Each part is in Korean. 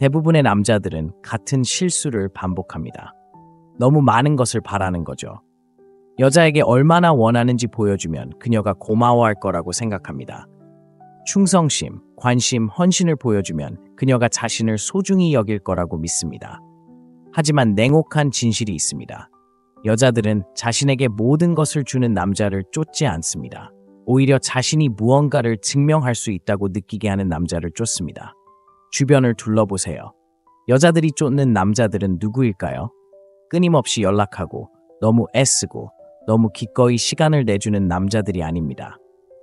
대부분의 남자들은 같은 실수를 반복합니다. 너무 많은 것을 바라는 거죠. 여자에게 얼마나 원하는지 보여주면 그녀가 고마워할 거라고 생각합니다. 충성심, 관심, 헌신을 보여주면 그녀가 자신을 소중히 여길 거라고 믿습니다. 하지만 냉혹한 진실이 있습니다. 여자들은 자신에게 모든 것을 주는 남자를 쫓지 않습니다. 오히려 자신이 무언가를 증명할 수 있다고 느끼게 하는 남자를 쫓습니다. 주변을 둘러보세요. 여자들이 쫓는 남자들은 누구일까요? 끊임없이 연락하고 너무 애쓰고 너무 기꺼이 시간을 내주는 남자들이 아닙니다.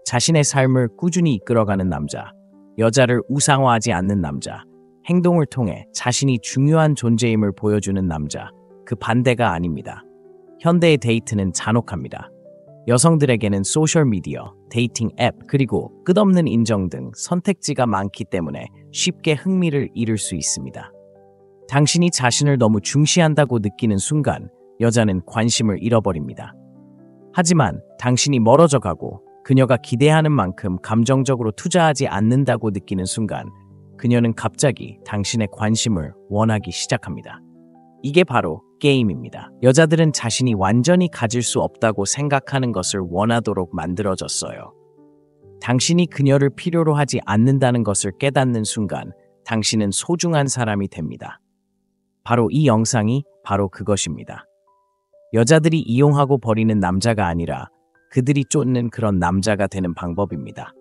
자신의 삶을 꾸준히 이끌어가는 남자, 여자를 우상화하지 않는 남자, 행동을 통해 자신이 중요한 존재임을 보여주는 남자, 그 반대가 아닙니다. 현대의 데이트는 잔혹합니다. 여성들에게는 소셜미디어, 데이팅 앱, 그리고 끝없는 인정 등 선택지가 많기 때문에 쉽게 흥미를 잃을 수 있습니다. 당신이 자신을 너무 중시한다고 느끼는 순간 여자는 관심을 잃어버립니다. 하지만 당신이 멀어져 가고 그녀가 기대하는 만큼 감정적으로 투자하지 않는다고 느끼는 순간 그녀는 갑자기 당신의 관심을 원하기 시작합니다. 이게 바로 게임입니다. 여자들은 자신이 완전히 가질 수 없다고 생각하는 것을 원하도록 만들어졌어요. 당신이 그녀를 필요로 하지 않는다는 것을 깨닫는 순간 당신은 소중한 사람이 됩니다. 바로 이 영상이 바로 그것입니다. 여자들이 이용하고 버리는 남자가 아니라 그들이 쫓는 그런 남자가 되는 방법입니다.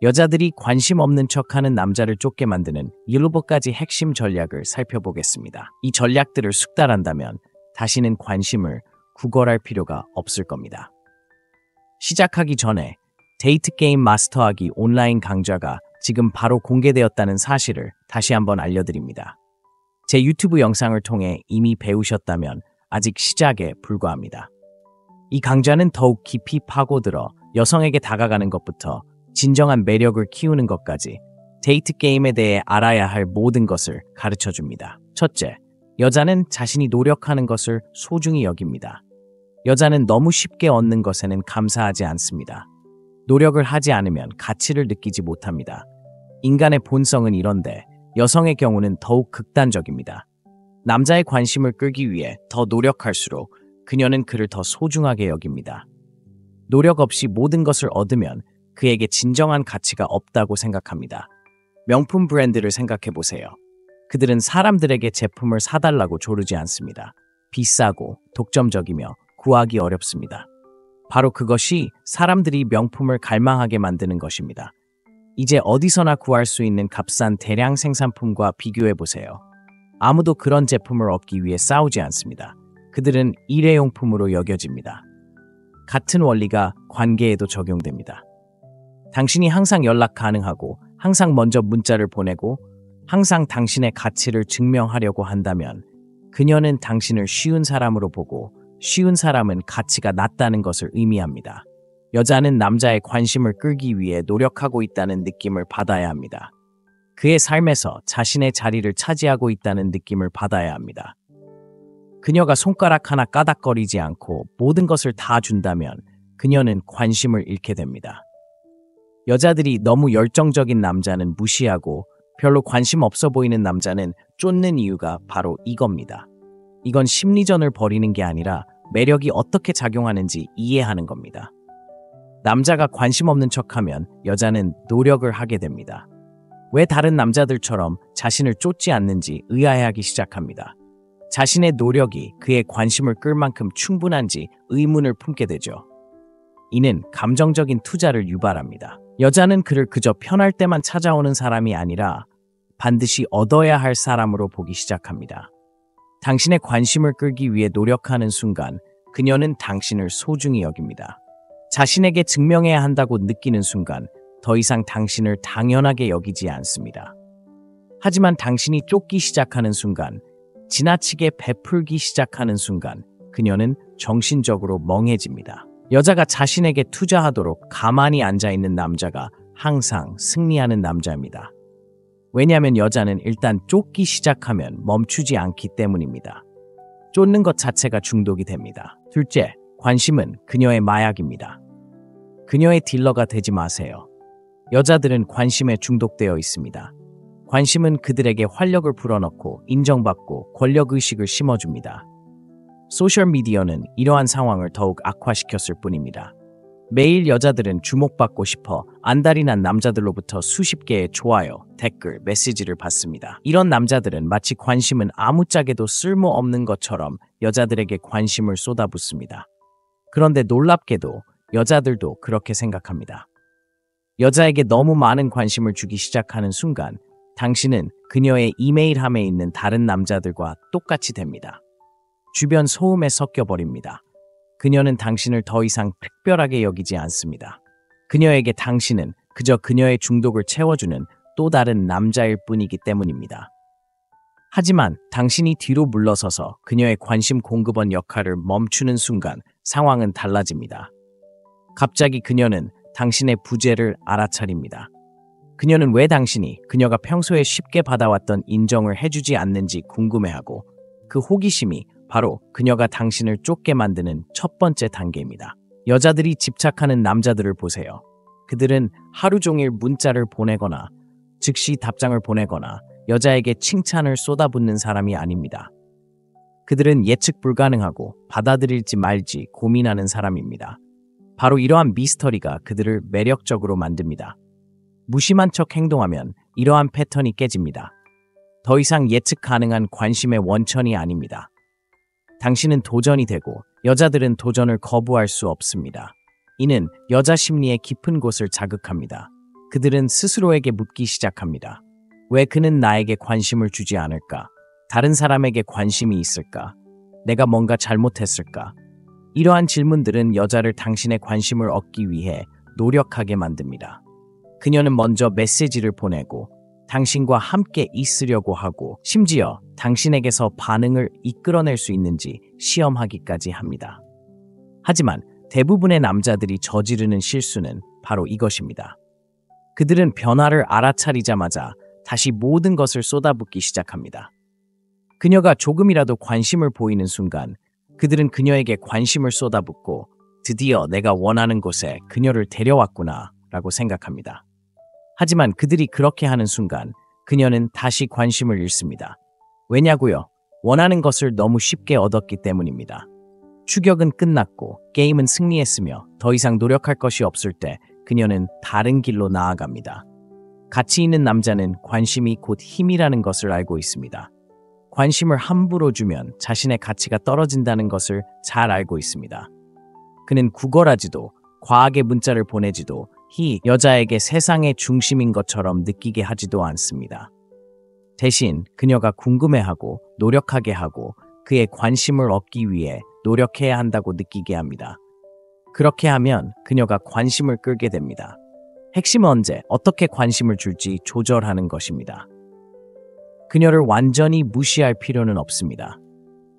여자들이 관심 없는 척하는 남자를 쫓게 만드는 7가지 핵심 전략을 살펴보겠습니다. 이 전략들을 숙달한다면 다시는 관심을 구걸할 필요가 없을 겁니다. 시작하기 전에 데이트 게임 마스터하기 온라인 강좌가 지금 바로 공개되었다는 사실을 다시 한번 알려드립니다. 제 유튜브 영상을 통해 이미 배우셨다면 아직 시작에 불과합니다. 이 강좌는 더욱 깊이 파고들어 여성에게 다가가는 것부터 진정한 매력을 키우는 것까지 데이트 게임에 대해 알아야 할 모든 것을 가르쳐줍니다. 첫째, 여자는 자신이 노력하는 것을 소중히 여깁니다. 여자는 너무 쉽게 얻는 것에는 감사하지 않습니다. 노력을 하지 않으면 가치를 느끼지 못합니다. 인간의 본성은 이런데 여성의 경우는 더욱 극단적입니다. 남자의 관심을 끌기 위해 더 노력할수록 그녀는 그를 더 소중하게 여깁니다. 노력 없이 모든 것을 얻으면 그에게 진정한 가치가 없다고 생각합니다. 명품 브랜드를 생각해보세요. 그들은 사람들에게 제품을 사달라고 조르지 않습니다. 비싸고 독점적이며 구하기 어렵습니다. 바로 그것이 사람들이 명품을 갈망하게 만드는 것입니다. 이제 어디서나 구할 수 있는 값싼 대량 생산품과 비교해보세요. 아무도 그런 제품을 얻기 위해 싸우지 않습니다. 그들은 일회용품으로 여겨집니다. 같은 원리가 관계에도 적용됩니다. 당신이 항상 연락 가능하고 항상 먼저 문자를 보내고 항상 당신의 가치를 증명하려고 한다면 그녀는 당신을 쉬운 사람으로 보고 쉬운 사람은 가치가 낮다는 것을 의미합니다. 여자는 남자의 관심을 끌기 위해 노력하고 있다는 느낌을 받아야 합니다. 그의 삶에서 자신의 자리를 차지하고 있다는 느낌을 받아야 합니다. 그녀가 손가락 하나 까닥거리지 않고 모든 것을 다 준다면 그녀는 관심을 잃게 됩니다. 여자들이 너무 열정적인 남자는 무시하고 별로 관심 없어 보이는 남자는 쫓는 이유가 바로 이겁니다. 이건 심리전을 벌이는 게 아니라 매력이 어떻게 작용하는지 이해하는 겁니다. 남자가 관심 없는 척하면 여자는 노력을 하게 됩니다. 왜 다른 남자들처럼 자신을 쫓지 않는지 의아해하기 시작합니다. 자신의 노력이 그의 관심을 끌 만큼 충분한지 의문을 품게 되죠. 이는 감정적인 투자를 유발합니다. 여자는 그를 그저 편할 때만 찾아오는 사람이 아니라 반드시 얻어야 할 사람으로 보기 시작합니다. 당신의 관심을 끌기 위해 노력하는 순간 그녀는 당신을 소중히 여깁니다. 자신에게 증명해야 한다고 느끼는 순간 더 이상 당신을 당연하게 여기지 않습니다. 하지만 당신이 쫓기 시작하는 순간, 지나치게 베풀기 시작하는 순간 그녀는 정신적으로 멍해집니다. 여자가 자신에게 투자하도록 가만히 앉아있는 남자가 항상 승리하는 남자입니다. 왜냐하면 여자는 일단 쫓기 시작하면 멈추지 않기 때문입니다. 쫓는 것 자체가 중독이 됩니다. 둘째, 관심은 그녀의 마약입니다. 그녀의 딜러가 되지 마세요. 여자들은 관심에 중독되어 있습니다. 관심은 그들에게 활력을 불어넣고 인정받고 권력의식을 심어줍니다. 소셜미디어는 이러한 상황을 더욱 악화시켰을 뿐입니다. 매일 여자들은 주목받고 싶어 안달이 난 남자들로부터 수십 개의 좋아요, 댓글, 메시지를 받습니다. 이런 남자들은 마치 관심은 아무짝에도 쓸모없는 것처럼 여자들에게 관심을 쏟아붓습니다. 그런데 놀랍게도 여자들도 그렇게 생각합니다. 여자에게 너무 많은 관심을 주기 시작하는 순간 당신은 그녀의 이메일함에 있는 다른 남자들과 똑같이 됩니다. 주변 소음에 섞여버립니다. 그녀는 당신을 더 이상 특별하게 여기지 않습니다. 그녀에게 당신은 그저 그녀의 중독을 채워주는 또 다른 남자일 뿐이기 때문입니다. 하지만 당신이 뒤로 물러서서 그녀의 관심 공급원 역할을 멈추는 순간 상황은 달라집니다. 갑자기 그녀는 당신의 부재를 알아차립니다. 그녀는 왜 당신이 그녀가 평소에 쉽게 받아왔던 인정을 해주지 않는지 궁금해하고 그 호기심이 바로 그녀가 당신을 쫓게 만드는 첫 번째 단계입니다. 여자들이 집착하는 남자들을 보세요. 그들은 하루 종일 문자를 보내거나 즉시 답장을 보내거나 여자에게 칭찬을 쏟아붓는 사람이 아닙니다. 그들은 예측 불가능하고 받아들일지 말지 고민하는 사람입니다. 바로 이러한 미스터리가 그들을 매력적으로 만듭니다. 무심한 척 행동하면 이러한 패턴이 깨집니다. 더 이상 예측 가능한 관심의 원천이 아닙니다. 당신은 도전이 되고 여자들은 도전을 거부할 수 없습니다. 이는 여자 심리의 깊은 곳을 자극합니다. 그들은 스스로에게 묻기 시작합니다. 왜 그는 나에게 관심을 주지 않을까? 다른 사람에게 관심이 있을까? 내가 뭔가 잘못했을까? 이러한 질문들은 여자를 당신의 관심을 얻기 위해 노력하게 만듭니다. 그녀는 먼저 메시지를 보내고 당신과 함께 있으려고 하고 심지어 당신에게서 반응을 이끌어낼 수 있는지 시험하기까지 합니다. 하지만 대부분의 남자들이 저지르는 실수는 바로 이것입니다. 그들은 변화를 알아차리자마자 다시 모든 것을 쏟아붓기 시작합니다. 그녀가 조금이라도 관심을 보이는 순간 그들은 그녀에게 관심을 쏟아붓고 드디어 내가 원하는 곳에 그녀를 데려왔구나 라고 생각합니다. 하지만 그들이 그렇게 하는 순간 그녀는 다시 관심을 잃습니다. 왜냐고요? 원하는 것을 너무 쉽게 얻었기 때문입니다. 추격은 끝났고 게임은 승리했으며 더 이상 노력할 것이 없을 때 그녀는 다른 길로 나아갑니다. 가치 있는 남자는 관심이 곧 힘이라는 것을 알고 있습니다. 관심을 함부로 주면 자신의 가치가 떨어진다는 것을 잘 알고 있습니다. 그는 구걸하지도 과하게 문자를 보내지도 이 여자에게 세상의 중심인 것처럼 느끼게 하지도 않습니다. 대신 그녀가 궁금해하고 노력하게 하고 그의 관심을 얻기 위해 노력해야 한다고 느끼게 합니다. 그렇게 하면 그녀가 관심을 끌게 됩니다. 핵심은 언제, 어떻게 관심을 줄지 조절하는 것입니다. 그녀를 완전히 무시할 필요는 없습니다.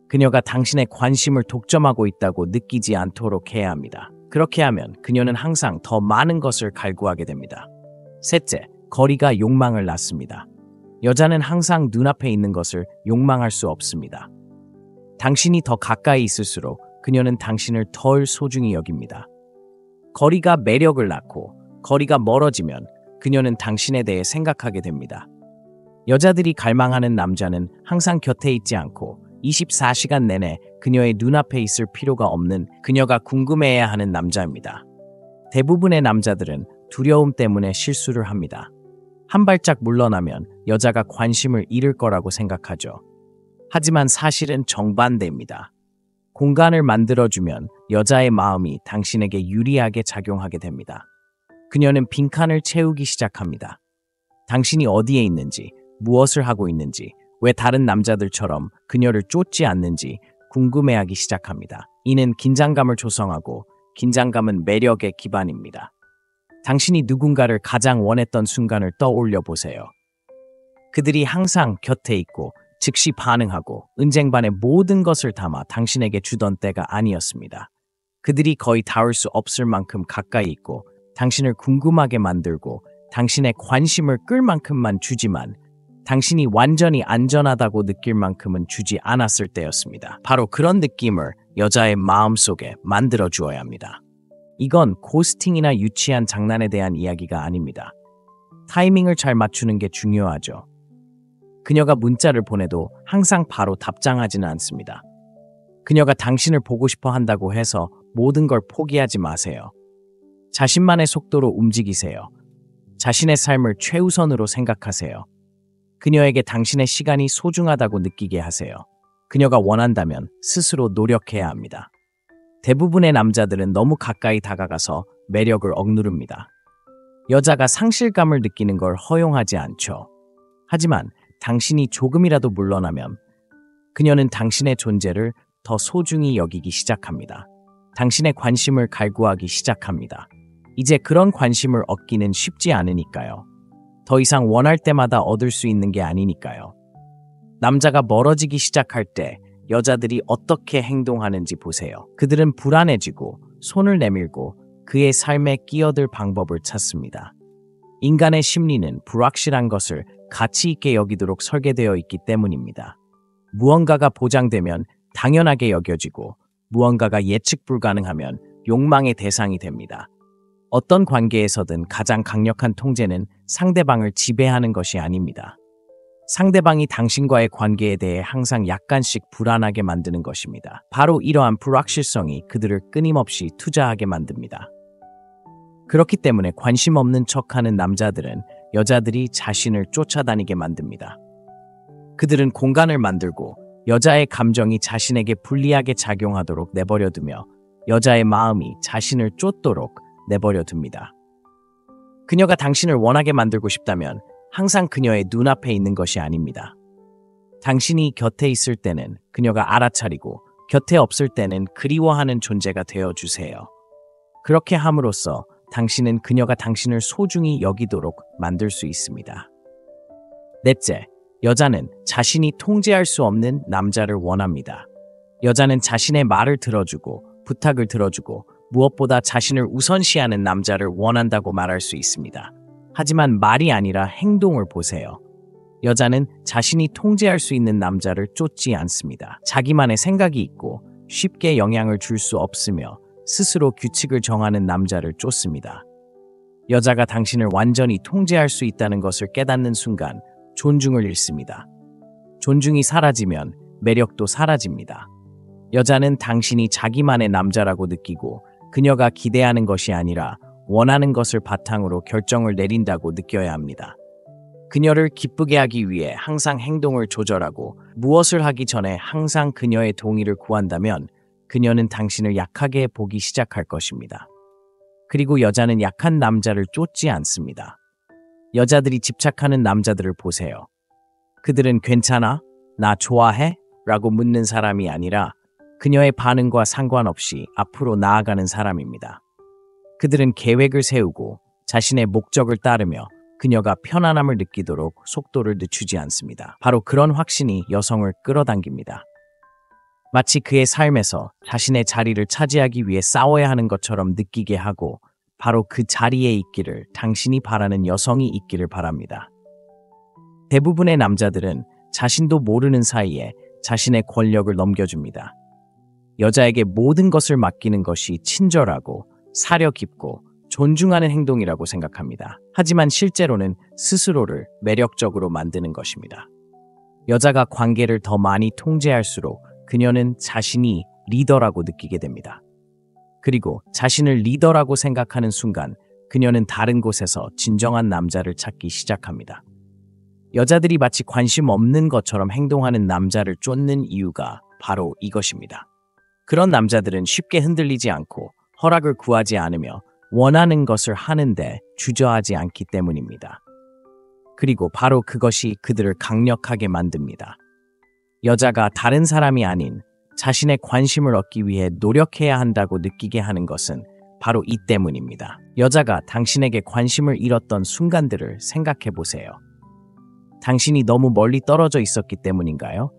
그녀가 당신의 관심을 독점하고 있다고 느끼지 않도록 해야 합니다. 그렇게 하면 그녀는 항상 더 많은 것을 갈구하게 됩니다. 셋째, 거리가 욕망을 낳습니다. 여자는 항상 눈앞에 있는 것을 욕망할 수 없습니다. 당신이 더 가까이 있을수록 그녀는 당신을 덜 소중히 여깁니다. 거리가 매력을 낳고 거리가 멀어지면 그녀는 당신에 대해 생각하게 됩니다. 여자들이 갈망하는 남자는 항상 곁에 있지 않고 24시간 내내 그녀의 눈앞에 있을 필요가 없는 그녀가 궁금해해야 하는 남자입니다. 대부분의 남자들은 두려움 때문에 실수를 합니다. 한 발짝 물러나면 여자가 관심을 잃을 거라고 생각하죠. 하지만 사실은 정반대입니다. 공간을 만들어주면 여자의 마음이 당신에게 유리하게 작용하게 됩니다. 그녀는 빈칸을 채우기 시작합니다. 당신이 어디에 있는지, 무엇을 하고 있는지, 왜 다른 남자들처럼 그녀를 쫓지 않는지 궁금해하기 시작합니다. 이는 긴장감을 조성하고 긴장감은 매력의 기반입니다. 당신이 누군가를 가장 원했던 순간을 떠올려 보세요. 그들이 항상 곁에 있고 즉시 반응하고 은쟁반의 모든 것을 담아 당신에게 주던 때가 아니었습니다. 그들이 거의 닿을 수 없을 만큼 가까이 있고 당신을 궁금하게 만들고 당신의 관심을 끌 만큼만 주지만 당신이 완전히 안전하다고 느낄 만큼은 주지 않았을 때였습니다. 바로 그런 느낌을 여자의 마음속에 만들어 주어야 합니다. 이건 고스팅이나 유치한 장난에 대한 이야기가 아닙니다. 타이밍을 잘 맞추는 게 중요하죠. 그녀가 문자를 보내도 항상 바로 답장하지는 않습니다. 그녀가 당신을 보고 싶어 한다고 해서 모든 걸 포기하지 마세요. 자신만의 속도로 움직이세요. 자신의 삶을 최우선으로 생각하세요. 그녀에게 당신의 시간이 소중하다고 느끼게 하세요. 그녀가 원한다면 스스로 노력해야 합니다. 대부분의 남자들은 너무 가까이 다가가서 매력을 억누릅니다. 여자가 상실감을 느끼는 걸 허용하지 않죠. 하지만 당신이 조금이라도 물러나면 그녀는 당신의 존재를 더 소중히 여기기 시작합니다. 당신의 관심을 갈구하기 시작합니다. 이제 그런 관심을 얻기는 쉽지 않으니까요. 더 이상 원할 때마다 얻을 수 있는 게 아니니까요. 남자가 멀어지기 시작할 때 여자들이 어떻게 행동하는지 보세요. 그들은 불안해지고 손을 내밀고 그의 삶에 끼어들 방법을 찾습니다. 인간의 심리는 불확실한 것을 가치 있게 여기도록 설계되어 있기 때문입니다. 무언가가 보장되면 당연하게 여겨지고 무언가가 예측 불가능하면 욕망의 대상이 됩니다. 어떤 관계에서든 가장 강력한 통제는 상대방을 지배하는 것이 아닙니다. 상대방이 당신과의 관계에 대해 항상 약간씩 불안하게 만드는 것입니다. 바로 이러한 불확실성이 그들을 끊임없이 투자하게 만듭니다. 그렇기 때문에 관심 없는 척하는 남자들은 여자들이 자신을 쫓아다니게 만듭니다. 그들은 공간을 만들고 여자의 감정이 자신에게 불리하게 작용하도록 내버려두며 여자의 마음이 자신을 쫓도록 내버려둡니다. 그녀가 당신을 원하게 만들고 싶다면 항상 그녀의 눈앞에 있는 것이 아닙니다. 당신이 곁에 있을 때는 그녀가 알아차리고 곁에 없을 때는 그리워하는 존재가 되어주세요. 그렇게 함으로써 당신은 그녀가 당신을 소중히 여기도록 만들 수 있습니다. 넷째, 여자는 자신이 통제할 수 없는 남자를 원합니다. 여자는 자신의 말을 들어주고 부탁을 들어주고 무엇보다 자신을 우선시하는 남자를 원한다고 말할 수 있습니다. 하지만 말이 아니라 행동을 보세요. 여자는 자신이 통제할 수 있는 남자를 쫓지 않습니다. 자기만의 생각이 있고 쉽게 영향을 줄 수 없으며 스스로 규칙을 정하는 남자를 쫓습니다. 여자가 당신을 완전히 통제할 수 있다는 것을 깨닫는 순간 존중을 잃습니다. 존중이 사라지면 매력도 사라집니다. 여자는 당신이 자기만의 남자라고 느끼고 그녀가 기대하는 것이 아니라 원하는 것을 바탕으로 결정을 내린다고 느껴야 합니다. 그녀를 기쁘게 하기 위해 항상 행동을 조절하고 무엇을 하기 전에 항상 그녀의 동의를 구한다면 그녀는 당신을 약하게 보기 시작할 것입니다. 그리고 여자는 약한 남자를 쫓지 않습니다. 여자들이 집착하는 남자들을 보세요. 그들은 괜찮아? 나 좋아해? 라고 묻는 사람이 아니라 그녀의 반응과 상관없이 앞으로 나아가는 사람입니다. 그들은 계획을 세우고 자신의 목적을 따르며 그녀가 편안함을 느끼도록 속도를 늦추지 않습니다. 바로 그런 확신이 여성을 끌어당깁니다. 마치 그의 삶에서 자신의 자리를 차지하기 위해 싸워야 하는 것처럼 느끼게 하고 바로 그 자리에 있기를 당신이 바라는 여성이 있기를 바랍니다. 대부분의 남자들은 자신도 모르는 사이에 자신의 권력을 넘겨줍니다. 여자에게 모든 것을 맡기는 것이 친절하고 사려 깊고 존중하는 행동이라고 생각합니다. 하지만 실제로는 스스로를 매력적으로 만드는 것입니다. 여자가 관계를 더 많이 통제할수록 그녀는 자신이 리더라고 느끼게 됩니다. 그리고 자신을 리더라고 생각하는 순간 그녀는 다른 곳에서 진정한 남자를 찾기 시작합니다. 여자들이 마치 관심 없는 것처럼 행동하는 남자를 쫓는 이유가 바로 이것입니다. 그런 남자들은 쉽게 흔들리지 않고 허락을 구하지 않으며 원하는 것을 하는데 주저하지 않기 때문입니다. 그리고 바로 그것이 그들을 강력하게 만듭니다. 여자가 다른 사람이 아닌 자신의 관심을 얻기 위해 노력해야 한다고 느끼게 하는 것은 바로 이 때문입니다. 여자가 당신에게 관심을 잃었던 순간들을 생각해 보세요. 당신이 너무 멀리 떨어져 있었기 때문인가요?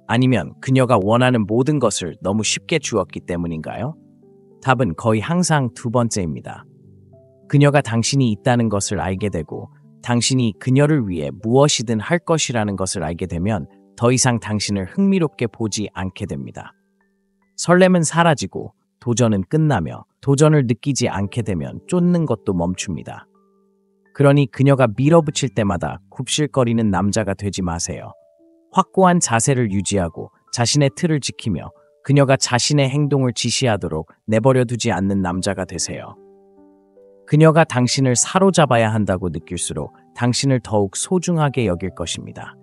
아니면 그녀가 원하는 모든 것을 너무 쉽게 주었기 때문인가요? 답은 거의 항상 두 번째입니다. 그녀가 당신이 있다는 것을 알게 되고 당신이 그녀를 위해 무엇이든 할 것이라는 것을 알게 되면 더 이상 당신을 흥미롭게 보지 않게 됩니다. 설렘은 사라지고 도전은 끝나며 도전을 느끼지 않게 되면 쫓는 것도 멈춥니다. 그러니 그녀가 밀어붙일 때마다 굽실거리는 남자가 되지 마세요. 확고한 자세를 유지하고 자신의 틀을 지키며 그녀가 자신의 행동을 지시하도록 내버려 두지 않는 남자가 되세요. 그녀가 당신을 사로잡아야 한다고 느낄수록 당신을 더욱 소중하게 여길 것입니다.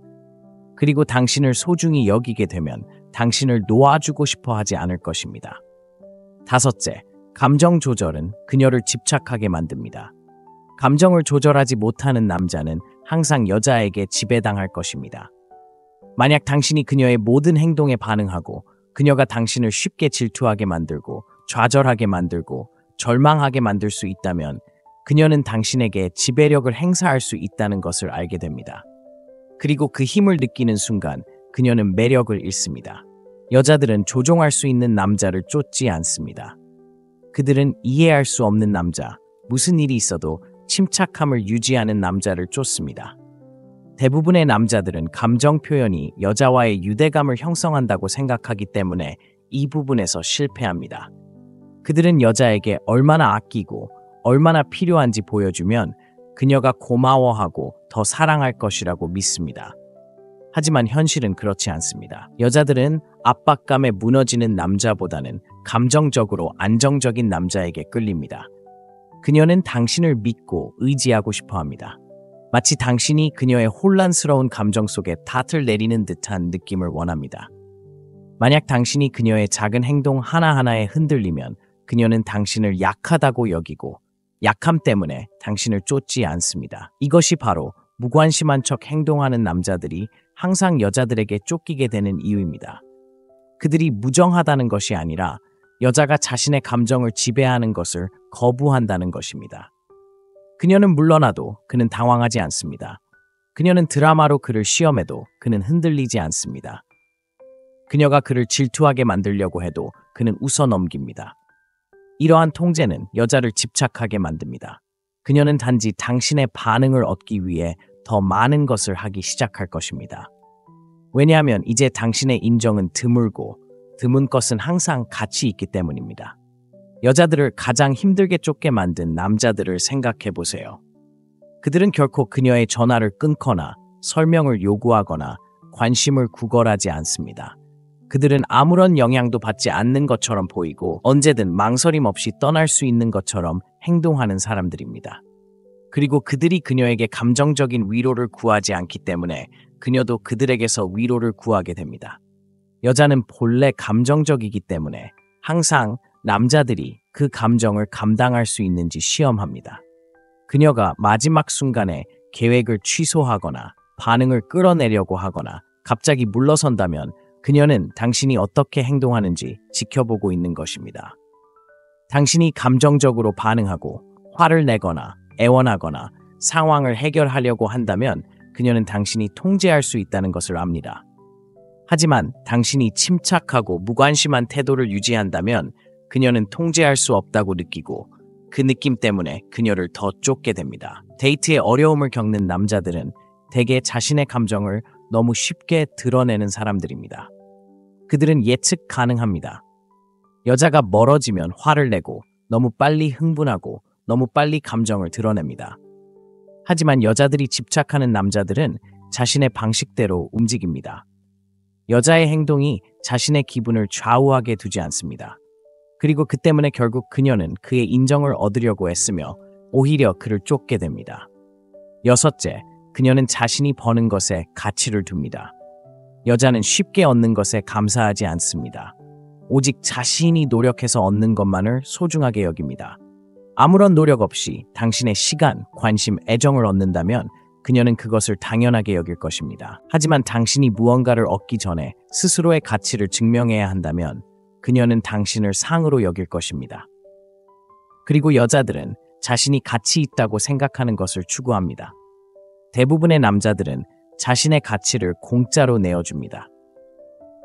그리고 당신을 소중히 여기게 되면 당신을 놓아주고 싶어 하지 않을 것입니다. 다섯째, 감정 조절은 그녀를 집착하게 만듭니다. 감정을 조절하지 못하는 남자는 항상 여자에게 지배당할 것입니다. 만약 당신이 그녀의 모든 행동에 반응하고 그녀가 당신을 쉽게 질투하게 만들고 좌절하게 만들고 절망하게 만들 수 있다면 그녀는 당신에게 지배력을 행사할 수 있다는 것을 알게 됩니다. 그리고 그 힘을 느끼는 순간 그녀는 매력을 잃습니다. 여자들은 조종할 수 있는 남자를 쫓지 않습니다. 그들은 이해할 수 없는 남자, 무슨 일이 있어도 침착함을 유지하는 남자를 쫓습니다. 대부분의 남자들은 감정 표현이 여자와의 유대감을 형성한다고 생각하기 때문에 이 부분에서 실패합니다. 그들은 여자에게 얼마나 아끼고 얼마나 필요한지 보여주면 그녀가 고마워하고 더 사랑할 것이라고 믿습니다. 하지만 현실은 그렇지 않습니다. 여자들은 압박감에 무너지는 남자보다는 감정적으로 안정적인 남자에게 끌립니다. 그녀는 당신을 믿고 의지하고 싶어 합니다. 마치 당신이 그녀의 혼란스러운 감정 속에 탓을 내리는 듯한 느낌을 원합니다. 만약 당신이 그녀의 작은 행동 하나하나에 흔들리면 그녀는 당신을 약하다고 여기고 약함 때문에 당신을 쫓지 않습니다. 이것이 바로 무관심한 척 행동하는 남자들이 항상 여자들에게 쫓기게 되는 이유입니다. 그들이 무정하다는 것이 아니라 여자가 자신의 감정을 지배하는 것을 거부한다는 것입니다. 그녀는 물러나도 그는 당황하지 않습니다. 그녀는 드라마로 그를 시험해도 그는 흔들리지 않습니다. 그녀가 그를 질투하게 만들려고 해도 그는 웃어 넘깁니다. 이러한 통제는 여자를 집착하게 만듭니다. 그녀는 단지 당신의 반응을 얻기 위해 더 많은 것을 하기 시작할 것입니다. 왜냐하면 이제 당신의 인정은 드물고 드문 것은 항상 가치 있기 때문입니다. 여자들을 가장 힘들게 쫓게 만든 남자들을 생각해 보세요. 그들은 결코 그녀의 전화를 끊거나 설명을 요구하거나 관심을 구걸하지 않습니다. 그들은 아무런 영향도 받지 않는 것처럼 보이고 언제든 망설임 없이 떠날 수 있는 것처럼 행동하는 사람들입니다. 그리고 그들이 그녀에게 감정적인 위로를 구하지 않기 때문에 그녀도 그들에게서 위로를 구하게 됩니다. 여자는 본래 감정적이기 때문에 항상 남자들이 그 감정을 감당할 수 있는지 시험합니다. 그녀가 마지막 순간에 계획을 취소하거나 반응을 끌어내려고 하거나 갑자기 물러선다면 그녀는 당신이 어떻게 행동하는지 지켜보고 있는 것입니다. 당신이 감정적으로 반응하고 화를 내거나 애원하거나 상황을 해결하려고 한다면 그녀는 당신이 통제할 수 있다는 것을 압니다. 하지만 당신이 침착하고 무관심한 태도를 유지한다면 그녀는 통제할 수 없다고 느끼고 그 느낌 때문에 그녀를 더 쫓게 됩니다. 데이트에 어려움을 겪는 남자들은 대개 자신의 감정을 너무 쉽게 드러내는 사람들입니다. 그들은 예측 가능합니다. 여자가 멀어지면 화를 내고 너무 빨리 흥분하고 너무 빨리 감정을 드러냅니다. 하지만 여자들이 집착하는 남자들은 자신의 방식대로 움직입니다. 여자의 행동이 자신의 기분을 좌우하게 두지 않습니다. 그리고 그 때문에 결국 그녀는 그의 인정을 얻으려고 애쓰며 오히려 그를 쫓게 됩니다. 여섯째, 그녀는 자신이 버는 것에 가치를 둡니다. 여자는 쉽게 얻는 것에 감사하지 않습니다. 오직 자신이 노력해서 얻는 것만을 소중하게 여깁니다. 아무런 노력 없이 당신의 시간, 관심, 애정을 얻는다면 그녀는 그것을 당연하게 여길 것입니다. 하지만 당신이 무언가를 얻기 전에 스스로의 가치를 증명해야 한다면 그녀는 당신을 상으로 여길 것입니다. 그리고 여자들은 자신이 가치 있다고 생각하는 것을 추구합니다. 대부분의 남자들은 자신의 가치를 공짜로 내어줍니다.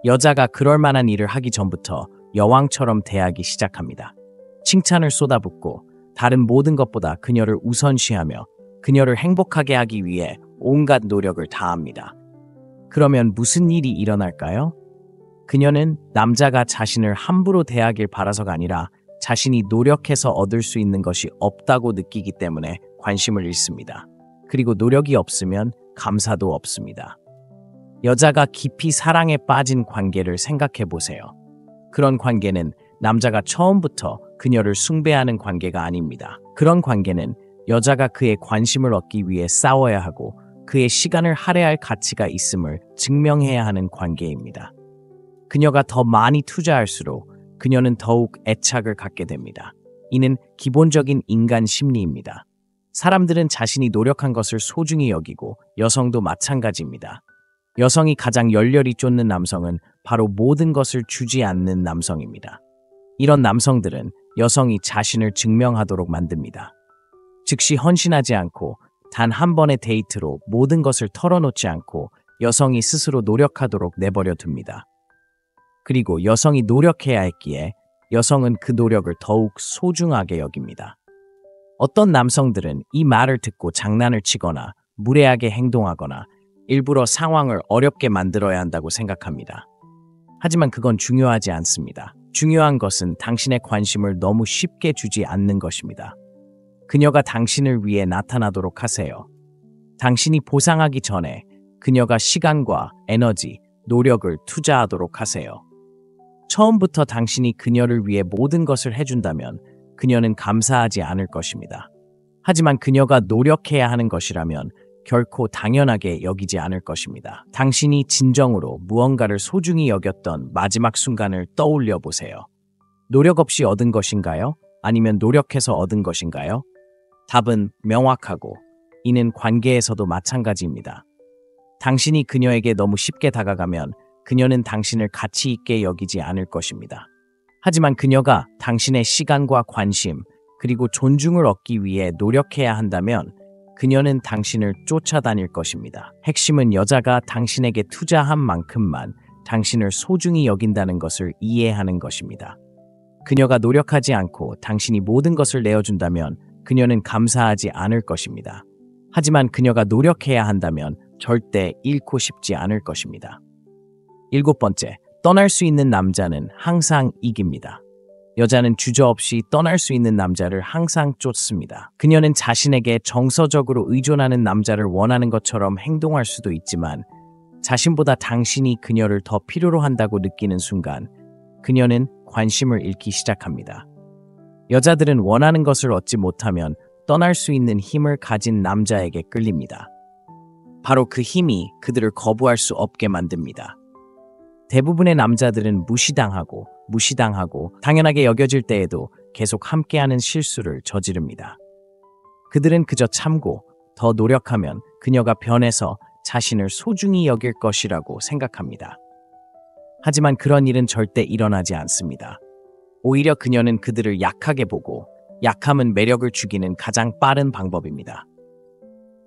여자가 그럴 만한 일을 하기 전부터 여왕처럼 대하기 시작합니다. 칭찬을 쏟아붓고 다른 모든 것보다 그녀를 우선시하며 그녀를 행복하게 하기 위해 온갖 노력을 다합니다. 그러면 무슨 일이 일어날까요? 그녀는 남자가 자신을 함부로 대하길 바라서가 아니라 자신이 노력해서 얻을 수 있는 것이 없다고 느끼기 때문에 관심을 잃습니다. 그리고 노력이 없으면 감사도 없습니다. 여자가 깊이 사랑에 빠진 관계를 생각해 보세요. 그런 관계는 남자가 처음부터 그녀를 숭배하는 관계가 아닙니다. 그런 관계는 여자가 그의 관심을 얻기 위해 싸워야 하고 그의 시간을 할애할 가치가 있음을 증명해야 하는 관계입니다. 그녀가 더 많이 투자할수록 그녀는 더욱 애착을 갖게 됩니다. 이는 기본적인 인간 심리입니다. 사람들은 자신이 노력한 것을 소중히 여기고 여성도 마찬가지입니다. 여성이 가장 열렬히 쫓는 남성은 바로 모든 것을 주지 않는 남성입니다. 이런 남성들은 여성이 자신을 증명하도록 만듭니다. 즉시 헌신하지 않고 단 한 번의 데이트로 모든 것을 털어놓지 않고 여성이 스스로 노력하도록 내버려 둡니다. 그리고 여성이 노력해야 했기에 여성은 그 노력을 더욱 소중하게 여깁니다. 어떤 남성들은 이 말을 듣고 장난을 치거나 무례하게 행동하거나 일부러 상황을 어렵게 만들어야 한다고 생각합니다. 하지만 그건 중요하지 않습니다. 중요한 것은 당신의 관심을 너무 쉽게 주지 않는 것입니다. 그녀가 당신을 위해 나타나도록 하세요. 당신이 보상하기 전에 그녀가 시간과 에너지, 노력을 투자하도록 하세요. 처음부터 당신이 그녀를 위해 모든 것을 해준다면 그녀는 감사하지 않을 것입니다. 하지만 그녀가 노력해야 하는 것이라면 결코 당연하게 여기지 않을 것입니다. 당신이 진정으로 무언가를 소중히 여겼던 마지막 순간을 떠올려 보세요. 노력 없이 얻은 것인가요? 아니면 노력해서 얻은 것인가요? 답은 명확하고 이는 관계에서도 마찬가지입니다. 당신이 그녀에게 너무 쉽게 다가가면 그녀는 당신을 가치 있게 여기지 않을 것입니다. 하지만 그녀가 당신의 시간과 관심 그리고 존중을 얻기 위해 노력해야 한다면 그녀는 당신을 쫓아다닐 것입니다. 핵심은 여자가 당신에게 투자한 만큼만 당신을 소중히 여긴다는 것을 이해하는 것입니다. 그녀가 노력하지 않고 당신이 모든 것을 내어준다면 그녀는 감사하지 않을 것입니다. 하지만 그녀가 노력해야 한다면 절대 잃고 싶지 않을 것입니다. 7번째, 떠날 수 있는 남자는 항상 이깁니다. 여자는 주저없이 떠날 수 있는 남자를 항상 쫓습니다. 그녀는 자신에게 정서적으로 의존하는 남자를 원하는 것처럼 행동할 수도 있지만 자신보다 당신이 그녀를 더 필요로 한다고 느끼는 순간 그녀는 관심을 잃기 시작합니다. 여자들은 원하는 것을 얻지 못하면 떠날 수 있는 힘을 가진 남자에게 끌립니다. 바로 그 힘이 그들을 거부할 수 없게 만듭니다. 대부분의 남자들은 무시당하고 당연하게 여겨질 때에도 계속 함께하는 실수를 저지릅니다. 그들은 그저 참고 더 노력하면 그녀가 변해서 자신을 소중히 여길 것이라고 생각합니다. 하지만 그런 일은 절대 일어나지 않습니다. 오히려 그녀는 그들을 약하게 보고 약함은 매력을 죽이는 가장 빠른 방법입니다.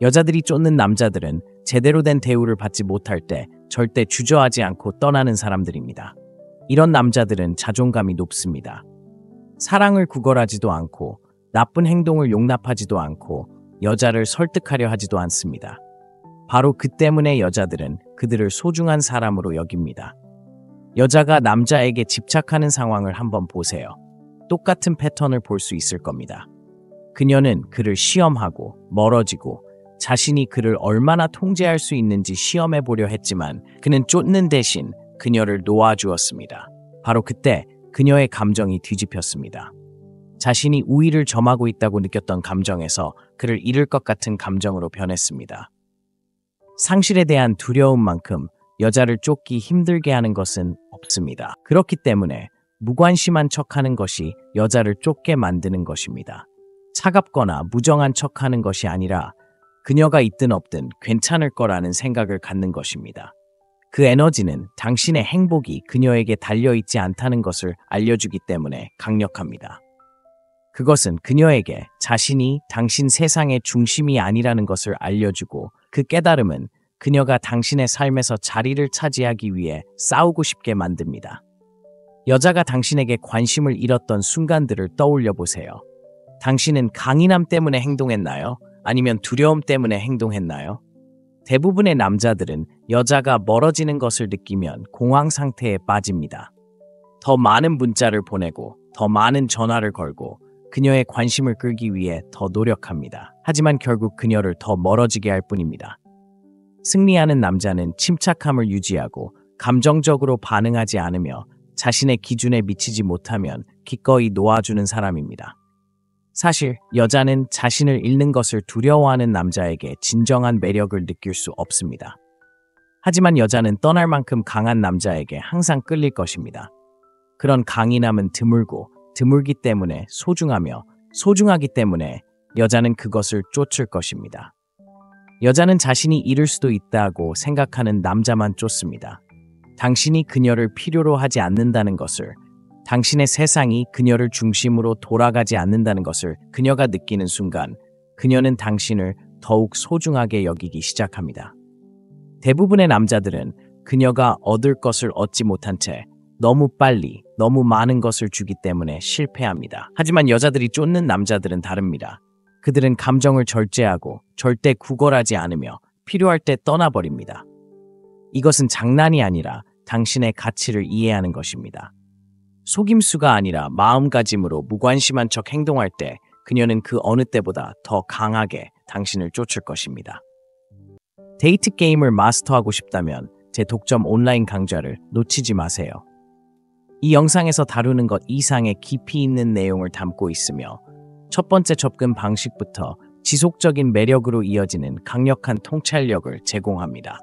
여자들이 쫓는 남자들은 제대로 된 대우를 받지 못할 때 절대 주저하지 않고 떠나는 사람들입니다. 이런 남자들은 자존감이 높습니다. 사랑을 구걸하지도 않고 나쁜 행동을 용납하지도 않고 여자를 설득하려 하지도 않습니다. 바로 그 때문에 여자들은 그들을 소중한 사람으로 여깁니다. 여자가 남자에게 집착하는 상황을 한번 보세요. 똑같은 패턴을 볼 수 있을 겁니다. 그녀는 그를 시험하고 멀어지고 자신이 그를 얼마나 통제할 수 있는지 시험해 보려 했지만 그는 쫓는 대신 그녀를 놓아주었습니다. 바로 그때 그녀의 감정이 뒤집혔습니다. 자신이 우위를 점하고 있다고 느꼈던 감정에서 그를 잃을 것 같은 감정으로 변했습니다. 상실에 대한 두려움만큼 여자를 쫓기 힘들게 하는 것은 없습니다. 그렇기 때문에 무관심한 척하는 것이 여자를 쫓게 만드는 것입니다. 차갑거나 무정한 척하는 것이 아니라 그녀가 있든 없든 괜찮을 거라는 생각을 갖는 것입니다. 그 에너지는 당신의 행복이 그녀에게 달려있지 않다는 것을 알려주기 때문에 강력합니다. 그것은 그녀에게 자신이 당신 세상의 중심이 아니라는 것을 알려주고 그 깨달음은 그녀가 당신의 삶에서 자리를 차지하기 위해 싸우고 싶게 만듭니다. 여자가 당신에게 관심을 잃었던 순간들을 떠올려 보세요. 당신은 강인함 때문에 행동했나요? 아니면 두려움 때문에 행동했나요? 대부분의 남자들은 여자가 멀어지는 것을 느끼면 공황 상태에 빠집니다. 더 많은 문자를 보내고 더 많은 전화를 걸고 그녀의 관심을 끌기 위해 더 노력합니다. 하지만 결국 그녀를 더 멀어지게 할 뿐입니다. 승리하는 남자는 침착함을 유지하고 감정적으로 반응하지 않으며 자신의 기준에 미치지 못하면 기꺼이 놓아주는 사람입니다. 사실 여자는 자신을 잃는 것을 두려워하는 남자에게 진정한 매력을 느낄 수 없습니다. 하지만 여자는 떠날 만큼 강한 남자에게 항상 끌릴 것입니다. 그런 강인함은 드물고 드물기 때문에 소중하며 소중하기 때문에 여자는 그것을 쫓을 것입니다. 여자는 자신이 잃을 수도 있다고 생각하는 남자만 쫓습니다. 당신이 그녀를 필요로 하지 않는다는 것을, 당신의 세상이 그녀를 중심으로 돌아가지 않는다는 것을 그녀가 느끼는 순간 그녀는 당신을 더욱 소중하게 여기기 시작합니다. 대부분의 남자들은 그녀가 얻을 것을 얻지 못한 채 너무 빨리, 너무 많은 것을 주기 때문에 실패합니다. 하지만 여자들이 쫓는 남자들은 다릅니다. 그들은 감정을 절제하고 절대 구걸하지 않으며 필요할 때 떠나버립니다. 이것은 장난이 아니라 당신의 가치를 이해하는 것입니다. 속임수가 아니라 마음가짐으로 무관심한 척 행동할 때 그녀는 그 어느 때보다 더 강하게 당신을 쫓을 것입니다. 데이트 게임을 마스터하고 싶다면 제 독점 온라인 강좌를 놓치지 마세요. 이 영상에서 다루는 것 이상의 깊이 있는 내용을 담고 있으며 첫 번째 접근 방식부터 지속적인 매력으로 이어지는 강력한 통찰력을 제공합니다.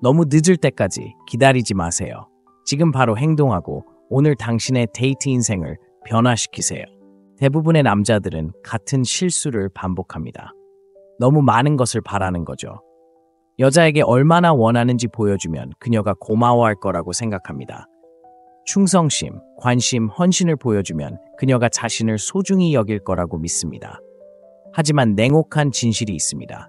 너무 늦을 때까지 기다리지 마세요. 지금 바로 행동하고 오늘 당신의 데이트 인생을 변화시키세요. 대부분의 남자들은 같은 실수를 반복합니다. 너무 많은 것을 바라는 거죠. 여자에게 얼마나 원하는지 보여주면 그녀가 고마워할 거라고 생각합니다. 충성심, 관심, 헌신을 보여주면 그녀가 자신을 소중히 여길 거라고 믿습니다. 하지만 냉혹한 진실이 있습니다.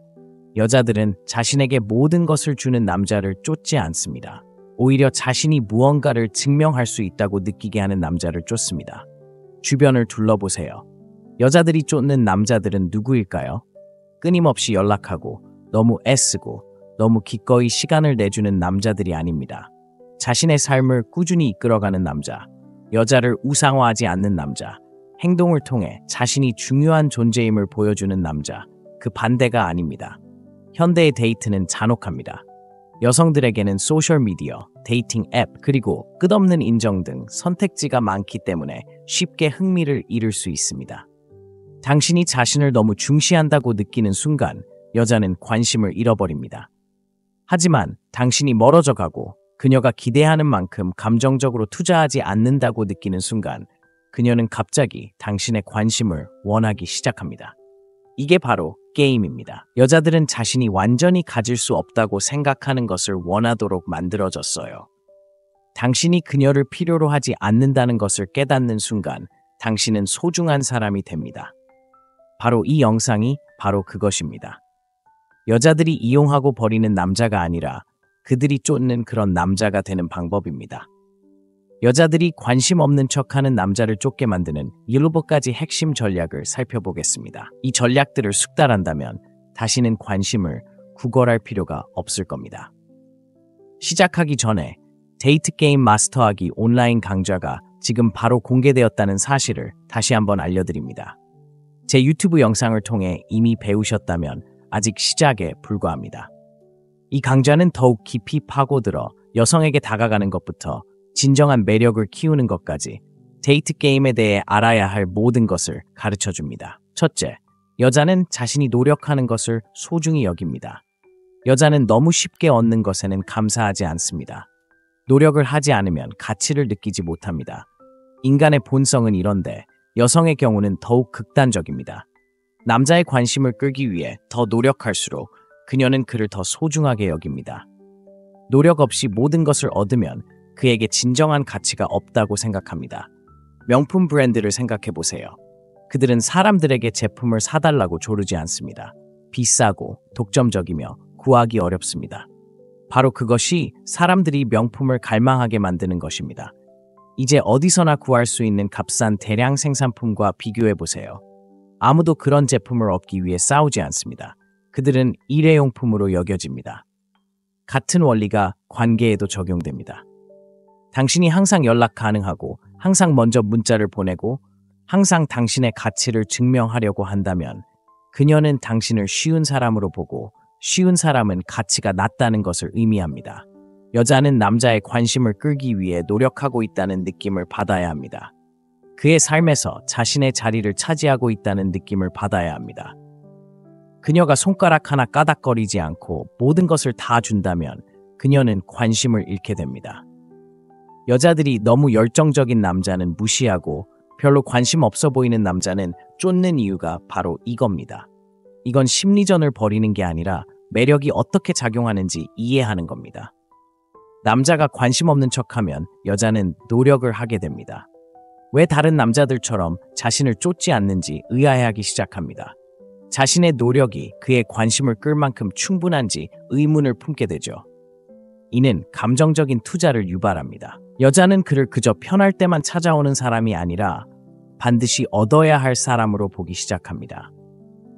여자들은 자신에게 모든 것을 주는 남자를 쫓지 않습니다. 오히려 자신이 무언가를 증명할 수 있다고 느끼게 하는 남자를 쫓습니다. 주변을 둘러보세요. 여자들이 쫓는 남자들은 누구일까요? 끊임없이 연락하고 너무 애쓰고 너무 기꺼이 시간을 내주는 남자들이 아닙니다. 자신의 삶을 꾸준히 이끌어가는 남자, 여자를 우상화하지 않는 남자, 행동을 통해 자신이 중요한 존재임을 보여주는 남자, 그 반대가 아닙니다. 현대의 데이트는 잔혹합니다. 여성들에게는 소셜미디어, 데이팅 앱, 그리고 끝없는 인정 등 선택지가 많기 때문에 쉽게 흥미를 잃을 수 있습니다. 당신이 자신을 너무 중시한다고 느끼는 순간 여자는 관심을 잃어버립니다. 하지만 당신이 멀어져 가고 그녀가 기대하는 만큼 감정적으로 투자하지 않는다고 느끼는 순간 그녀는 갑자기 당신의 관심을 원하기 시작합니다. 이게 바로 게임입니다. 여자들은 자신이 완전히 가질 수 없다고 생각하는 것을 원하도록 만들어졌어요. 당신이 그녀를 필요로 하지 않는다는 것을 깨닫는 순간 당신은 소중한 사람이 됩니다. 바로 이 영상이 바로 그것입니다. 여자들이 이용하고 버리는 남자가 아니라 그들이 쫓는 그런 남자가 되는 방법입니다. 여자들이 관심 없는 척하는 남자를 쫓게 만드는 7가지 핵심 전략을 살펴보겠습니다. 이 전략들을 숙달한다면 다시는 관심을 구걸할 필요가 없을 겁니다. 시작하기 전에 데이트 게임 마스터하기 온라인 강좌가 지금 바로 공개되었다는 사실을 다시 한번 알려드립니다. 제 유튜브 영상을 통해 이미 배우셨다면 아직 시작에 불과합니다. 이 강좌는 더욱 깊이 파고들어 여성에게 다가가는 것부터 진정한 매력을 키우는 것까지 데이트 게임에 대해 알아야 할 모든 것을 가르쳐 줍니다. 첫째, 여자는 자신이 노력하는 것을 소중히 여깁니다. 여자는 너무 쉽게 얻는 것에는 감사하지 않습니다. 노력을 하지 않으면 가치를 느끼지 못합니다. 인간의 본성은 이런데 여성의 경우는 더욱 극단적입니다. 남자의 관심을 끌기 위해 더 노력할수록 그녀는 그를 더 소중하게 여깁니다. 노력 없이 모든 것을 얻으면 그에게 진정한 가치가 없다고 생각합니다. 명품 브랜드를 생각해 보세요. 그들은 사람들에게 제품을 사달라고 조르지 않습니다. 비싸고 독점적이며 구하기 어렵습니다. 바로 그것이 사람들이 명품을 갈망하게 만드는 것입니다. 이제 어디서나 구할 수 있는 값싼 대량 생산품과 비교해 보세요. 아무도 그런 제품을 얻기 위해 싸우지 않습니다. 그들은 일회용품으로 여겨집니다. 같은 원리가 관계에도 적용됩니다. 당신이 항상 연락 가능하고 항상 먼저 문자를 보내고 항상 당신의 가치를 증명하려고 한다면 그녀는 당신을 쉬운 사람으로 보고 쉬운 사람은 가치가 낮다는 것을 의미합니다. 여자는 남자의 관심을 끌기 위해 노력하고 있다는 느낌을 받아야 합니다. 그의 삶에서 자신의 자리를 차지하고 있다는 느낌을 받아야 합니다. 그녀가 손가락 하나 까닥거리지 않고 모든 것을 다 준다면 그녀는 관심을 잃게 됩니다. 여자들이 너무 열정적인 남자는 무시하고 별로 관심 없어 보이는 남자는 쫓는 이유가 바로 이겁니다. 이건 심리전을 벌이는 게 아니라 매력이 어떻게 작용하는지 이해하는 겁니다. 남자가 관심 없는 척하면 여자는 노력을 하게 됩니다. 왜 다른 남자들처럼 자신을 쫓지 않는지 의아해하기 시작합니다. 자신의 노력이 그의 관심을 끌 만큼 충분한지 의문을 품게 되죠. 이는 감정적인 투자를 유발합니다. 여자는 그를 그저 편할 때만 찾아오는 사람이 아니라 반드시 얻어야 할 사람으로 보기 시작합니다.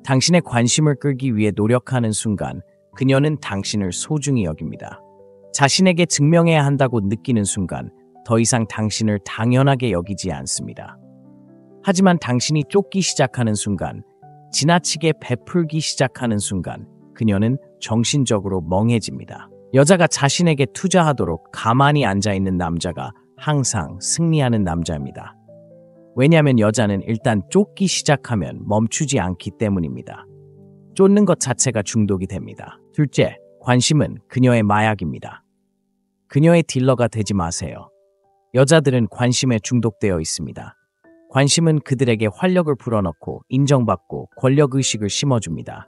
당신의 관심을 끌기 위해 노력하는 순간 그녀는 당신을 소중히 여깁니다. 자신에게 증명해야 한다고 느끼는 순간 더 이상 당신을 당연하게 여기지 않습니다. 하지만 당신이 쫓기 시작하는 순간, 지나치게 베풀기 시작하는 순간 그녀는 정신적으로 멍해집니다. 여자가 자신에게 투자하도록 가만히 앉아있는 남자가 항상 승리하는 남자입니다. 왜냐하면 여자는 일단 쫓기 시작하면 멈추지 않기 때문입니다. 쫓는 것 자체가 중독이 됩니다. 둘째, 관심은 그녀의 마약입니다. 그녀의 딜러가 되지 마세요. 여자들은 관심에 중독되어 있습니다. 관심은 그들에게 활력을 불어넣고 인정받고 권력의식을 심어줍니다.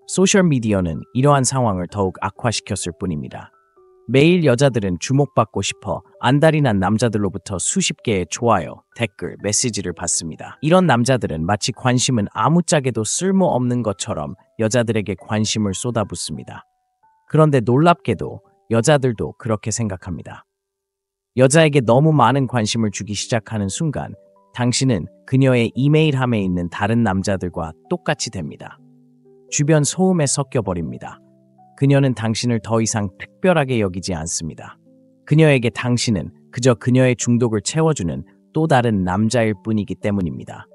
소셜미디어는 이러한 상황을 더욱 악화시켰을 뿐입니다. 매일 여자들은 주목받고 싶어 안달이 난 남자들로부터 수십 개의 좋아요, 댓글, 메시지를 받습니다. 이런 남자들은 마치 관심은 아무짝에도 쓸모없는 것처럼 여자들에게 관심을 쏟아붓습니다. 그런데 놀랍게도 여자들도 그렇게 생각합니다. 여자에게 너무 많은 관심을 주기 시작하는 순간 당신은 그녀의 이메일함에 있는 다른 남자들과 똑같이 됩니다. 주변 소음에 섞여버립니다. 그녀는 당신을 더 이상 특별하게 여기지 않습니다. 그녀에게 당신은 그저 그녀의 중독을 채워주는 또 다른 남자일 뿐이기 때문입니다.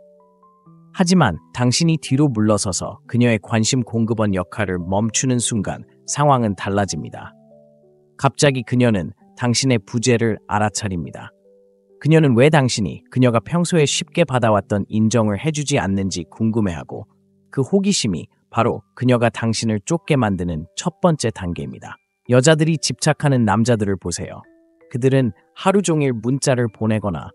하지만 당신이 뒤로 물러서서 그녀의 관심 공급원 역할을 멈추는 순간 상황은 달라집니다. 갑자기 그녀는 당신의 부재를 알아차립니다. 그녀는 왜 당신이 그녀가 평소에 쉽게 받아왔던 인정을 해주지 않는지 궁금해하고 그 호기심이 바로 그녀가 당신을 쫓게 만드는 첫 번째 단계입니다. 여자들이 집착하는 남자들을 보세요. 그들은 하루 종일 문자를 보내거나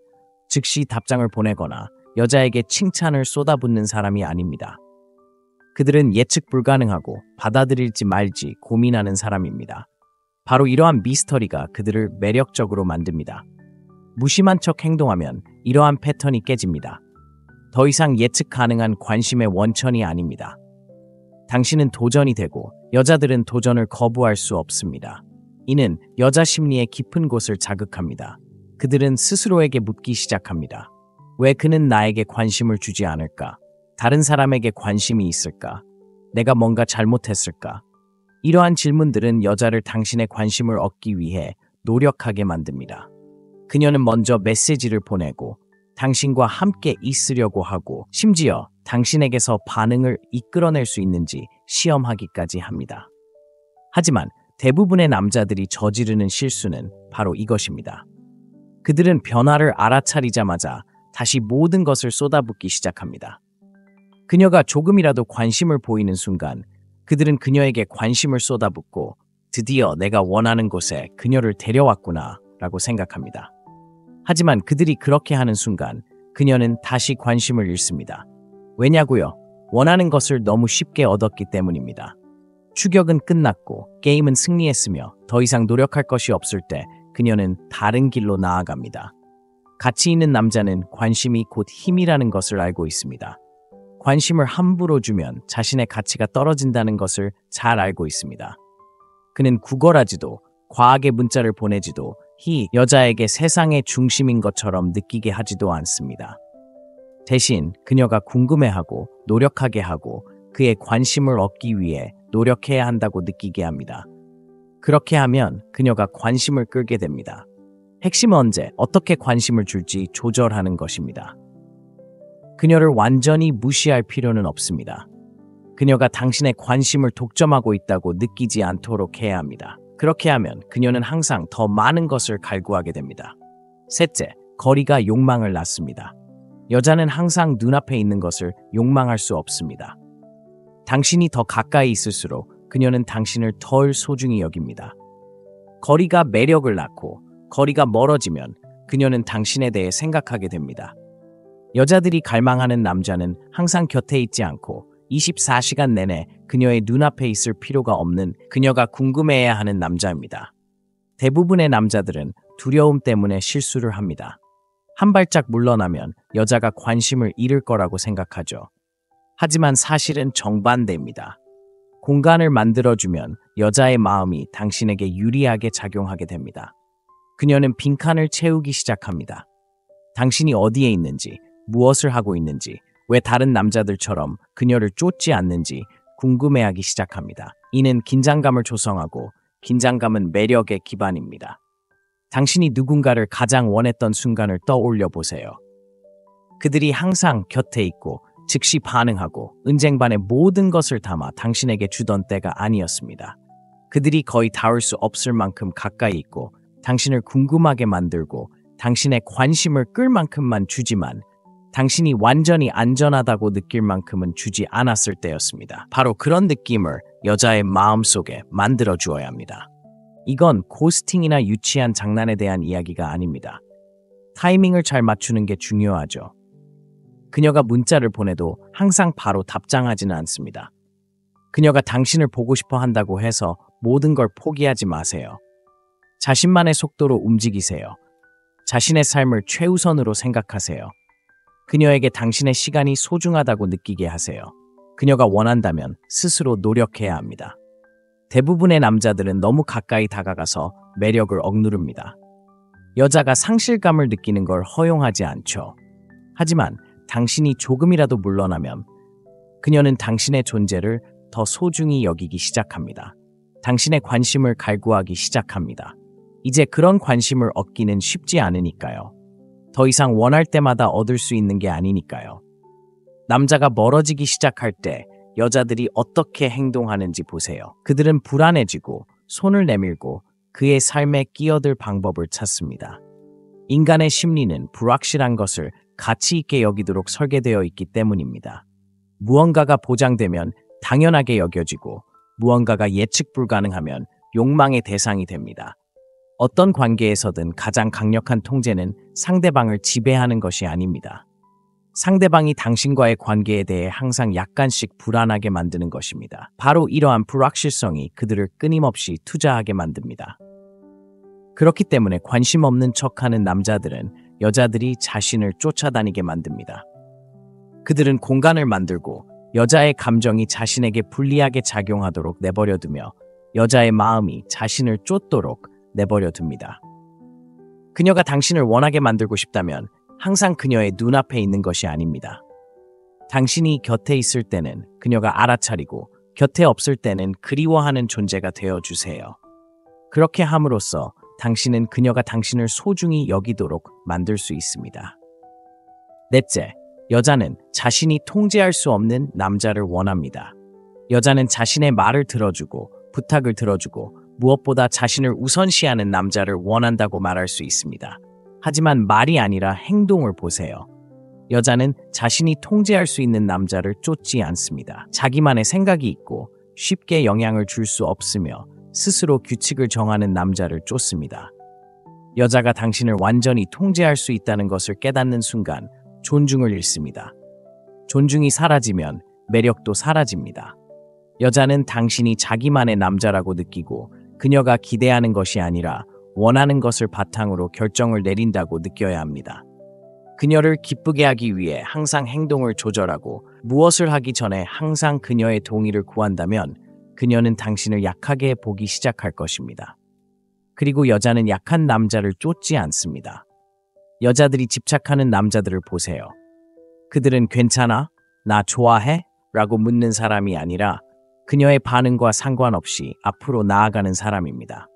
즉시 답장을 보내거나 여자에게 칭찬을 쏟아붓는 사람이 아닙니다. 그들은 예측 불가능하고 받아들일지 말지 고민하는 사람입니다. 바로 이러한 미스터리가 그들을 매력적으로 만듭니다. 무심한 척 행동하면 이러한 패턴이 깨집니다. 더 이상 예측 가능한 관심의 원천이 아닙니다. 당신은 도전이 되고 여자들은 도전을 거부할 수 없습니다. 이는 여자 심리의 깊은 곳을 자극합니다. 그들은 스스로에게 묻기 시작합니다. 왜 그는 나에게 관심을 주지 않을까? 다른 사람에게 관심이 있을까? 내가 뭔가 잘못했을까? 이러한 질문들은 여자를 당신의 관심을 얻기 위해 노력하게 만듭니다. 그녀는 먼저 메시지를 보내고 당신과 함께 있으려고 하고 심지어 당신에게서 반응을 이끌어낼 수 있는지 시험하기까지 합니다. 하지만 대부분의 남자들이 저지르는 실수는 바로 이것입니다. 그들은 변화를 알아차리자마자 다시 모든 것을 쏟아붓기 시작합니다. 그녀가 조금이라도 관심을 보이는 순간 그들은 그녀에게 관심을 쏟아붓고 드디어 내가 원하는 곳에 그녀를 데려왔구나 라고 생각합니다. 하지만 그들이 그렇게 하는 순간 그녀는 다시 관심을 잃습니다. 왜냐고요? 원하는 것을 너무 쉽게 얻었기 때문입니다. 추격은 끝났고 게임은 승리했으며 더 이상 노력할 것이 없을 때 그녀는 다른 길로 나아갑니다. 가치 있는 남자는 관심이 곧 힘이라는 것을 알고 있습니다. 관심을 함부로 주면 자신의 가치가 떨어진다는 것을 잘 알고 있습니다. 그는 구걸하지도 과하게 문자를 보내지도 이 여자에게 세상의 중심인 것처럼 느끼게 하지도 않습니다. 대신 그녀가 궁금해하고 노력하게 하고 그의 관심을 얻기 위해 노력해야 한다고 느끼게 합니다. 그렇게 하면 그녀가 관심을 끌게 됩니다. 핵심은 언제, 어떻게 관심을 줄지 조절하는 것입니다. 그녀를 완전히 무시할 필요는 없습니다. 그녀가 당신의 관심을 독점하고 있다고 느끼지 않도록 해야 합니다. 그렇게 하면 그녀는 항상 더 많은 것을 갈구하게 됩니다. 셋째, 거리가 욕망을 낳습니다. 여자는 항상 눈앞에 있는 것을 욕망할 수 없습니다. 당신이 더 가까이 있을수록 그녀는 당신을 덜 소중히 여깁니다. 거리가 매력을 낳고 거리가 멀어지면 그녀는 당신에 대해 생각하게 됩니다. 여자들이 갈망하는 남자는 항상 곁에 있지 않고 24시간 내내 그녀의 눈앞에 있을 필요가 없는, 그녀가 궁금해해야 하는 남자입니다. 대부분의 남자들은 두려움 때문에 실수를 합니다. 한 발짝 물러나면 여자가 관심을 잃을 거라고 생각하죠. 하지만 사실은 정반대입니다. 공간을 만들어주면 여자의 마음이 당신에게 유리하게 작용하게 됩니다. 그녀는 빈칸을 채우기 시작합니다. 당신이 어디에 있는지, 무엇을 하고 있는지, 왜 다른 남자들처럼 그녀를 쫓지 않는지 궁금해하기 시작합니다. 이는 긴장감을 조성하고, 긴장감은 매력의 기반입니다. 당신이 누군가를 가장 원했던 순간을 떠올려 보세요. 그들이 항상 곁에 있고 즉시 반응하고 은쟁반의 모든 것을 담아 당신에게 주던 때가 아니었습니다. 그들이 거의 닿을 수 없을 만큼 가까이 있고 당신을 궁금하게 만들고 당신의 관심을 끌 만큼만 주지만 당신이 완전히 안전하다고 느낄 만큼은 주지 않았을 때였습니다. 바로 그런 느낌을 여자의 마음속에 만들어 주어야 합니다. 이건 고스팅이나 유치한 장난에 대한 이야기가 아닙니다. 타이밍을 잘 맞추는 게 중요하죠. 그녀가 문자를 보내도 항상 바로 답장하지는 않습니다. 그녀가 당신을 보고 싶어 한다고 해서 모든 걸 포기하지 마세요. 자신만의 속도로 움직이세요. 자신의 삶을 최우선으로 생각하세요. 그녀에게 당신의 시간이 소중하다고 느끼게 하세요. 그녀가 원한다면 스스로 노력해야 합니다. 대부분의 남자들은 너무 가까이 다가가서 매력을 억누릅니다. 여자가 상실감을 느끼는 걸 허용하지 않죠. 하지만 당신이 조금이라도 물러나면 그녀는 당신의 존재를 더 소중히 여기기 시작합니다. 당신의 관심을 갈구하기 시작합니다. 이제 그런 관심을 얻기는 쉽지 않으니까요. 더 이상 원할 때마다 얻을 수 있는 게 아니니까요. 남자가 멀어지기 시작할 때 여자들이 어떻게 행동하는지 보세요. 그들은 불안해지고 손을 내밀고 그의 삶에 끼어들 방법을 찾습니다. 인간의 심리는 불확실한 것을 가치 있게 여기도록 설계되어 있기 때문입니다. 무언가가 보장되면 당연하게 여겨지고 무언가가 예측 불가능하면 욕망의 대상이 됩니다. 어떤 관계에서든 가장 강력한 통제는 상대방을 지배하는 것이 아닙니다. 상대방이 당신과의 관계에 대해 항상 약간씩 불안하게 만드는 것입니다. 바로 이러한 불확실성이 그들을 끊임없이 투자하게 만듭니다. 그렇기 때문에 관심 없는 척하는 남자들은 여자들이 자신을 쫓아다니게 만듭니다. 그들은 공간을 만들고 여자의 감정이 자신에게 불리하게 작용하도록 내버려두며 여자의 마음이 자신을 쫓도록 내버려둡니다. 그녀가 당신을 원하게 만들고 싶다면 항상 그녀의 눈앞에 있는 것이 아닙니다. 당신이 곁에 있을 때는 그녀가 알아차리고 곁에 없을 때는 그리워하는 존재가 되어주세요. 그렇게 함으로써 당신은 그녀가 당신을 소중히 여기도록 만들 수 있습니다. 넷째, 여자는 자신이 통제할 수 없는 남자를 원합니다. 여자는 자신의 말을 들어주고 부탁을 들어주고 무엇보다 자신을 우선시하는 남자를 원한다고 말할 수 있습니다. 하지만 말이 아니라 행동을 보세요. 여자는 자신이 통제할 수 있는 남자를 쫓지 않습니다. 자기만의 생각이 있고 쉽게 영향을 줄 수 없으며 스스로 규칙을 정하는 남자를 쫓습니다. 여자가 당신을 완전히 통제할 수 있다는 것을 깨닫는 순간 존중을 잃습니다. 존중이 사라지면 매력도 사라집니다. 여자는 당신이 자기만의 남자라고 느끼고 그녀가 기대하는 것이 아니라 원하는 것을 바탕으로 결정을 내린다고 느껴야 합니다. 그녀를 기쁘게 하기 위해 항상 행동을 조절하고 무엇을 하기 전에 항상 그녀의 동의를 구한다면 그녀는 당신을 약하게 보기 시작할 것입니다. 그리고 여자는 약한 남자를 쫓지 않습니다. 여자들이 집착하는 남자들을 보세요. 그들은 괜찮아? 나 좋아해? 라고 묻는 사람이 아니라 그녀의 반응과 상관없이 앞으로 나아가는 사람입니다.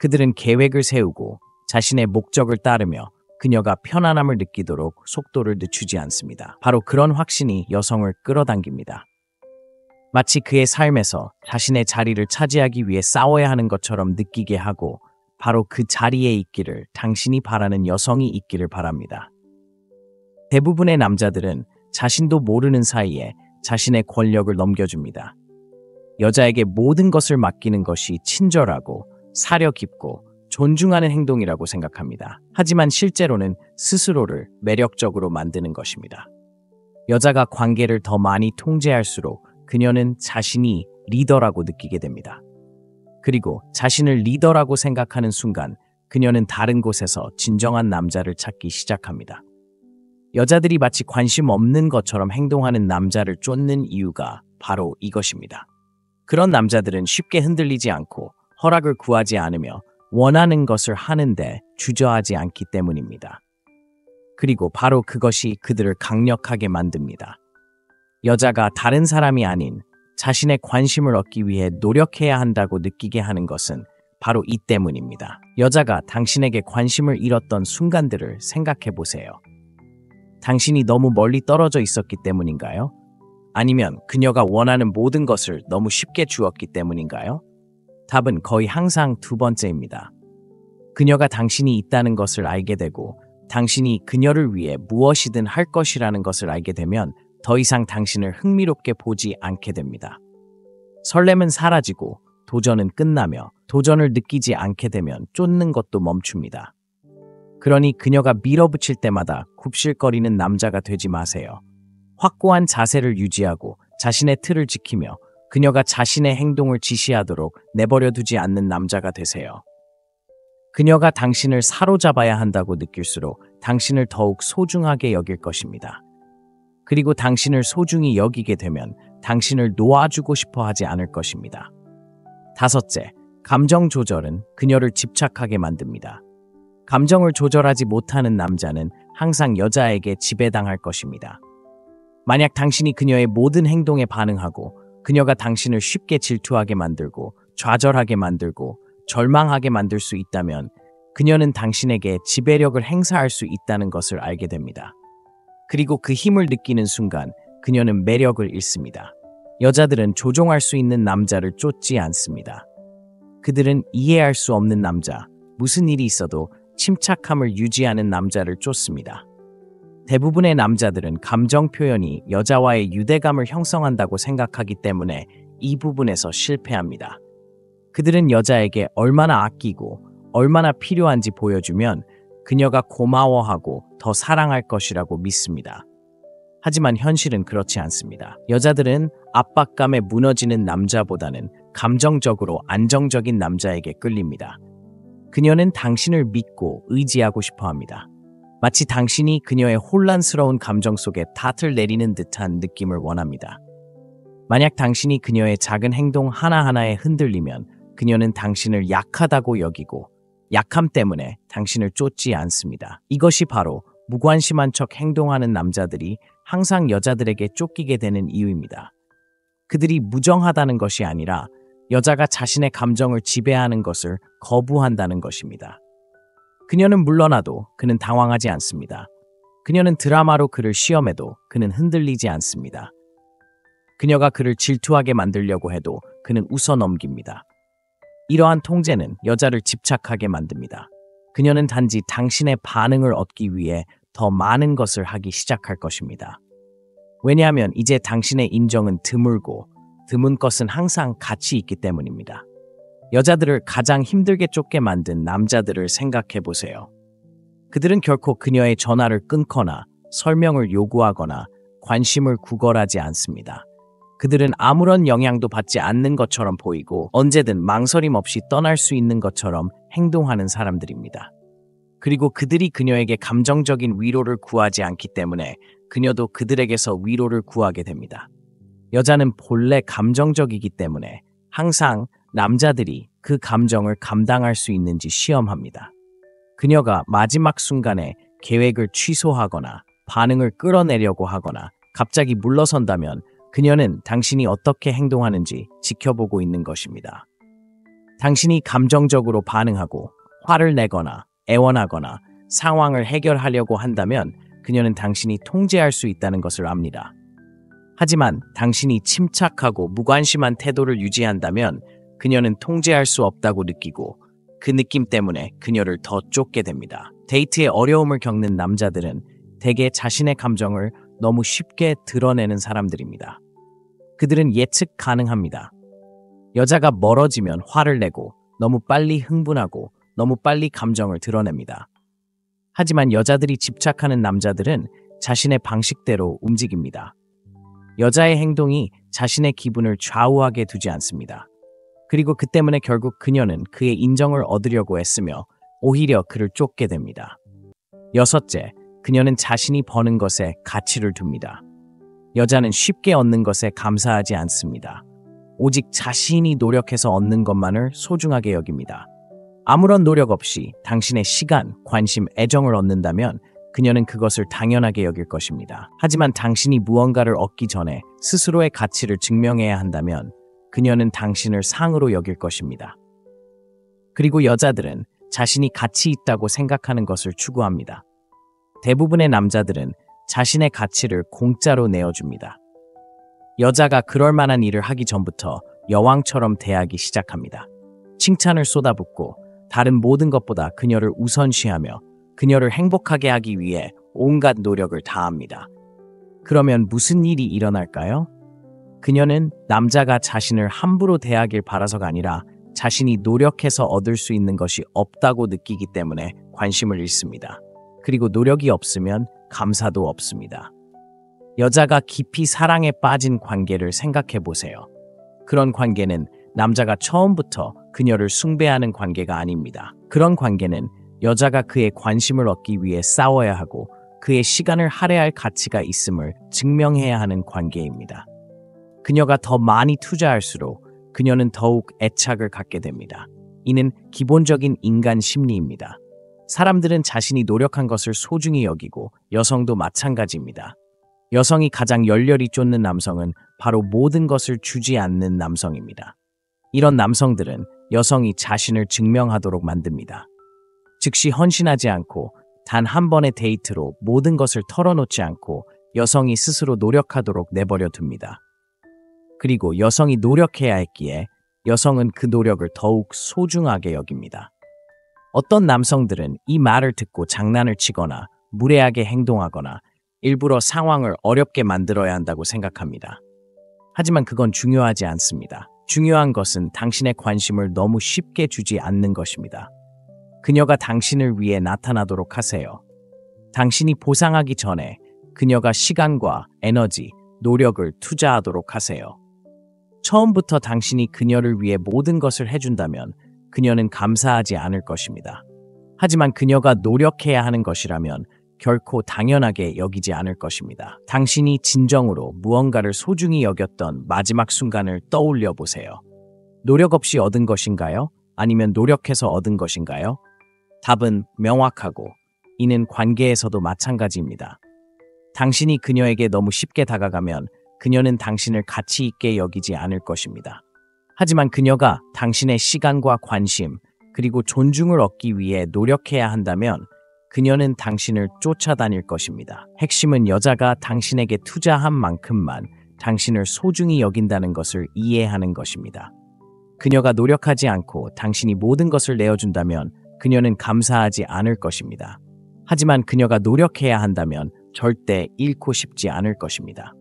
그들은 계획을 세우고 자신의 목적을 따르며 그녀가 편안함을 느끼도록 속도를 늦추지 않습니다. 바로 그런 확신이 여성을 끌어당깁니다. 마치 그의 삶에서 자신의 자리를 차지하기 위해 싸워야 하는 것처럼 느끼게 하고 바로 그 자리에 있기를 당신이 바라는 여성이 있기를 바랍니다. 대부분의 남자들은 자신도 모르는 사이에 자신의 권력을 넘겨줍니다. 여자에게 모든 것을 맡기는 것이 친절하고 사려 깊고 존중하는 행동이라고 생각합니다. 하지만 실제로는 스스로를 매력적으로 만드는 것입니다. 여자가 관계를 더 많이 통제할수록 그녀는 자신이 리더라고 느끼게 됩니다. 그리고 자신을 리더라고 생각하는 순간 그녀는 다른 곳에서 진정한 남자를 찾기 시작합니다. 여자들이 마치 관심 없는 것처럼 행동하는 남자를 쫓는 이유가 바로 이것입니다. 그런 남자들은 쉽게 흔들리지 않고 허락을 구하지 않으며 원하는 것을 하는데 주저하지 않기 때문입니다. 그리고 바로 그것이 그들을 강력하게 만듭니다. 여자가 다른 사람이 아닌 자신의 관심을 얻기 위해 노력해야 한다고 느끼게 하는 것은 바로 이 때문입니다. 여자가 당신에게 관심을 잃었던 순간들을 생각해 보세요. 당신이 너무 멀리 떨어져 있었기 때문인가요? 아니면 그녀가 원하는 모든 것을 너무 쉽게 주었기 때문인가요? 답은 거의 항상 두 번째입니다. 그녀가 당신이 있다는 것을 알게 되고 당신이 그녀를 위해 무엇이든 할 것이라는 것을 알게 되면 더 이상 당신을 흥미롭게 보지 않게 됩니다. 설렘은 사라지고 도전은 끝나며 도전을 느끼지 않게 되면 쫓는 것도 멈춥니다. 그러니 그녀가 밀어붙일 때마다 굽실거리는 남자가 되지 마세요. 확고한 자세를 유지하고 자신의 틀을 지키며 그녀가 자신의 행동을 지시하도록 내버려 두지 않는 남자가 되세요. 그녀가 당신을 사로잡아야 한다고 느낄수록 당신을 더욱 소중하게 여길 것입니다. 그리고 당신을 소중히 여기게 되면 당신을 놓아주고 싶어 하지 않을 것입니다. 다섯째, 감정 조절은 그녀를 집착하게 만듭니다. 감정을 조절하지 못하는 남자는 항상 여자에게 지배당할 것입니다. 만약 당신이 그녀의 모든 행동에 반응하고 그녀가 당신을 쉽게 질투하게 만들고 좌절하게 만들고 절망하게 만들 수 있다면 그녀는 당신에게 지배력을 행사할 수 있다는 것을 알게 됩니다. 그리고 그 힘을 느끼는 순간 그녀는 매력을 잃습니다. 여자들은 조종할 수 있는 남자를 쫓지 않습니다. 그들은 이해할 수 없는 남자, 무슨 일이 있어도 침착함을 유지하는 남자를 쫓습니다. 대부분의 남자들은 감정 표현이 여자와의 유대감을 형성한다고 생각하기 때문에 이 부분에서 실패합니다. 그들은 여자에게 얼마나 아끼고 얼마나 필요한지 보여주면 그녀가 고마워하고 더 사랑할 것이라고 믿습니다. 하지만 현실은 그렇지 않습니다. 여자들은 압박감에 무너지는 남자보다는 감정적으로 안정적인 남자에게 끌립니다. 그녀는 당신을 믿고 의지하고 싶어 합니다. 마치 당신이 그녀의 혼란스러운 감정 속에 탓을 내리는 듯한 느낌을 원합니다. 만약 당신이 그녀의 작은 행동 하나하나에 흔들리면 그녀는 당신을 약하다고 여기고 약함 때문에 당신을 쫓지 않습니다. 이것이 바로 무관심한 척 행동하는 남자들이 항상 여자들에게 쫓기게 되는 이유입니다. 그들이 무정하다는 것이 아니라 여자가 자신의 감정을 지배하는 것을 거부한다는 것입니다. 그녀는 물러나도 그는 당황하지 않습니다. 그녀는 드라마로 그를 시험해도 그는 흔들리지 않습니다. 그녀가 그를 질투하게 만들려고 해도 그는 웃어넘깁니다. 이러한 통제는 여자를 집착하게 만듭니다. 그녀는 단지 당신의 반응을 얻기 위해 더 많은 것을 하기 시작할 것입니다. 왜냐하면 이제 당신의 인정은 드물고 드문 것은 항상 가치 있기 때문입니다. 여자들을 가장 힘들게 쫓게 만든 남자들을 생각해 보세요. 그들은 결코 그녀의 전화를 끊거나 설명을 요구하거나 관심을 구걸하지 않습니다. 그들은 아무런 영향도 받지 않는 것처럼 보이고 언제든 망설임 없이 떠날 수 있는 것처럼 행동하는 사람들입니다. 그리고 그들이 그녀에게 감정적인 위로를 구하지 않기 때문에 그녀도 그들에게서 위로를 구하게 됩니다. 여자는 본래 감정적이기 때문에 항상 남자들이 그 감정을 감당할 수 있는지 시험합니다. 그녀가 마지막 순간에 계획을 취소하거나 반응을 끌어내려고 하거나 갑자기 물러선다면 그녀는 당신이 어떻게 행동하는지 지켜보고 있는 것입니다. 당신이 감정적으로 반응하고 화를 내거나 애원하거나 상황을 해결하려고 한다면 그녀는 당신이 통제할 수 있다는 것을 압니다. 하지만 당신이 침착하고 무관심한 태도를 유지한다면 그녀는 통제할 수 없다고 느끼고 그 느낌 때문에 그녀를 더 쫓게 됩니다. 데이트에 어려움을 겪는 남자들은 대개 자신의 감정을 너무 쉽게 드러내는 사람들입니다. 그들은 예측 가능합니다. 여자가 멀어지면 화를 내고 너무 빨리 흥분하고 너무 빨리 감정을 드러냅니다. 하지만 여자들이 집착하는 남자들은 자신의 방식대로 움직입니다. 여자의 행동이 자신의 기분을 좌우하게 두지 않습니다. 그리고 그 때문에 결국 그녀는 그의 인정을 얻으려고 애쓰며 오히려 그를 쫓게 됩니다. 여섯째, 그녀는 자신이 버는 것에 가치를 둡니다. 여자는 쉽게 얻는 것에 감사하지 않습니다. 오직 자신이 노력해서 얻는 것만을 소중하게 여깁니다. 아무런 노력 없이 당신의 시간, 관심, 애정을 얻는다면 그녀는 그것을 당연하게 여길 것입니다. 하지만 당신이 무언가를 얻기 전에 스스로의 가치를 증명해야 한다면 그녀는 당신을 상으로 여길 것입니다. 그리고 여자들은 자신이 가치 있다고 생각하는 것을 추구합니다. 대부분의 남자들은 자신의 가치를 공짜로 내어줍니다. 여자가 그럴 만한 일을 하기 전부터 여왕처럼 대하기 시작합니다. 칭찬을 쏟아붓고 다른 모든 것보다 그녀를 우선시하며 그녀를 행복하게 하기 위해 온갖 노력을 다합니다. 그러면 무슨 일이 일어날까요? 그녀는 남자가 자신을 함부로 대하길 바라서가 아니라 자신이 노력해서 얻을 수 있는 것이 없다고 느끼기 때문에 관심을 잃습니다. 그리고 노력이 없으면 감사도 없습니다. 여자가 깊이 사랑에 빠진 관계를 생각해 보세요. 그런 관계는 남자가 처음부터 그녀를 숭배하는 관계가 아닙니다. 그런 관계는 여자가 그의 관심을 얻기 위해 싸워야 하고 그의 시간을 할애할 가치가 있음을 증명해야 하는 관계입니다. 그녀가 더 많이 투자할수록 그녀는 더욱 애착을 갖게 됩니다. 이는 기본적인 인간 심리입니다. 사람들은 자신이 노력한 것을 소중히 여기고 여성도 마찬가지입니다. 여성이 가장 열렬히 쫓는 남성은 바로 모든 것을 주지 않는 남성입니다. 이런 남성들은 여성이 자신을 증명하도록 만듭니다. 즉시 헌신하지 않고 단 한 번의 데이트로 모든 것을 털어놓지 않고 여성이 스스로 노력하도록 내버려 둡니다. 그리고 여성이 노력해야 했기에 여성은 그 노력을 더욱 소중하게 여깁니다. 어떤 남성들은 이 말을 듣고 장난을 치거나 무례하게 행동하거나 일부러 상황을 어렵게 만들어야 한다고 생각합니다. 하지만 그건 중요하지 않습니다. 중요한 것은 당신의 관심을 너무 쉽게 주지 않는 것입니다. 그녀가 당신을 위해 나타나도록 하세요. 당신이 보상하기 전에 그녀가 시간과 에너지, 노력을 투자하도록 하세요. 처음부터 당신이 그녀를 위해 모든 것을 해준다면 그녀는 감사하지 않을 것입니다. 하지만 그녀가 노력해야 하는 것이라면 결코 당연하게 여기지 않을 것입니다. 당신이 진정으로 무언가를 소중히 여겼던 마지막 순간을 떠올려 보세요. 노력 없이 얻은 것인가요? 아니면 노력해서 얻은 것인가요? 답은 명확하고 이는 관계에서도 마찬가지입니다. 당신이 그녀에게 너무 쉽게 다가가면 그녀는 당신을 가치 있게 여기지 않을 것입니다. 하지만 그녀가 당신의 시간과 관심, 그리고 존중을 얻기 위해 노력해야 한다면 그녀는 당신을 쫓아다닐 것입니다. 핵심은 여자가 당신에게 투자한 만큼만 당신을 소중히 여긴다는 것을 이해하는 것입니다. 그녀가 노력하지 않고 당신이 모든 것을 내어준다면 그녀는 감사하지 않을 것입니다. 하지만 그녀가 노력해야 한다면 절대 잃고 싶지 않을 것입니다.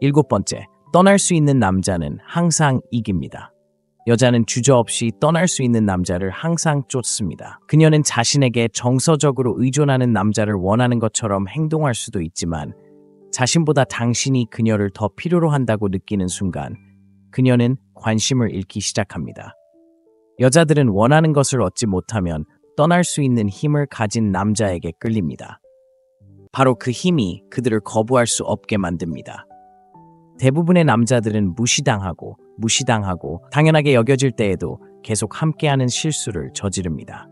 7번째, 떠날 수 있는 남자는 항상 이깁니다. 여자는 주저없이 떠날 수 있는 남자를 항상 쫓습니다. 그녀는 자신에게 정서적으로 의존하는 남자를 원하는 것처럼 행동할 수도 있지만 자신보다 당신이 그녀를 더 필요로 한다고 느끼는 순간 그녀는 관심을 잃기 시작합니다. 여자들은 원하는 것을 얻지 못하면 떠날 수 있는 힘을 가진 남자에게 끌립니다. 바로 그 힘이 그들을 거부할 수 없게 만듭니다. 대부분의 남자들은 무시당하고 당연하게 여겨질 때에도 계속 함께하는 실수를 저지릅니다.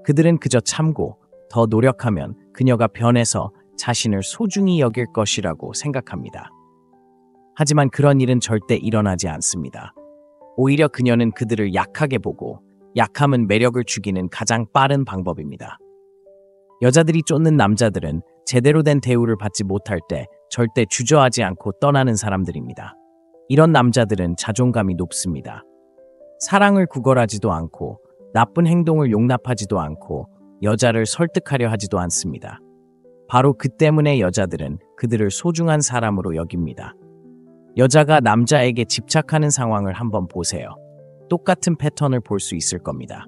그들은 그저 참고 더 노력하면 그녀가 변해서 자신을 소중히 여길 것이라고 생각합니다. 하지만 그런 일은 절대 일어나지 않습니다. 오히려 그녀는 그들을 약하게 보고 약함은 매력을 죽이는 가장 빠른 방법입니다. 여자들이 쫓는 남자들은 제대로 된 대우를 받지 못할 때 절대 주저하지 않고 떠나는 사람들입니다. 이런 남자들은 자존감이 높습니다. 사랑을 구걸하지도 않고 나쁜 행동을 용납하지도 않고 여자를 설득하려 하지도 않습니다. 바로 그 때문에 여자들은 그들을 소중한 사람으로 여깁니다. 여자가 남자에게 집착하는 상황을 한번 보세요. 똑같은 패턴을 볼 수 있을 겁니다.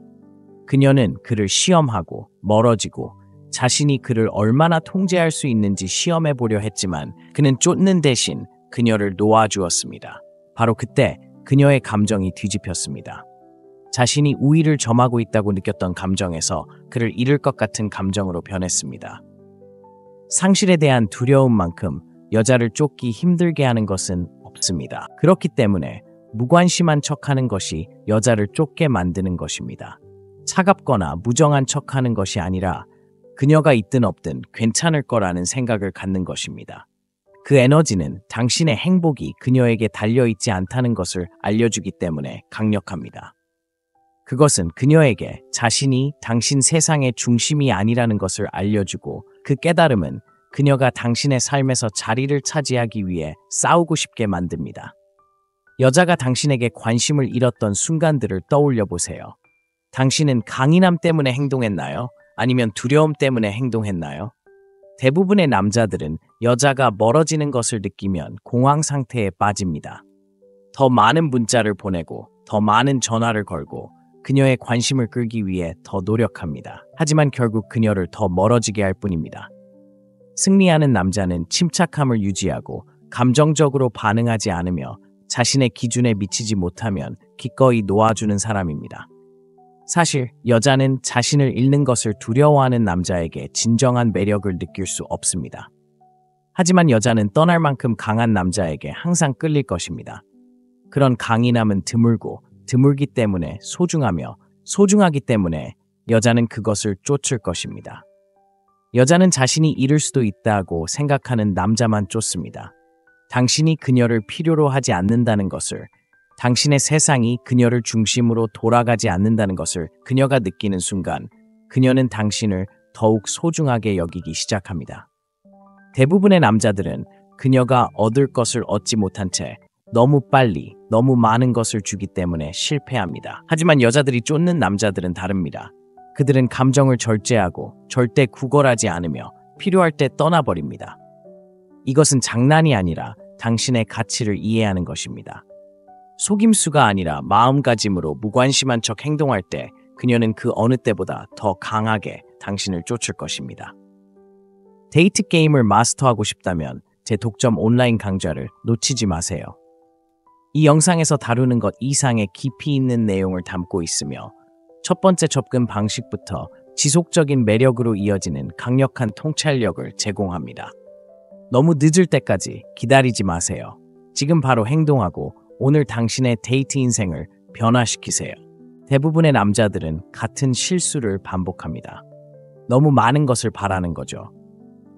그녀는 그를 시험하고 멀어지고 자신이 그를 얼마나 통제할 수 있는지 시험해 보려 했지만 그는 쫓는 대신 그녀를 놓아주었습니다. 바로 그때 그녀의 감정이 뒤집혔습니다. 자신이 우위를 점하고 있다고 느꼈던 감정에서 그를 잃을 것 같은 감정으로 변했습니다. 상실에 대한 두려움만큼 여자를 쫓기 힘들게 하는 것은 없습니다. 그렇기 때문에 무관심한 척하는 것이 여자를 쫓게 만드는 것입니다. 차갑거나 무정한 척하는 것이 아니라 그녀가 있든 없든 괜찮을 거라는 생각을 갖는 것입니다. 그 에너지는 당신의 행복이 그녀에게 달려있지 않다는 것을 알려주기 때문에 강력합니다. 그것은 그녀에게 자신이 당신 세상의 중심이 아니라는 것을 알려주고 그 깨달음은 그녀가 당신의 삶에서 자리를 차지하기 위해 싸우고 싶게 만듭니다. 여자가 당신에게 관심을 잃었던 순간들을 떠올려 보세요. 당신은 강인함 때문에 행동했나요? 아니면 두려움 때문에 행동했나요? 대부분의 남자들은 여자가 멀어지는 것을 느끼면 공황 상태에 빠집니다. 더 많은 문자를 보내고 더 많은 전화를 걸고 그녀의 관심을 끌기 위해 더 노력합니다. 하지만 결국 그녀를 더 멀어지게 할 뿐입니다. 승리하는 남자는 침착함을 유지하고 감정적으로 반응하지 않으며 자신의 기준에 미치지 못하면 기꺼이 놓아주는 사람입니다. 사실 여자는 자신을 잃는 것을 두려워하는 남자에게 진정한 매력을 느낄 수 없습니다. 하지만 여자는 떠날 만큼 강한 남자에게 항상 끌릴 것입니다. 그런 강인함은 드물고 드물기 때문에 소중하며 소중하기 때문에 여자는 그것을 쫓을 것입니다. 여자는 자신이 잃을 수도 있다고 생각하는 남자만 쫓습니다. 당신이 그녀를 필요로 하지 않는다는 것을, 당신의 세상이 그녀를 중심으로 돌아가지 않는다는 것을 그녀가 느끼는 순간 그녀는 당신을 더욱 소중하게 여기기 시작합니다. 대부분의 남자들은 그녀가 얻을 것을 얻지 못한 채 너무 빨리 너무 많은 것을 주기 때문에 실패합니다. 하지만 여자들이 쫓는 남자들은 다릅니다. 그들은 감정을 절제하고 절대 구걸하지 않으며 필요할 때 떠나버립니다. 이것은 장난이 아니라 당신의 가치를 이해하는 것입니다. 속임수가 아니라 마음가짐으로 무관심한 척 행동할 때 그녀는 그 어느 때보다 더 강하게 당신을 쫓을 것입니다. 데이트 게임을 마스터하고 싶다면 제 독점 온라인 강좌를 놓치지 마세요. 이 영상에서 다루는 것 이상의 깊이 있는 내용을 담고 있으며 첫 번째 접근 방식부터 지속적인 매력으로 이어지는 강력한 통찰력을 제공합니다. 너무 늦을 때까지 기다리지 마세요. 지금 바로 행동하고 오늘 당신의 데이트 인생을 변화시키세요. 대부분의 남자들은 같은 실수를 반복합니다. 너무 많은 것을 바라는 거죠.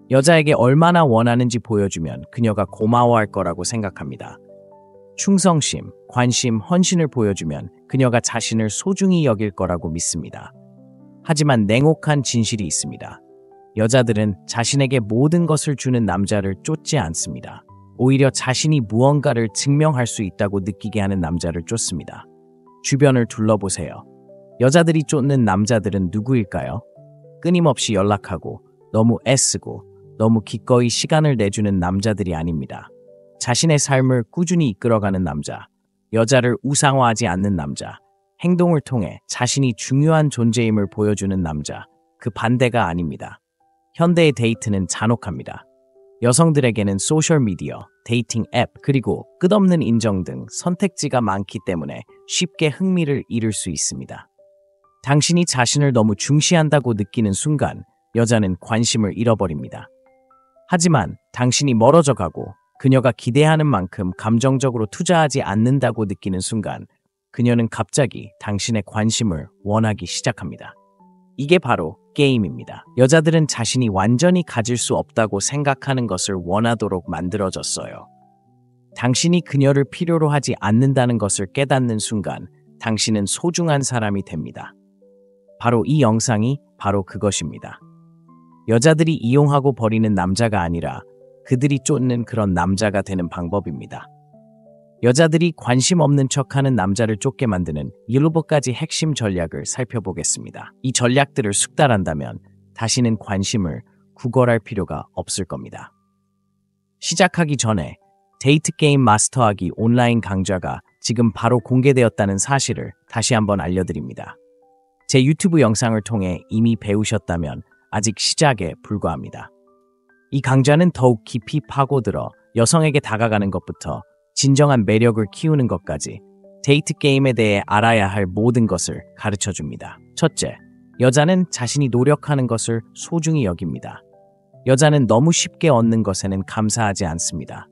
여자에게 얼마나 원하는지 보여주면 그녀가 고마워할 거라고 생각합니다. 충성심, 관심, 헌신을 보여주면 그녀가 자신을 소중히 여길 거라고 믿습니다. 하지만 냉혹한 진실이 있습니다. 여자들은 자신에게 모든 것을 주는 남자를 쫓지 않습니다. 오히려 자신이 무언가를 증명할 수 있다고 느끼게 하는 남자를 쫓습니다. 주변을 둘러보세요. 여자들이 쫓는 남자들은 누구일까요? 끊임없이 연락하고 너무 애쓰고 너무 기꺼이 시간을 내주는 남자들이 아닙니다. 자신의 삶을 꾸준히 이끌어가는 남자, 여자를 우상화하지 않는 남자, 행동을 통해 자신이 중요한 존재임을 보여주는 남자, 그 반대가 아닙니다. 현대의 데이트는 잔혹합니다. 여성들에게는 소셜미디어, 데이팅 앱, 그리고 끝없는 인정 등 선택지가 많기 때문에 쉽게 흥미를 잃을 수 있습니다. 당신이 자신을 너무 중시한다고 느끼는 순간 여자는 관심을 잃어버립니다. 하지만 당신이 멀어져 가고 그녀가 기대하는 만큼 감정적으로 투자하지 않는다고 느끼는 순간 그녀는 갑자기 당신의 관심을 원하기 시작합니다. 이게 바로 게임입니다. 여자들은 자신이 완전히 가질 수 없다고 생각하는 것을 원하도록 만들어졌어요. 당신이 그녀를 필요로 하지 않는다는 것을 깨닫는 순간 당신은 소중한 사람이 됩니다. 바로 이 영상이 바로 그것입니다. 여자들이 이용하고 버리는 남자가 아니라 그들이 쫓는 그런 남자가 되는 방법입니다. 여자들이 관심 없는 척하는 남자를 쫓게 만드는 7가지 핵심 전략을 살펴보겠습니다. 이 전략들을 숙달한다면 다시는 관심을 구걸할 필요가 없을 겁니다. 시작하기 전에 데이트 게임 마스터하기 온라인 강좌가 지금 바로 공개되었다는 사실을 다시 한번 알려드립니다. 제 유튜브 영상을 통해 이미 배우셨다면 아직 시작에 불과합니다. 이 강좌는 더욱 깊이 파고들어 여성에게 다가가는 것부터 진정한 매력을 키우는 것까지 데이트 게임에 대해 알아야 할 모든 것을 가르쳐 줍니다. 첫째, 여자는 자신이 노력하는 것을 소중히 여깁니다. 여자는 너무 쉽게 얻는 것에는 감사하지 않습니다.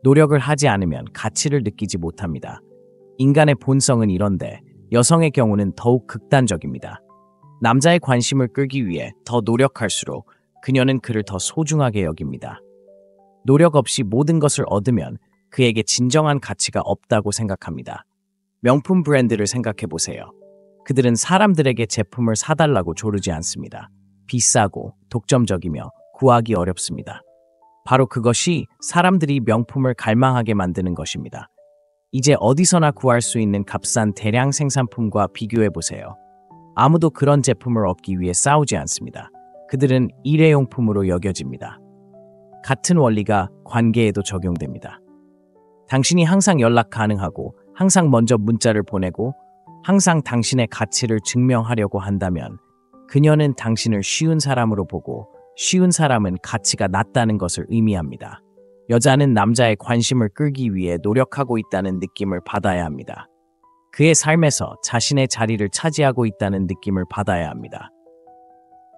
노력을 하지 않으면 가치를 느끼지 못합니다. 인간의 본성은 이런데 여성의 경우는 더욱 극단적입니다. 남자의 관심을 끌기 위해 더 노력할수록 그녀는 그를 더 소중하게 여깁니다. 노력 없이 모든 것을 얻으면 그에게 진정한 가치가 없다고 생각합니다. 명품 브랜드를 생각해 보세요. 그들은 사람들에게 제품을 사달라고 조르지 않습니다. 비싸고 독점적이며 구하기 어렵습니다. 바로 그것이 사람들이 명품을 갈망하게 만드는 것입니다. 이제 어디서나 구할 수 있는 값싼 대량 생산품과 비교해 보세요. 아무도 그런 제품을 얻기 위해 싸우지 않습니다. 그들은 일회용품으로 여겨집니다. 같은 원리가 관계에도 적용됩니다. 당신이 항상 연락 가능하고 항상 먼저 문자를 보내고 항상 당신의 가치를 증명하려고 한다면 그녀는 당신을 쉬운 사람으로 보고 쉬운 사람은 가치가 낮다는 것을 의미합니다. 여자는 남자의 관심을 끌기 위해 노력하고 있다는 느낌을 받아야 합니다. 그의 삶에서 자신의 자리를 차지하고 있다는 느낌을 받아야 합니다.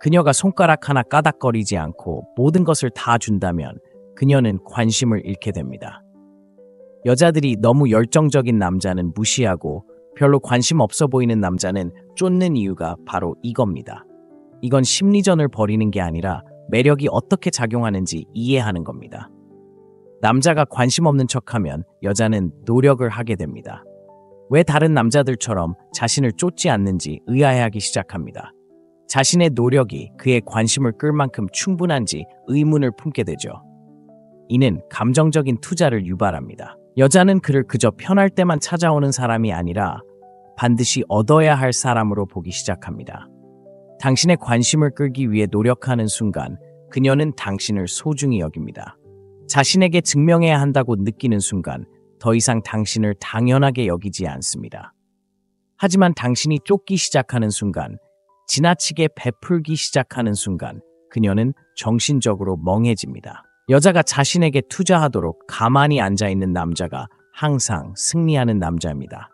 그녀가 손가락 하나 까닥거리지 않고 모든 것을 다 준다면 그녀는 관심을 잃게 됩니다. 여자들이 너무 열정적인 남자는 무시하고 별로 관심 없어 보이는 남자는 쫓는 이유가 바로 이겁니다. 이건 심리전을 벌이는 게 아니라 매력이 어떻게 작용하는지 이해하는 겁니다. 남자가 관심 없는 척하면 여자는 노력을 하게 됩니다. 왜 다른 남자들처럼 자신을 쫓지 않는지 의아해하기 시작합니다. 자신의 노력이 그의 관심을 끌 만큼 충분한지 의문을 품게 되죠. 이는 감정적인 투자를 유발합니다. 여자는 그를 그저 편할 때만 찾아오는 사람이 아니라 반드시 얻어야 할 사람으로 보기 시작합니다. 당신의 관심을 끌기 위해 노력하는 순간 그녀는 당신을 소중히 여깁니다. 자신에게 증명해야 한다고 느끼는 순간 더 이상 당신을 당연하게 여기지 않습니다. 하지만 당신이 쫓기 시작하는 순간, 지나치게 베풀기 시작하는 순간 그녀는 정신적으로 멍해집니다. 여자가 자신에게 투자하도록 가만히 앉아있는 남자가 항상 승리하는 남자입니다.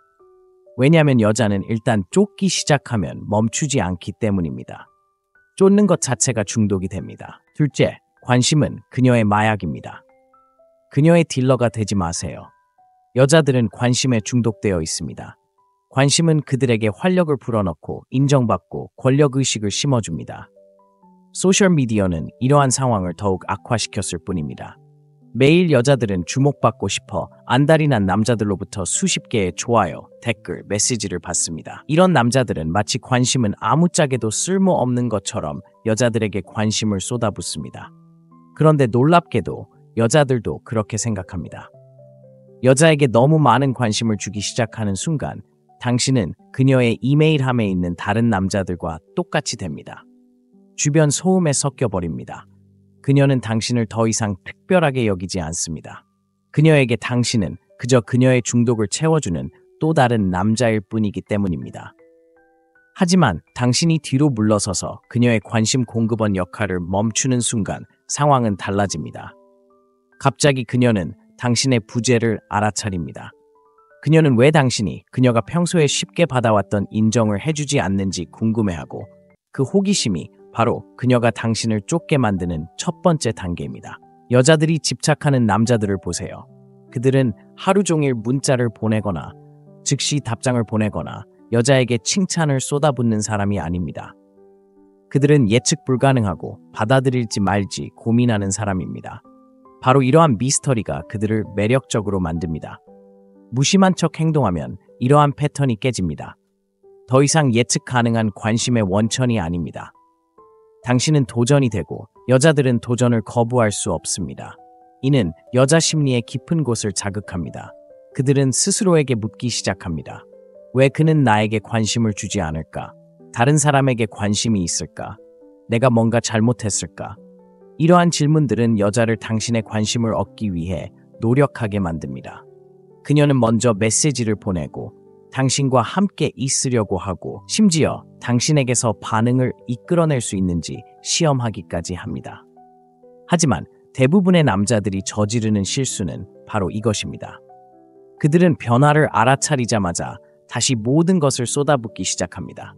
왜냐하면 여자는 일단 쫓기 시작하면 멈추지 않기 때문입니다. 쫓는 것 자체가 중독이 됩니다. 둘째, 관심은 그녀의 마약입니다. 그녀의 딜러가 되지 마세요. 여자들은 관심에 중독되어 있습니다. 관심은 그들에게 활력을 불어넣고 인정받고 권력의식을 심어줍니다. 소셜미디어는 이러한 상황을 더욱 악화시켰을 뿐입니다. 매일 여자들은 주목받고 싶어 안달이 난 남자들로부터 수십 개의 좋아요, 댓글, 메시지를 받습니다. 이런 남자들은 마치 관심은 아무짝에도 쓸모없는 것처럼 여자들에게 관심을 쏟아붓습니다. 그런데 놀랍게도 여자들도 그렇게 생각합니다. 여자에게 너무 많은 관심을 주기 시작하는 순간 당신은 그녀의 이메일함에 있는 다른 남자들과 똑같이 됩니다. 주변 소음에 섞여버립니다. 그녀는 당신을 더 이상 특별하게 여기지 않습니다. 그녀에게 당신은 그저 그녀의 중독을 채워주는 또 다른 남자일 뿐이기 때문입니다. 하지만 당신이 뒤로 물러서서 그녀의 관심 공급원 역할을 멈추는 순간 상황은 달라집니다. 갑자기 그녀는 당신의 부재를 알아차립니다. 그녀는 왜 당신이 그녀가 평소에 쉽게 받아왔던 인정을 해주지 않는지 궁금해하고 그 호기심이 바로 그녀가 당신을 쫓게 만드는 첫 번째 단계입니다. 여자들이 집착하는 남자들을 보세요. 그들은 하루 종일 문자를 보내거나 즉시 답장을 보내거나 여자에게 칭찬을 쏟아붓는 사람이 아닙니다. 그들은 예측 불가능하고 받아들일지 말지 고민하는 사람입니다. 바로 이러한 미스터리가 그들을 매력적으로 만듭니다. 무심한 척 행동하면 이러한 패턴이 깨집니다. 더 이상 예측 가능한 관심의 원천이 아닙니다. 당신은 도전이 되고 여자들은 도전을 거부할 수 없습니다. 이는 여자 심리의 깊은 곳을 자극합니다. 그들은 스스로에게 묻기 시작합니다. 왜 그는 나에게 관심을 주지 않을까? 다른 사람에게 관심이 있을까? 내가 뭔가 잘못했을까? 이러한 질문들은 여자를 당신의 관심을 얻기 위해 노력하게 만듭니다. 그녀는 먼저 메시지를 보내고 당신과 함께 있으려고 하고 심지어 당신에게서 반응을 이끌어낼 수 있는지 시험하기까지 합니다. 하지만 대부분의 남자들이 저지르는 실수는 바로 이것입니다. 그들은 변화를 알아차리자마자 다시 모든 것을 쏟아붓기 시작합니다.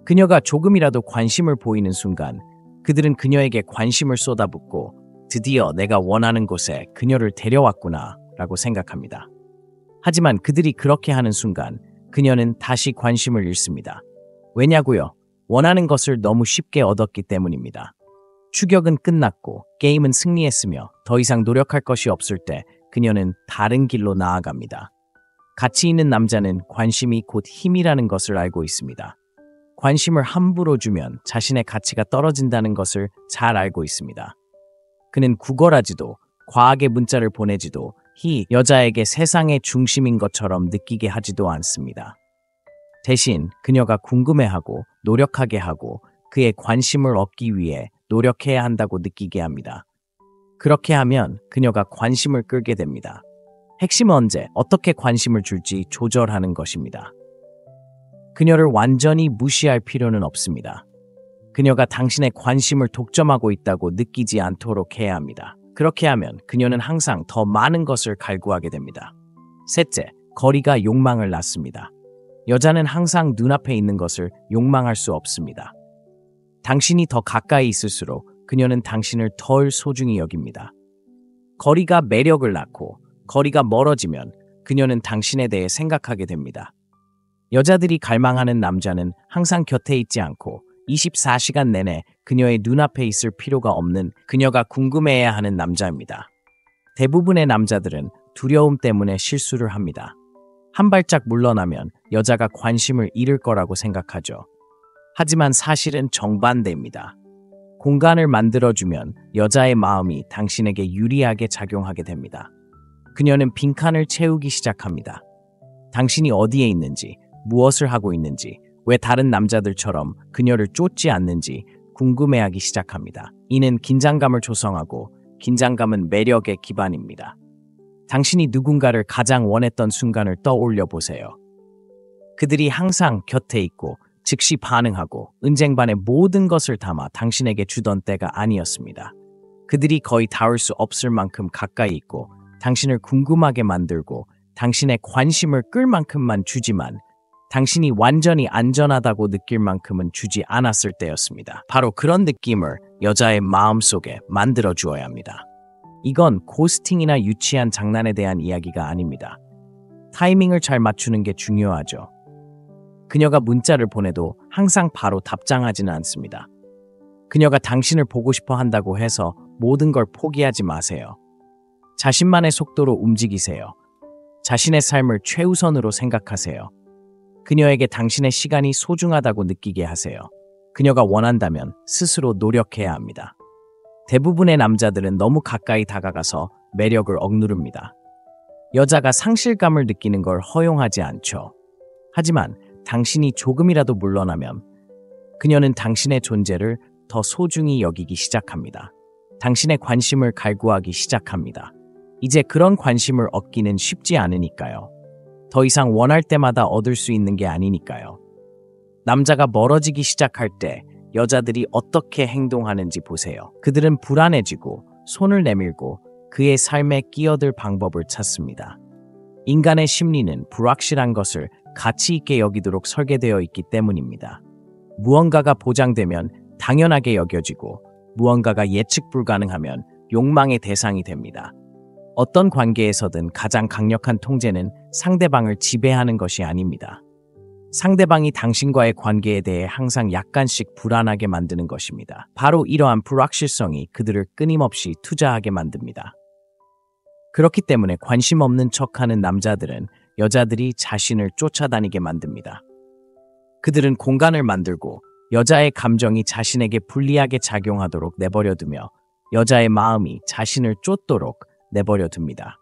그녀가 조금이라도 관심을 보이는 순간 그들은 그녀에게 관심을 쏟아붓고 드디어 내가 원하는 곳에 그녀를 데려왔구나 라고 생각합니다. 하지만 그들이 그렇게 하는 순간 그녀는 다시 관심을 잃습니다. 왜냐고요? 원하는 것을 너무 쉽게 얻었기 때문입니다. 추격은 끝났고 게임은 승리했으며 더 이상 노력할 것이 없을 때 그녀는 다른 길로 나아갑니다. 가치 있는 남자는 관심이 곧 힘이라는 것을 알고 있습니다. 관심을 함부로 주면 자신의 가치가 떨어진다는 것을 잘 알고 있습니다. 그는 구걸하지도 과하게 문자를 보내지도 이 여자에게 세상의 중심인 것처럼 느끼게 하지도 않습니다. 대신 그녀가 궁금해하고 노력하게 하고 그의 관심을 얻기 위해 노력해야 한다고 느끼게 합니다. 그렇게 하면 그녀가 관심을 끌게 됩니다. 핵심은 언제, 어떻게 관심을 줄지 조절하는 것입니다. 그녀를 완전히 무시할 필요는 없습니다. 그녀가 당신의 관심을 독점하고 있다고 느끼지 않도록 해야 합니다. 그렇게 하면 그녀는 항상 더 많은 것을 갈구하게 됩니다. 셋째, 거리가 욕망을 낳습니다. 여자는 항상 눈앞에 있는 것을 욕망할 수 없습니다. 당신이 더 가까이 있을수록 그녀는 당신을 덜 소중히 여깁니다. 거리가 매력을 낳고 거리가 멀어지면 그녀는 당신에 대해 생각하게 됩니다. 여자들이 갈망하는 남자는 항상 곁에 있지 않고 24시간 내내 그녀의 눈앞에 있을 필요가 없는 그녀가 궁금해해야 하는 남자입니다. 대부분의 남자들은 두려움 때문에 실수를 합니다. 한 발짝 물러나면 여자가 관심을 잃을 거라고 생각하죠. 하지만 사실은 정반대입니다. 공간을 만들어주면 여자의 마음이 당신에게 유리하게 작용하게 됩니다. 그녀는 빈칸을 채우기 시작합니다. 당신이 어디에 있는지, 무엇을 하고 있는지, 왜 다른 남자들처럼 그녀를 쫓지 않는지 궁금해하기 시작합니다. 이는 긴장감을 조성하고 긴장감은 매력의 기반입니다. 당신이 누군가를 가장 원했던 순간을 떠올려 보세요. 그들이 항상 곁에 있고 즉시 반응하고 은쟁반의 모든 것을 담아 당신에게 주던 때가 아니었습니다. 그들이 거의 닿을 수 없을 만큼 가까이 있고 당신을 궁금하게 만들고 당신의 관심을 끌 만큼만 주지만 당신이 완전히 안전하다고 느낄 만큼은 주지 않았을 때였습니다. 바로 그런 느낌을 여자의 마음속에 만들어 주어야 합니다. 이건 고스팅이나 유치한 장난에 대한 이야기가 아닙니다. 타이밍을 잘 맞추는 게 중요하죠. 그녀가 문자를 보내도 항상 바로 답장하지는 않습니다. 그녀가 당신을 보고 싶어 한다고 해서 모든 걸 포기하지 마세요. 자신만의 속도로 움직이세요. 자신의 삶을 최우선으로 생각하세요. 그녀에게 당신의 시간이 소중하다고 느끼게 하세요. 그녀가 원한다면 스스로 노력해야 합니다. 대부분의 남자들은 너무 가까이 다가가서 매력을 억누릅니다. 여자가 상실감을 느끼는 걸 허용하지 않죠. 하지만 당신이 조금이라도 물러나면 그녀는 당신의 존재를 더 소중히 여기기 시작합니다. 당신의 관심을 갈구하기 시작합니다. 이제 그런 관심을 얻기는 쉽지 않으니까요. 더 이상 원할 때마다 얻을 수 있는 게 아니니까요. 남자가 멀어지기 시작할 때 여자들이 어떻게 행동하는지 보세요. 그들은 불안해지고 손을 내밀고 그의 삶에 끼어들 방법을 찾습니다. 인간의 심리는 불확실한 것을 가치 있게 여기도록 설계되어 있기 때문입니다. 무언가가 보장되면 당연하게 여겨지고 무언가가 예측 불가능하면 욕망의 대상이 됩니다. 어떤 관계에서든 가장 강력한 통제는 상대방을 지배하는 것이 아닙니다. 상대방이 당신과의 관계에 대해 항상 약간씩 불안하게 만드는 것입니다. 바로 이러한 불확실성이 그들을 끊임없이 투자하게 만듭니다. 그렇기 때문에 관심 없는 척하는 남자들은 여자들이 자신을 쫓아다니게 만듭니다. 그들은 공간을 만들고 여자의 감정이 자신에게 불리하게 작용하도록 내버려두며 여자의 마음이 자신을 쫓도록 내버려둡니다.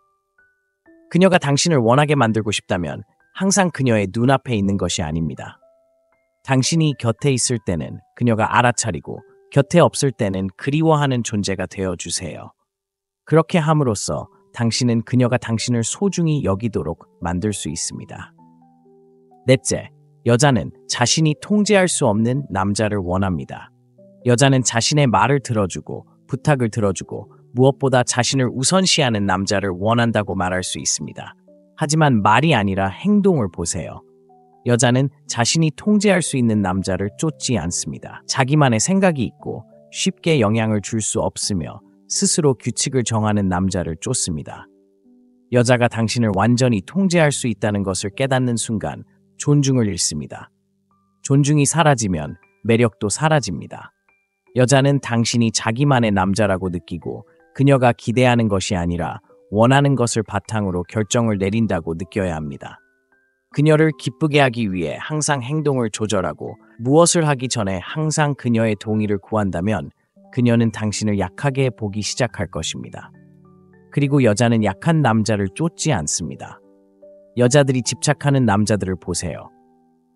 그녀가 당신을 원하게 만들고 싶다면 항상 그녀의 눈앞에 있는 것이 아닙니다. 당신이 곁에 있을 때는 그녀가 알아차리고 곁에 없을 때는 그리워하는 존재가 되어주세요. 그렇게 함으로써 당신은 그녀가 당신을 소중히 여기도록 만들 수 있습니다. 넷째, 여자는 자신이 통제할 수 없는 남자를 원합니다. 여자는 자신의 말을 들어주고 부탁을 들어주고 무엇보다 자신을 우선시하는 남자를 원한다고 말할 수 있습니다. 하지만 말이 아니라 행동을 보세요. 여자는 자신이 통제할 수 있는 남자를 쫓지 않습니다. 자기만의 생각이 있고 쉽게 영향을 줄 수 없으며 스스로 규칙을 정하는 남자를 쫓습니다. 여자가 당신을 완전히 통제할 수 있다는 것을 깨닫는 순간 존중을 잃습니다. 존중이 사라지면 매력도 사라집니다. 여자는 당신이 자기만의 남자라고 느끼고 그녀가 기대하는 것이 아니라 원하는 것을 바탕으로 결정을 내린다고 느껴야 합니다. 그녀를 기쁘게 하기 위해 항상 행동을 조절하고 무엇을 하기 전에 항상 그녀의 동의를 구한다면 그녀는 당신을 약하게 보기 시작할 것입니다. 그리고 여자는 약한 남자를 쫓지 않습니다. 여자들이 집착하는 남자들을 보세요.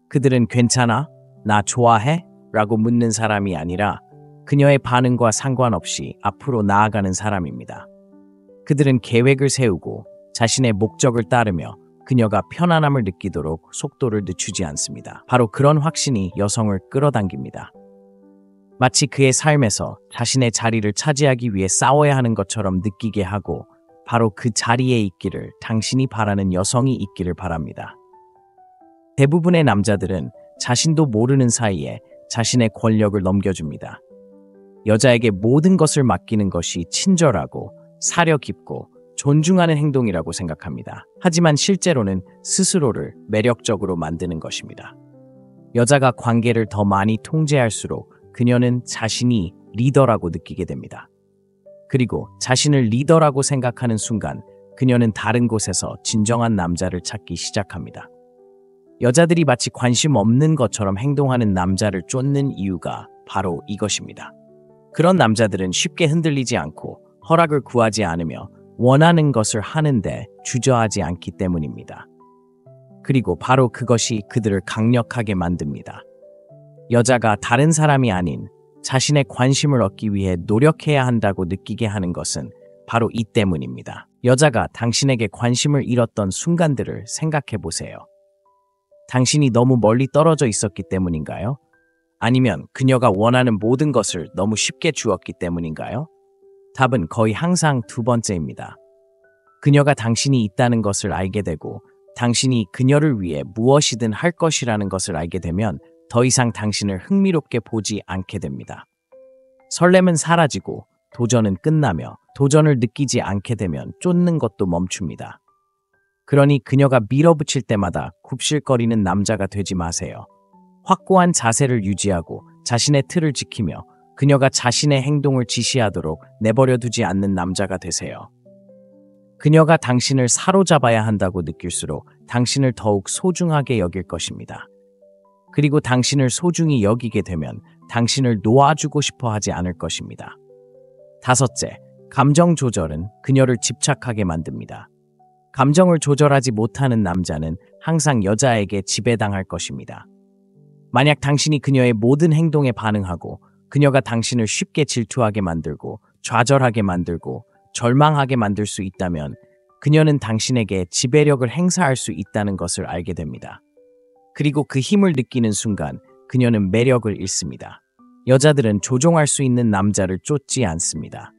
그들은 괜찮아? 나 좋아해? 라고 묻는 사람이 아니라 그녀의 반응과 상관없이 앞으로 나아가는 사람입니다. 그들은 계획을 세우고 자신의 목적을 따르며 그녀가 편안함을 느끼도록 속도를 늦추지 않습니다. 바로 그런 확신이 여성을 끌어당깁니다. 마치 그의 삶에서 자신의 자리를 차지하기 위해 싸워야 하는 것처럼 느끼게 하고 바로 그 자리에 있기를 당신이 바라는 여성이 있기를 바랍니다. 대부분의 남자들은 자신도 모르는 사이에 자신의 권력을 넘겨줍니다. 여자에게 모든 것을 맡기는 것이 친절하고 사려 깊고 존중하는 행동이라고 생각합니다. 하지만 실제로는 스스로를 매력적으로 만드는 것입니다. 여자가 관계를 더 많이 통제할수록 그녀는 자신이 리더라고 느끼게 됩니다. 그리고 자신을 리더라고 생각하는 순간 그녀는 다른 곳에서 진정한 남자를 찾기 시작합니다. 여자들이 마치 관심 없는 것처럼 행동하는 남자를 쫓는 이유가 바로 이것입니다. 그런 남자들은 쉽게 흔들리지 않고 허락을 구하지 않으며 원하는 것을 하는데 주저하지 않기 때문입니다. 그리고 바로 그것이 그들을 강력하게 만듭니다. 여자가 다른 사람이 아닌 자신의 관심을 얻기 위해 노력해야 한다고 느끼게 하는 것은 바로 이 때문입니다. 여자가 당신에게 관심을 잃었던 순간들을 생각해 보세요. 당신이 너무 멀리 떨어져 있었기 때문인가요? 아니면 그녀가 원하는 모든 것을 너무 쉽게 주었기 때문인가요? 답은 거의 항상 두 번째입니다. 그녀가 당신이 있다는 것을 알게 되고 당신이 그녀를 위해 무엇이든 할 것이라는 것을 알게 되면 더 이상 당신을 흥미롭게 보지 않게 됩니다. 설렘은 사라지고 도전은 끝나며 도전을 느끼지 않게 되면 쫓는 것도 멈춥니다. 그러니 그녀가 밀어붙일 때마다 굽실거리는 남자가 되지 마세요. 확고한 자세를 유지하고 자신의 틀을 지키며 그녀가 자신의 행동을 지시하도록 내버려두지 않는 남자가 되세요. 그녀가 당신을 사로잡아야 한다고 느낄수록 당신을 더욱 소중하게 여길 것입니다. 그리고 당신을 소중히 여기게 되면 당신을 놓아주고 싶어 하지 않을 것입니다. 다섯째, 감정 조절은 그녀를 집착하게 만듭니다. 감정을 조절하지 못하는 남자는 항상 여자에게 지배당할 것입니다. 만약 당신이 그녀의 모든 행동에 반응하고 그녀가 당신을 쉽게 질투하게 만들고 좌절하게 만들고 절망하게 만들 수 있다면 그녀는 당신에게 지배력을 행사할 수 있다는 것을 알게 됩니다. 그리고 그 힘을 느끼는 순간 그녀는 매력을 잃습니다. 여자들은 조종할 수 있는 남자를 쫓지 않습니다.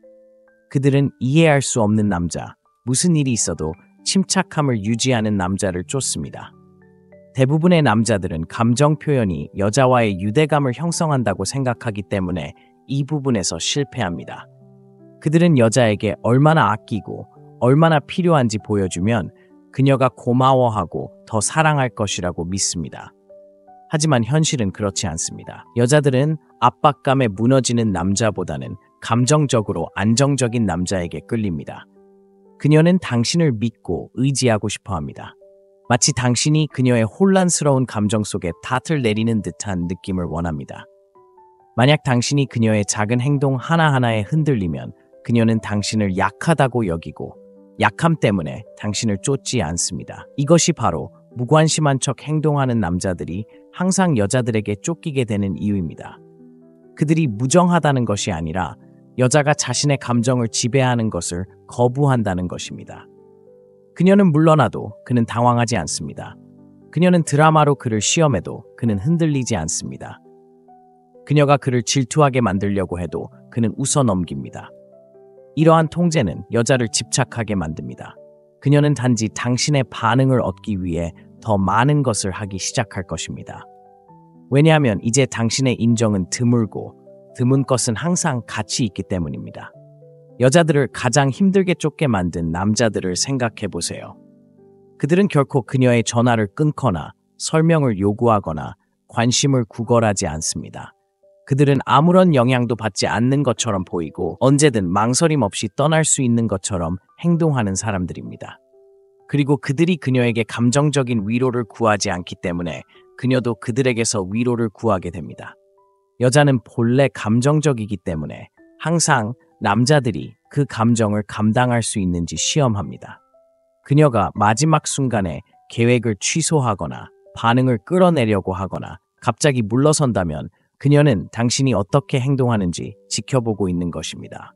그들은 이해할 수 없는 남자, 무슨 일이 있어도 침착함을 유지하는 남자를 쫓습니다. 대부분의 남자들은 감정 표현이 여자와의 유대감을 형성한다고 생각하기 때문에 이 부분에서 실패합니다. 그들은 여자에게 얼마나 아끼고 얼마나 필요한지 보여주면 그녀가 고마워하고 더 사랑할 것이라고 믿습니다. 하지만 현실은 그렇지 않습니다. 여자들은 압박감에 무너지는 남자보다는 감정적으로 안정적인 남자에게 끌립니다. 그녀는 당신을 믿고 의지하고 싶어 합니다. 마치 당신이 그녀의 혼란스러운 감정 속에 탓을 내리는 듯한 느낌을 원합니다. 만약 당신이 그녀의 작은 행동 하나하나에 흔들리면 그녀는 당신을 약하다고 여기고 약함 때문에 당신을 쫓지 않습니다. 이것이 바로 무관심한 척 행동하는 남자들이 항상 여자들에게 쫓기게 되는 이유입니다. 그들이 무정하다는 것이 아니라 여자가 자신의 감정을 지배하는 것을 거부한다는 것입니다. 그녀는 물러나도 그는 당황하지 않습니다. 그녀는 드라마로 그를 시험해도 그는 흔들리지 않습니다. 그녀가 그를 질투하게 만들려고 해도 그는 웃어 넘깁니다. 이러한 통제는 여자를 집착하게 만듭니다. 그녀는 단지 당신의 반응을 얻기 위해 더 많은 것을 하기 시작할 것입니다. 왜냐하면 이제 당신의 인정은 드물고 드문 것은 항상 가치 있기 때문입니다. 여자들을 가장 힘들게 쫓게 만든 남자들을 생각해 보세요. 그들은 결코 그녀의 전화를 끊거나 설명을 요구하거나 관심을 구걸하지 않습니다. 그들은 아무런 영향도 받지 않는 것처럼 보이고 언제든 망설임 없이 떠날 수 있는 것처럼 행동하는 사람들입니다. 그리고 그들이 그녀에게 감정적인 위로를 구하지 않기 때문에 그녀도 그들에게서 위로를 구하게 됩니다. 여자는 본래 감정적이기 때문에 항상 남자들이 그 감정을 감당할 수 있는지 시험합니다. 그녀가 마지막 순간에 계획을 취소하거나 반응을 끌어내려고 하거나 갑자기 물러선다면 그녀는 당신이 어떻게 행동하는지 지켜보고 있는 것입니다.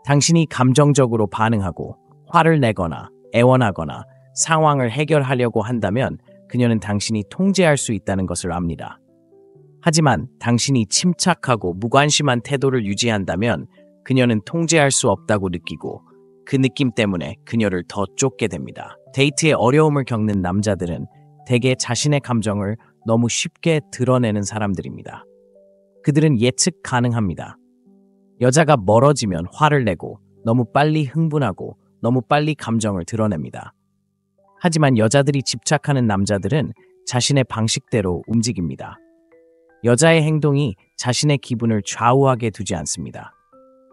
당신이 감정적으로 반응하고 화를 내거나 애원하거나 상황을 해결하려고 한다면 그녀는 당신이 통제할 수 있다는 것을 압니다. 하지만 당신이 침착하고 무관심한 태도를 유지한다면 그녀는 통제할 수 없다고 느끼고 그 느낌 때문에 그녀를 더 쫓게 됩니다. 데이트에 어려움을 겪는 남자들은 대개 자신의 감정을 너무 쉽게 드러내는 사람들입니다. 그들은 예측 가능합니다. 여자가 멀어지면 화를 내고 너무 빨리 흥분하고 너무 빨리 감정을 드러냅니다. 하지만 여자들이 집착하는 남자들은 자신의 방식대로 움직입니다. 여자의 행동이 자신의 기분을 좌우하게 두지 않습니다.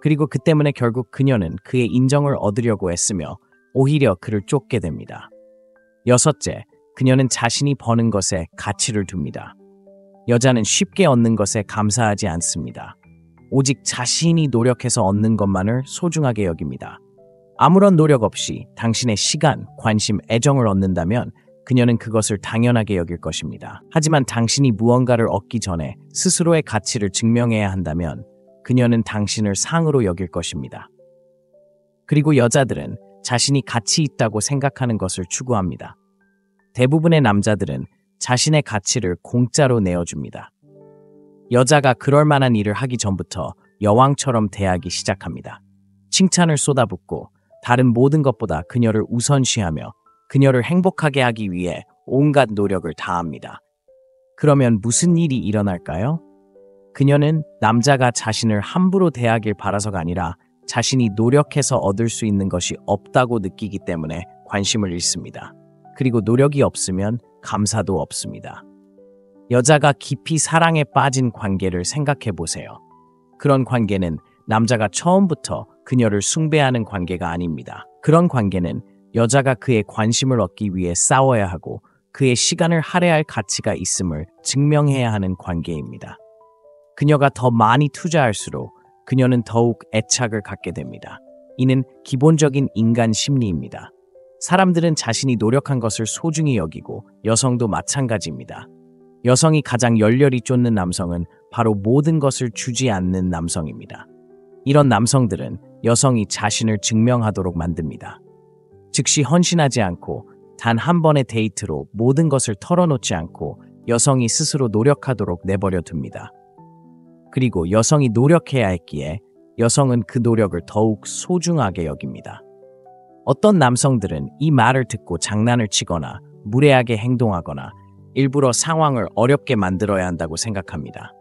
그리고 그 때문에 결국 그녀는 그의 인정을 얻으려고 애쓰며 오히려 그를 쫓게 됩니다. 여섯째, 그녀는 자신이 버는 것에 가치를 둡니다. 여자는 쉽게 얻는 것에 감사하지 않습니다. 오직 자신이 노력해서 얻는 것만을 소중하게 여깁니다. 아무런 노력 없이 당신의 시간, 관심, 애정을 얻는다면 그녀는 그것을 당연하게 여길 것입니다. 하지만 당신이 무언가를 얻기 전에 스스로의 가치를 증명해야 한다면 그녀는 당신을 상으로 여길 것입니다. 그리고 여자들은 자신이 가치 있다고 생각하는 것을 추구합니다. 대부분의 남자들은 자신의 가치를 공짜로 내어줍니다. 여자가 그럴 만한 일을 하기 전부터 여왕처럼 대하기 시작합니다. 칭찬을 쏟아붓고 다른 모든 것보다 그녀를 우선시하며 그녀를 행복하게 하기 위해 온갖 노력을 다합니다. 그러면 무슨 일이 일어날까요? 그녀는 남자가 자신을 함부로 대하길 바라서가 아니라 자신이 노력해서 얻을 수 있는 것이 없다고 느끼기 때문에 관심을 잃습니다. 그리고 노력이 없으면 감사도 없습니다. 여자가 깊이 사랑에 빠진 관계를 생각해 보세요. 그런 관계는 남자가 처음부터 그녀를 숭배하는 관계가 아닙니다. 그런 관계는 여자가 그의 관심을 얻기 위해 싸워야 하고 그의 시간을 할애할 가치가 있음을 증명해야 하는 관계입니다. 그녀가 더 많이 투자할수록 그녀는 더욱 애착을 갖게 됩니다. 이는 기본적인 인간 심리입니다. 사람들은 자신이 노력한 것을 소중히 여기고 여성도 마찬가지입니다. 여성이 가장 열렬히 쫓는 남성은 바로 모든 것을 주지 않는 남성입니다. 이런 남성들은 여성이 자신을 증명하도록 만듭니다. 즉시 헌신하지 않고 단 한 번의 데이트로 모든 것을 털어놓지 않고 여성이 스스로 노력하도록 내버려 둡니다. 그리고 여성이 노력해야 했기에 여성은 그 노력을 더욱 소중하게 여깁니다. 어떤 남성들은 이 말을 듣고 장난을 치거나 무례하게 행동하거나 일부러 상황을 어렵게 만들어야 한다고 생각합니다.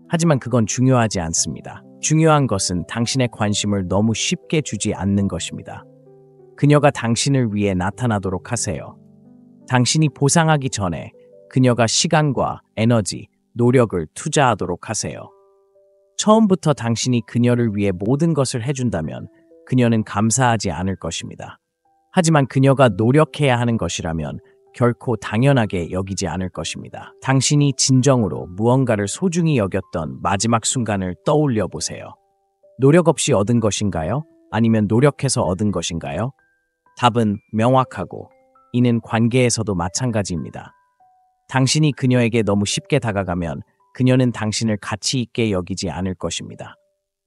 하지만 그건 중요하지 않습니다. 중요한 것은 당신의 관심을 너무 쉽게 주지 않는 것입니다. 그녀가 당신을 위해 나타나도록 하세요. 당신이 보상하기 전에 그녀가 시간과 에너지, 노력을 투자하도록 하세요. 처음부터 당신이 그녀를 위해 모든 것을 해준다면 그녀는 감사하지 않을 것입니다. 하지만 그녀가 노력해야 하는 것이라면 결코 당연하게 여기지 않을 것입니다. 당신이 진정으로 무언가를 소중히 여겼던 마지막 순간을 떠올려 보세요. 노력 없이 얻은 것인가요? 아니면 노력해서 얻은 것인가요? 답은 명확하고 이는 관계에서도 마찬가지입니다. 당신이 그녀에게 너무 쉽게 다가가면 그녀는 당신을 가치 있게 여기지 않을 것입니다.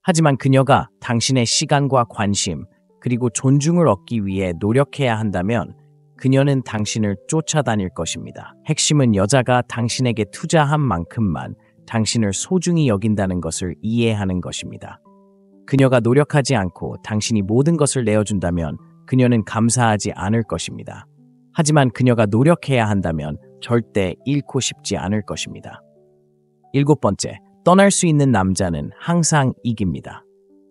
하지만 그녀가 당신의 시간과 관심, 그리고 존중을 얻기 위해 노력해야 한다면 그녀는 당신을 쫓아다닐 것입니다. 핵심은 여자가 당신에게 투자한 만큼만 당신을 소중히 여긴다는 것을 이해하는 것입니다. 그녀가 노력하지 않고 당신이 모든 것을 내어준다면 그녀는 감사하지 않을 것입니다. 하지만 그녀가 노력해야 한다면 절대 잃고 싶지 않을 것입니다. 7번째, 떠날 수 있는 남자는 항상 이깁니다.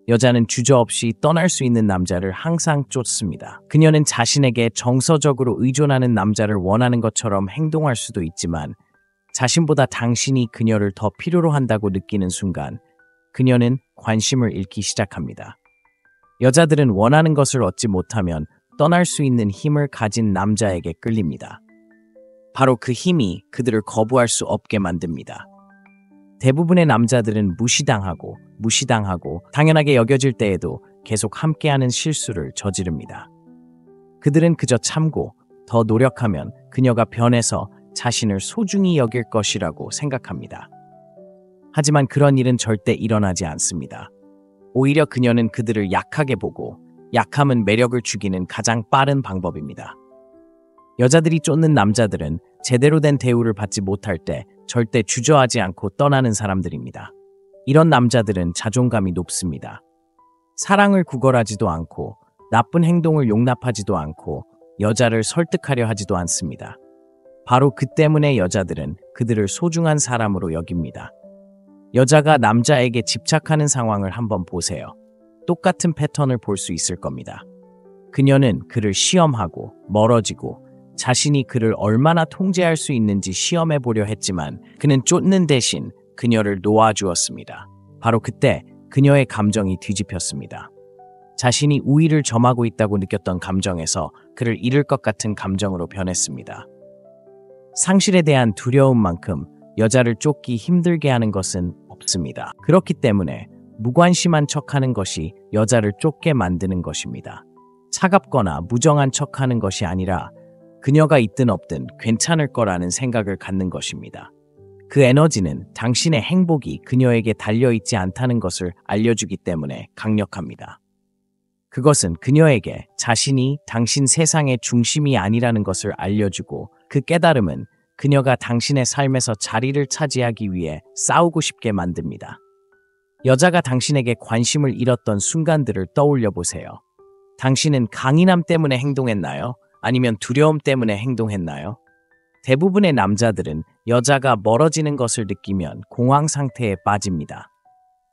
여자는 주저없이 떠날 수 있는 남자를 항상 쫓습니다. 그녀는 자신에게 정서적으로 의존하는 남자를 원하는 것처럼 행동할 수도 있지만 자신보다 당신이 그녀를 더 필요로 한다고 느끼는 순간 그녀는 관심을 잃기 시작합니다. 여자들은 원하는 것을 얻지 못하면 떠날 수 있는 힘을 가진 남자에게 끌립니다. 바로 그 힘이 그들을 거부할 수 없게 만듭니다. 대부분의 남자들은 무시당하고 당연하게 여겨질 때에도 계속 함께하는 실수를 저지릅니다. 그들은 그저 참고 더 노력하면 그녀가 변해서 자신을 소중히 여길 것이라고 생각합니다. 하지만 그런 일은 절대 일어나지 않습니다. 오히려 그녀는 그들을 약하게 보고 약함은 매력을 죽이는 가장 빠른 방법입니다. 여자들이 쫓는 남자들은 제대로 된 대우를 받지 못할 때 절대 주저하지 않고 떠나는 사람들입니다. 이런 남자들은 자존감이 높습니다. 사랑을 구걸하지도 않고 나쁜 행동을 용납하지도 않고 여자를 설득하려 하지도 않습니다. 바로 그 때문에 여자들은 그들을 소중한 사람으로 여깁니다. 여자가 남자에게 집착하는 상황을 한번 보세요. 똑같은 패턴을 볼 수 있을 겁니다. 그녀는 그를 시험하고 멀어지고 자신이 그를 얼마나 통제할 수 있는지 시험해 보려 했지만 그는 쫓는 대신 그녀를 놓아주었습니다. 바로 그때 그녀의 감정이 뒤집혔습니다. 자신이 우위를 점하고 있다고 느꼈던 감정에서 그를 잃을 것 같은 감정으로 변했습니다. 상실에 대한 두려움만큼 여자를 쫓기 힘들게 하는 것은 없습니다. 그렇기 때문에 무관심한 척하는 것이 여자를 쫓게 만드는 것입니다. 차갑거나 무정한 척하는 것이 아니라 그녀가 있든 없든 괜찮을 거라는 생각을 갖는 것입니다. 그 에너지는 당신의 행복이 그녀에게 달려있지 않다는 것을 알려주기 때문에 강력합니다. 그것은 그녀에게 자신이 당신 세상의 중심이 아니라는 것을 알려주고 그 깨달음은 그녀가 당신의 삶에서 자리를 차지하기 위해 싸우고 싶게 만듭니다. 여자가 당신에게 관심을 잃었던 순간들을 떠올려 보세요. 당신은 강인함 때문에 행동했나요? 아니면 두려움 때문에 행동했나요? 대부분의 남자들은 여자가 멀어지는 것을 느끼면 공황 상태에 빠집니다.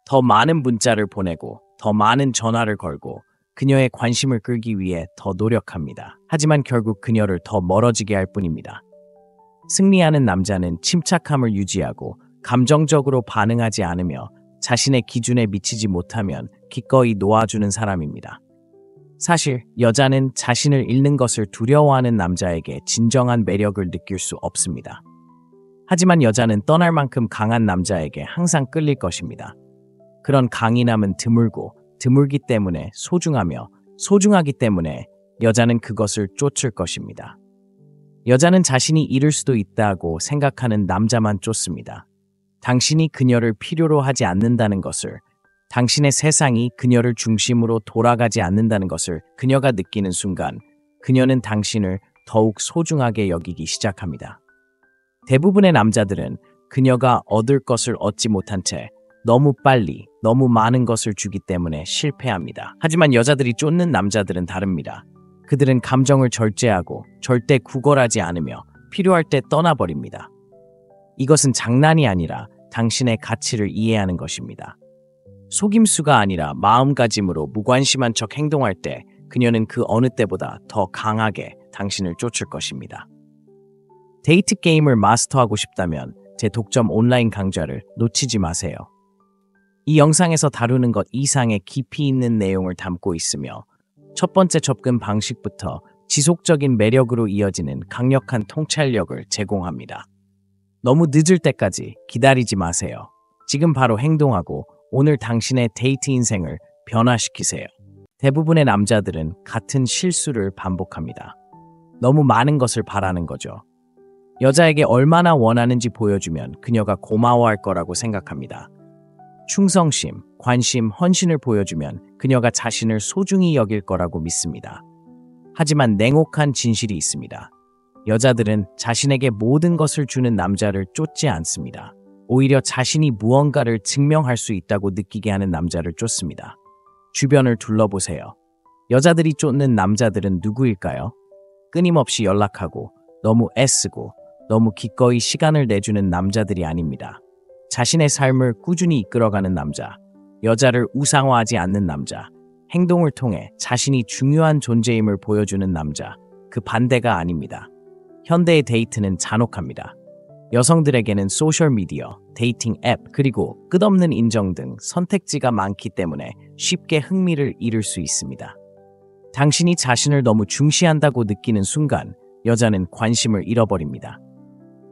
더 많은 문자를 보내고 더 많은 전화를 걸고 그녀의 관심을 끌기 위해 더 노력합니다. 하지만 결국 그녀를 더 멀어지게 할 뿐입니다. 승리하는 남자는 침착함을 유지하고 감정적으로 반응하지 않으며 자신의 기준에 미치지 못하면 기꺼이 놓아주는 사람입니다. 사실 여자는 자신을 잃는 것을 두려워하는 남자에게 진정한 매력을 느낄 수 없습니다. 하지만 여자는 떠날 만큼 강한 남자에게 항상 끌릴 것입니다. 그런 강인함은 드물기 때문에 소중하며 소중하기 때문에 여자는 그것을 쫓을 것입니다. 여자는 자신이 잃을 수도 있다고 생각하는 남자만 쫓습니다. 당신이 그녀를 필요로 하지 않는다는 것을, 당신의 세상이 그녀를 중심으로 돌아가지 않는다는 것을 그녀가 느끼는 순간 그녀는 당신을 더욱 소중하게 여기기 시작합니다. 대부분의 남자들은 그녀가 얻을 것을 얻지 못한 채 너무 빨리 너무 많은 것을 주기 때문에 실패합니다. 하지만 여자들이 쫓는 남자들은 다릅니다. 그들은 감정을 절제하고 절대 구걸하지 않으며 필요할 때 떠나버립니다. 이것은 장난이 아니라 당신의 가치를 이해하는 것입니다. 속임수가 아니라 마음가짐으로 무관심한 척 행동할 때 그녀는 그 어느 때보다 더 강하게 당신을 쫓을 것입니다. 데이트 게임을 마스터하고 싶다면 제 독점 온라인 강좌를 놓치지 마세요. 이 영상에서 다루는 것 이상의 깊이 있는 내용을 담고 있으며 첫 번째 접근 방식부터 지속적인 매력으로 이어지는 강력한 통찰력을 제공합니다. 너무 늦을 때까지 기다리지 마세요. 지금 바로 행동하고 오늘 당신의 데이트 인생을 변화시키세요. 대부분의 남자들은 같은 실수를 반복합니다. 너무 많은 것을 바라는 거죠. 여자에게 얼마나 원하는지 보여주면 그녀가 고마워할 거라고 생각합니다. 충성심, 관심, 헌신을 보여주면 그녀가 자신을 소중히 여길 거라고 믿습니다. 하지만 냉혹한 진실이 있습니다. 여자들은 자신에게 모든 것을 주는 남자를 쫓지 않습니다. 오히려 자신이 무언가를 증명할 수 있다고 느끼게 하는 남자를 쫓습니다. 주변을 둘러보세요. 여자들이 쫓는 남자들은 누구일까요? 끊임없이 연락하고 너무 애쓰고 너무 기꺼이 시간을 내주는 남자들이 아닙니다. 자신의 삶을 꾸준히 이끌어가는 남자, 여자를 우상화하지 않는 남자, 행동을 통해 자신이 중요한 존재임을 보여주는 남자, 그 반대가 아닙니다. 현대의 데이트는 잔혹합니다. 여성들에게는 소셜미디어, 데이팅 앱, 그리고 끝없는 인정 등 선택지가 많기 때문에 쉽게 흥미를 잃을 수 있습니다. 당신이 자신을 너무 중시한다고 느끼는 순간 여자는 관심을 잃어버립니다.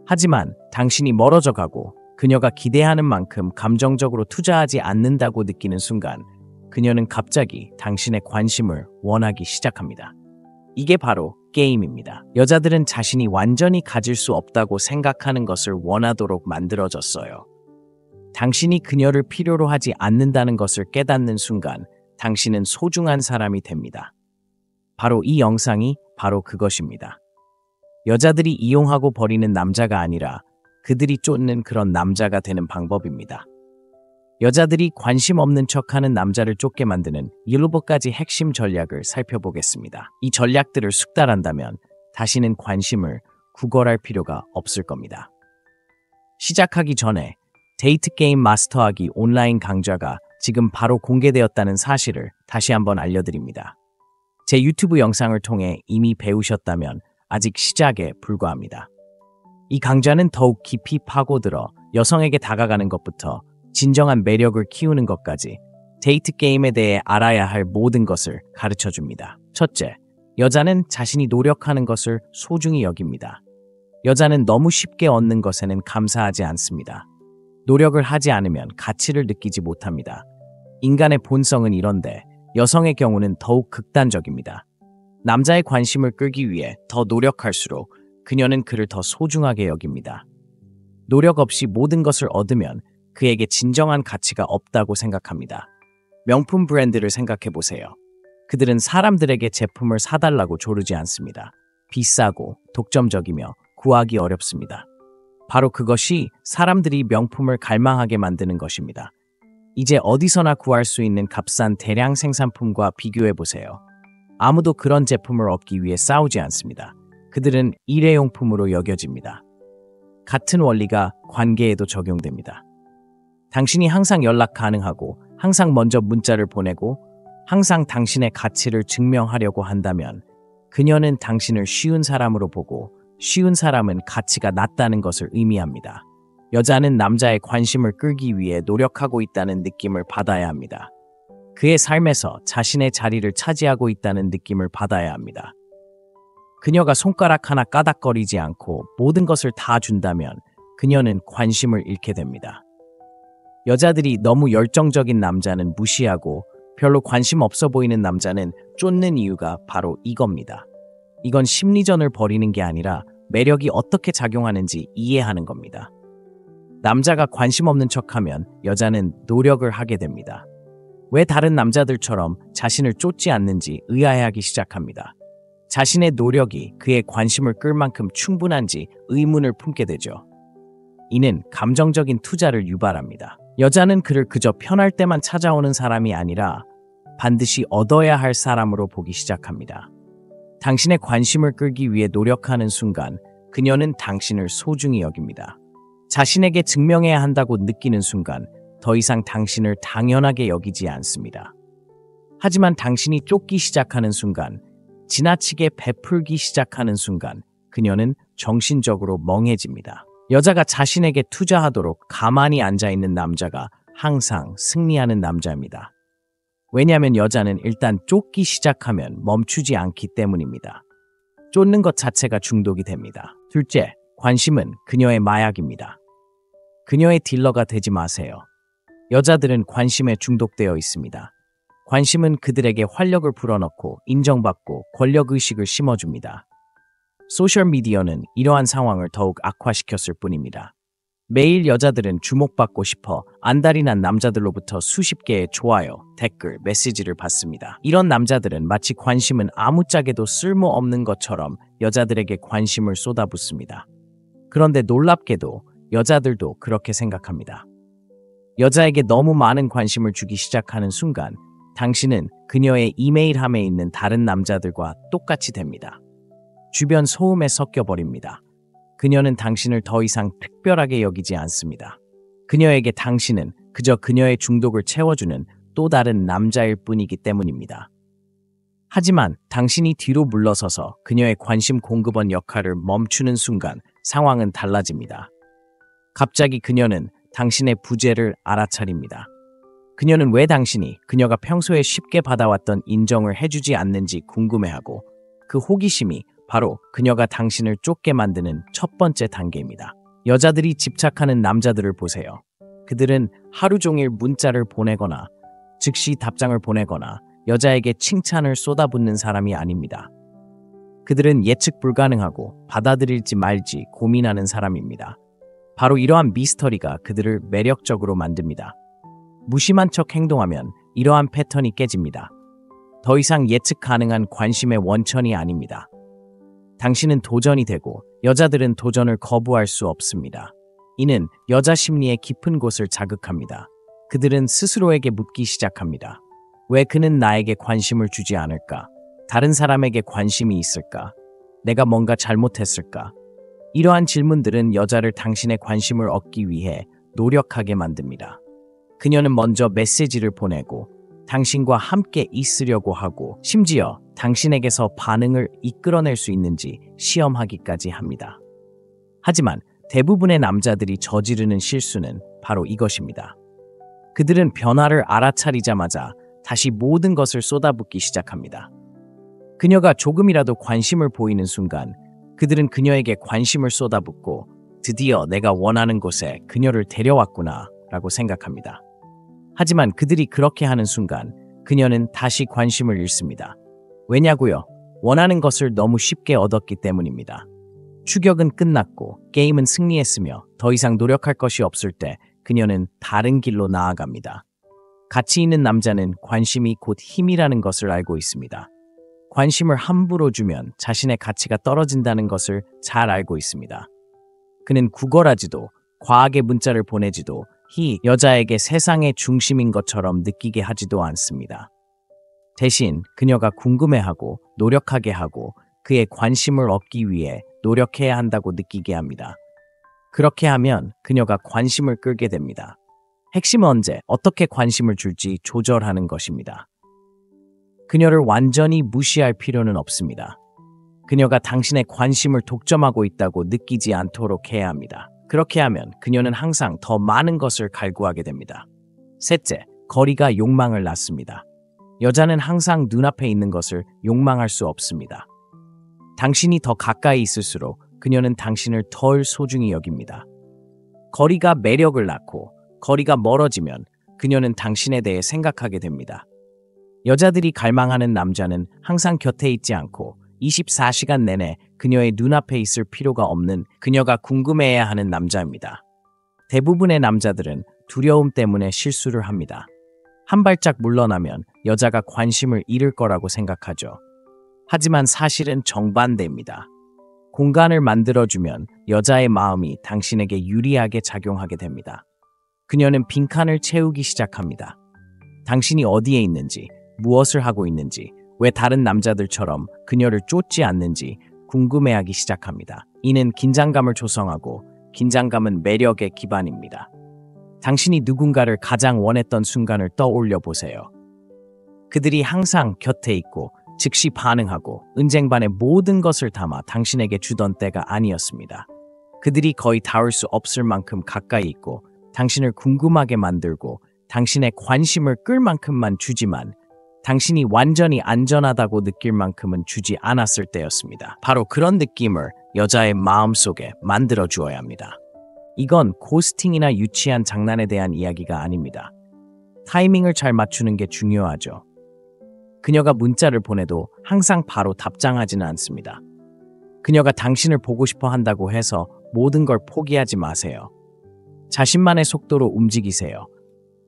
하지만 당신이 멀어져 가고 그녀가 기대하는 만큼 감정적으로 투자하지 않는다고 느끼는 순간 그녀는 갑자기 당신의 관심을 원하기 시작합니다. 이게 바로 게임입니다. 여자들은 자신이 완전히 가질 수 없다고 생각하는 것을 원하도록 만들어졌어요. 당신이 그녀를 필요로 하지 않는다는 것을 깨닫는 순간 당신은 소중한 사람이 됩니다. 바로 이 영상이 바로 그것입니다. 여자들이 이용하고 버리는 남자가 아니라 그들이 쫓는 그런 남자가 되는 방법입니다. 여자들이 관심 없는 척하는 남자를 쫓게 만드는 7가지 핵심 전략을 살펴보겠습니다. 이 전략들을 숙달한다면 다시는 관심을 구걸할 필요가 없을 겁니다. 시작하기 전에 데이트 게임 마스터하기 온라인 강좌가 지금 바로 공개되었다는 사실을 다시 한번 알려드립니다. 제 유튜브 영상을 통해 이미 배우셨다면 아직 시작에 불과합니다. 이 강좌는 더욱 깊이 파고들어 여성에게 다가가는 것부터 진정한 매력을 키우는 것까지 데이트 게임에 대해 알아야 할 모든 것을 가르쳐줍니다. 첫째, 여자는 자신이 노력하는 것을 소중히 여깁니다. 여자는 너무 쉽게 얻는 것에는 감사하지 않습니다. 노력을 하지 않으면 가치를 느끼지 못합니다. 인간의 본성은 이런데 여성의 경우는 더욱 극단적입니다. 남자의 관심을 끌기 위해 더 노력할수록 그녀는 그를 더 소중하게 여깁니다. 노력 없이 모든 것을 얻으면 그에게 진정한 가치가 없다고 생각합니다. 명품 브랜드를 생각해 보세요. 그들은 사람들에게 제품을 사달라고 조르지 않습니다. 비싸고 독점적이며 구하기 어렵습니다. 바로 그것이 사람들이 명품을 갈망하게 만드는 것입니다. 이제 어디서나 구할 수 있는 값싼 대량 생산품과 비교해 보세요. 아무도 그런 제품을 얻기 위해 싸우지 않습니다. 그들은 일회용품으로 여겨집니다. 같은 원리가 관계에도 적용됩니다. 당신이 항상 연락 가능하고 항상 먼저 문자를 보내고 항상 당신의 가치를 증명하려고 한다면 그녀는 당신을 쉬운 사람으로 보고 쉬운 사람은 가치가 낮다는 것을 의미합니다. 여자는 남자의 관심을 끌기 위해 노력하고 있다는 느낌을 받아야 합니다. 그의 삶에서 자신의 자리를 차지하고 있다는 느낌을 받아야 합니다. 그녀가 손가락 하나 까닥거리지 않고 모든 것을 다 준다면 그녀는 관심을 잃게 됩니다. 여자들이 너무 열정적인 남자는 무시하고 별로 관심 없어 보이는 남자는 쫓는 이유가 바로 이겁니다. 이건 심리전을 벌이는 게 아니라 매력이 어떻게 작용하는지 이해하는 겁니다. 남자가 관심 없는 척하면 여자는 노력을 하게 됩니다. 왜 다른 남자들처럼 자신을 쫓지 않는지 의아해하기 시작합니다. 자신의 노력이 그의 관심을 끌 만큼 충분한지 의문을 품게 되죠. 이는 감정적인 투자를 유발합니다. 여자는 그를 그저 편할 때만 찾아오는 사람이 아니라 반드시 얻어야 할 사람으로 보기 시작합니다. 당신의 관심을 끌기 위해 노력하는 순간 그녀는 당신을 소중히 여깁니다. 자신에게 증명해야 한다고 느끼는 순간 더 이상 당신을 당연하게 여기지 않습니다. 하지만 당신이 쫓기 시작하는 순간, 지나치게 베풀기 시작하는 순간 그녀는 정신적으로 멍해집니다. 여자가 자신에게 투자하도록 가만히 앉아있는 남자가 항상 승리하는 남자입니다. 왜냐하면 여자는 일단 쫓기 시작하면 멈추지 않기 때문입니다. 쫓는 것 자체가 중독이 됩니다. 둘째, 관심은 그녀의 마약입니다. 그녀의 딜러가 되지 마세요. 여자들은 관심에 중독되어 있습니다. 관심은 그들에게 활력을 불어넣고 인정받고 권력의식을 심어줍니다. 소셜미디어는 이러한 상황을 더욱 악화시켰을 뿐입니다. 매일 여자들은 주목받고 싶어 안달이 난 남자들로부터 수십 개의 좋아요, 댓글, 메시지를 받습니다. 이런 남자들은 마치 관심은 아무짝에도 쓸모없는 것처럼 여자들에게 관심을 쏟아붓습니다. 그런데 놀랍게도 여자들도 그렇게 생각합니다. 여자에게 너무 많은 관심을 주기 시작하는 순간 당신은 그녀의 이메일함에 있는 다른 남자들과 똑같이 됩니다. 주변 소음에 섞여버립니다. 그녀는 당신을 더 이상 특별하게 여기지 않습니다. 그녀에게 당신은 그저 그녀의 중독을 채워주는 또 다른 남자일 뿐이기 때문입니다. 하지만 당신이 뒤로 물러서서 그녀의 관심 공급원 역할을 멈추는 순간 상황은 달라집니다. 갑자기 그녀는 당신의 부재를 알아차립니다. 그녀는 왜 당신이 그녀가 평소에 쉽게 받아왔던 인정을 해주지 않는지 궁금해하고 그 호기심이 바로 그녀가 당신을 쫓게 만드는 첫 번째 단계입니다. 여자들이 집착하는 남자들을 보세요. 그들은 하루 종일 문자를 보내거나 즉시 답장을 보내거나 여자에게 칭찬을 쏟아붓는 사람이 아닙니다. 그들은 예측 불가능하고 받아들일지 말지 고민하는 사람입니다. 바로 이러한 미스터리가 그들을 매력적으로 만듭니다. 무심한 척 행동하면 이러한 패턴이 깨집니다. 더 이상 예측 가능한 관심의 원천이 아닙니다. 당신은 도전이 되고 여자들은 도전을 거부할 수 없습니다. 이는 여자 심리의 깊은 곳을 자극합니다. 그들은 스스로에게 묻기 시작합니다. 왜 그는 나에게 관심을 주지 않을까? 다른 사람에게 관심이 있을까? 내가 뭔가 잘못했을까? 이러한 질문들은 여자를 당신의 관심을 얻기 위해 노력하게 만듭니다. 그녀는 먼저 메시지를 보내고 당신과 함께 있으려고 하고 심지어 당신에게서 반응을 이끌어낼 수 있는지 시험하기까지 합니다. 하지만 대부분의 남자들이 저지르는 실수는 바로 이것입니다. 그들은 변화를 알아차리자마자 다시 모든 것을 쏟아붓기 시작합니다. 그녀가 조금이라도 관심을 보이는 순간 그들은 그녀에게 관심을 쏟아붓고 드디어 내가 원하는 곳에 그녀를 데려왔구나 라고 생각합니다. 하지만 그들이 그렇게 하는 순간 그녀는 다시 관심을 잃습니다. 왜냐고요? 원하는 것을 너무 쉽게 얻었기 때문입니다. 추격은 끝났고 게임은 승리했으며 더 이상 노력할 것이 없을 때 그녀는 다른 길로 나아갑니다. 가치 있는 남자는 관심이 곧 힘이라는 것을 알고 있습니다. 관심을 함부로 주면 자신의 가치가 떨어진다는 것을 잘 알고 있습니다. 그는 구걸하지도 과하게 문자를 보내지도 이 여자에게 세상의 중심인 것처럼 느끼게 하지도 않습니다. 대신 그녀가 궁금해하고 노력하게 하고 그의 관심을 얻기 위해 노력해야 한다고 느끼게 합니다. 그렇게 하면 그녀가 관심을 끌게 됩니다. 핵심은 언제, 어떻게 관심을 줄지 조절하는 것입니다. 그녀를 완전히 무시할 필요는 없습니다. 그녀가 당신의 관심을 독점하고 있다고 느끼지 않도록 해야 합니다. 그렇게 하면 그녀는 항상 더 많은 것을 갈구하게 됩니다. 셋째, 거리가 욕망을 낳습니다. 여자는 항상 눈앞에 있는 것을 욕망할 수 없습니다. 당신이 더 가까이 있을수록 그녀는 당신을 덜 소중히 여깁니다. 거리가 매력을 낳고 거리가 멀어지면 그녀는 당신에 대해 생각하게 됩니다. 여자들이 갈망하는 남자는 항상 곁에 있지 않고 24시간 내내 그녀의 눈앞에 있을 필요가 없는 그녀가 궁금해해야 하는 남자입니다. 대부분의 남자들은 두려움 때문에 실수를 합니다. 한 발짝 물러나면 여자가 관심을 잃을 거라고 생각하죠. 하지만 사실은 정반대입니다. 공간을 만들어주면 여자의 마음이 당신에게 유리하게 작용하게 됩니다. 그녀는 빈칸을 채우기 시작합니다. 당신이 어디에 있는지, 무엇을 하고 있는지, 왜 다른 남자들처럼 그녀를 쫓지 않는지 궁금해하기 시작합니다. 이는 긴장감을 조성하고 긴장감은 매력의 기반입니다. 당신이 누군가를 가장 원했던 순간을 떠올려 보세요. 그들이 항상 곁에 있고 즉시 반응하고 은쟁반의 모든 것을 담아 당신에게 주던 때가 아니었습니다. 그들이 거의 닿을 수 없을 만큼 가까이 있고 당신을 궁금하게 만들고 당신의 관심을 끌 만큼만 주지만 당신이 완전히 안전하다고 느낄 만큼은 주지 않았을 때였습니다. 바로 그런 느낌을 여자의 마음속에 만들어 주어야 합니다. 이건 고스팅이나 유치한 장난에 대한 이야기가 아닙니다. 타이밍을 잘 맞추는 게 중요하죠. 그녀가 문자를 보내도 항상 바로 답장하지는 않습니다. 그녀가 당신을 보고 싶어 한다고 해서 모든 걸 포기하지 마세요. 자신만의 속도로 움직이세요.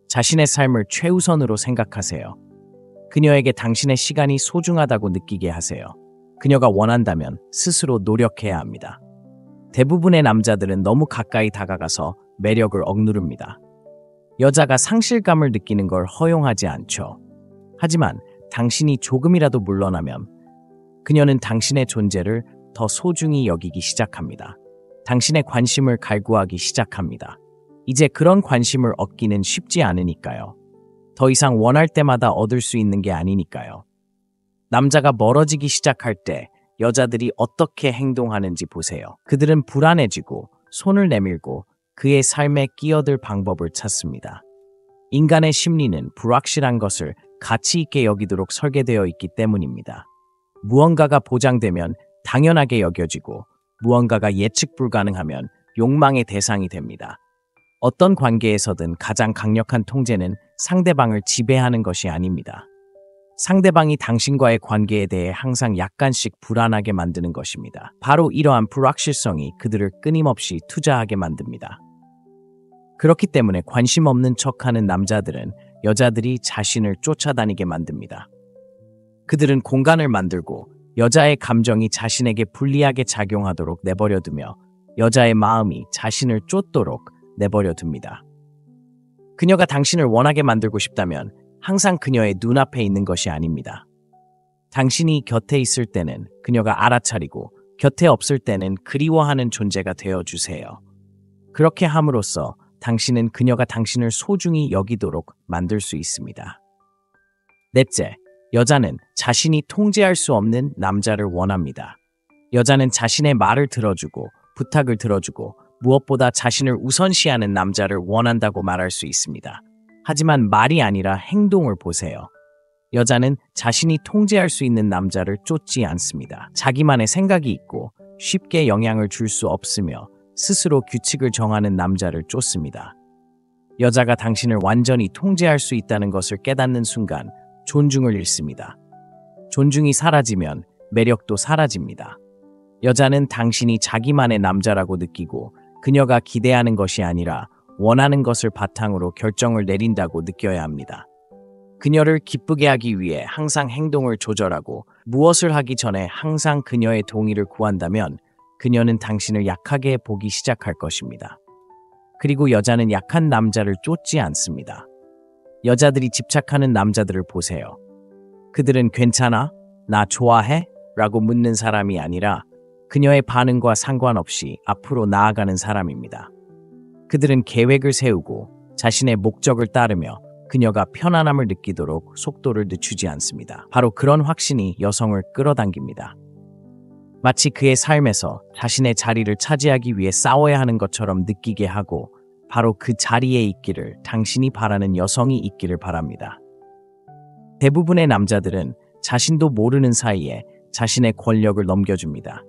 자신의 삶을 최우선으로 생각하세요. 그녀에게 당신의 시간이 소중하다고 느끼게 하세요. 그녀가 원한다면 스스로 노력해야 합니다. 대부분의 남자들은 너무 가까이 다가가서 매력을 억누릅니다. 여자가 상실감을 느끼는 걸 허용하지 않죠. 하지만 당신이 조금이라도 물러나면 그녀는 당신의 존재를 더 소중히 여기기 시작합니다. 당신의 관심을 갈구하기 시작합니다. 이제 그런 관심을 얻기는 쉽지 않으니까요. 더 이상 원할 때마다 얻을 수 있는 게 아니니까요. 남자가 멀어지기 시작할 때 여자들이 어떻게 행동하는지 보세요. 그들은 불안해지고 손을 내밀고 그의 삶에 끼어들 방법을 찾습니다. 인간의 심리는 불확실한 것을 가치 있게 여기도록 설계되어 있기 때문입니다. 무언가가 보장되면 당연하게 여겨지고 무언가가 예측 불가능하면 욕망의 대상이 됩니다. 어떤 관계에서든 가장 강력한 통제는 상대방을 지배하는 것이 아닙니다. 상대방이 당신과의 관계에 대해 항상 약간씩 불안하게 만드는 것입니다. 바로 이러한 불확실성이 그들을 끊임없이 투자하게 만듭니다. 그렇기 때문에 관심 없는 척하는 남자들은 여자들이 자신을 쫓아다니게 만듭니다. 그들은 공간을 만들고 여자의 감정이 자신에게 불리하게 작용하도록 내버려두며 여자의 마음이 자신을 쫓도록 내버려둡니다. 그녀가 당신을 원하게 만들고 싶다면 항상 그녀의 눈앞에 있는 것이 아닙니다. 당신이 곁에 있을 때는 그녀가 알아차리고 곁에 없을 때는 그리워하는 존재가 되어주세요. 그렇게 함으로써 당신은 그녀가 당신을 소중히 여기도록 만들 수 있습니다. 넷째, 여자는 자신이 통제할 수 없는 남자를 원합니다. 여자는 자신의 말을 들어주고 부탁을 들어주고 무엇보다 자신을 우선시하는 남자를 원한다고 말할 수 있습니다. 하지만 말이 아니라 행동을 보세요. 여자는 자신이 통제할 수 있는 남자를 쫓지 않습니다. 자기만의 생각이 있고 쉽게 영향을 줄 수 없으며 스스로 규칙을 정하는 남자를 쫓습니다. 여자가 당신을 완전히 통제할 수 있다는 것을 깨닫는 순간 존중을 잃습니다. 존중이 사라지면 매력도 사라집니다. 여자는 당신이 자기만의 남자라고 느끼고 그녀가 기대하는 것이 아니라 원하는 것을 바탕으로 결정을 내린다고 느껴야 합니다. 그녀를 기쁘게 하기 위해 항상 행동을 조절하고 무엇을 하기 전에 항상 그녀의 동의를 구한다면 그녀는 당신을 약하게 보기 시작할 것입니다. 그리고 여자는 약한 남자를 쫓지 않습니다. 여자들이 집착하는 남자들을 보세요. 그들은 괜찮아? 나 좋아해? 라고 묻는 사람이 아니라 그녀의 반응과 상관없이 앞으로 나아가는 사람입니다. 그들은 계획을 세우고 자신의 목적을 따르며 그녀가 편안함을 느끼도록 속도를 늦추지 않습니다. 바로 그런 확신이 여성을 끌어당깁니다. 마치 그의 삶에서 자신의 자리를 차지하기 위해 싸워야 하는 것처럼 느끼게 하고 바로 그 자리에 있기를 당신이 바라는 여성이 있기를 바랍니다. 대부분의 남자들은 자신도 모르는 사이에 자신의 권력을 넘겨줍니다.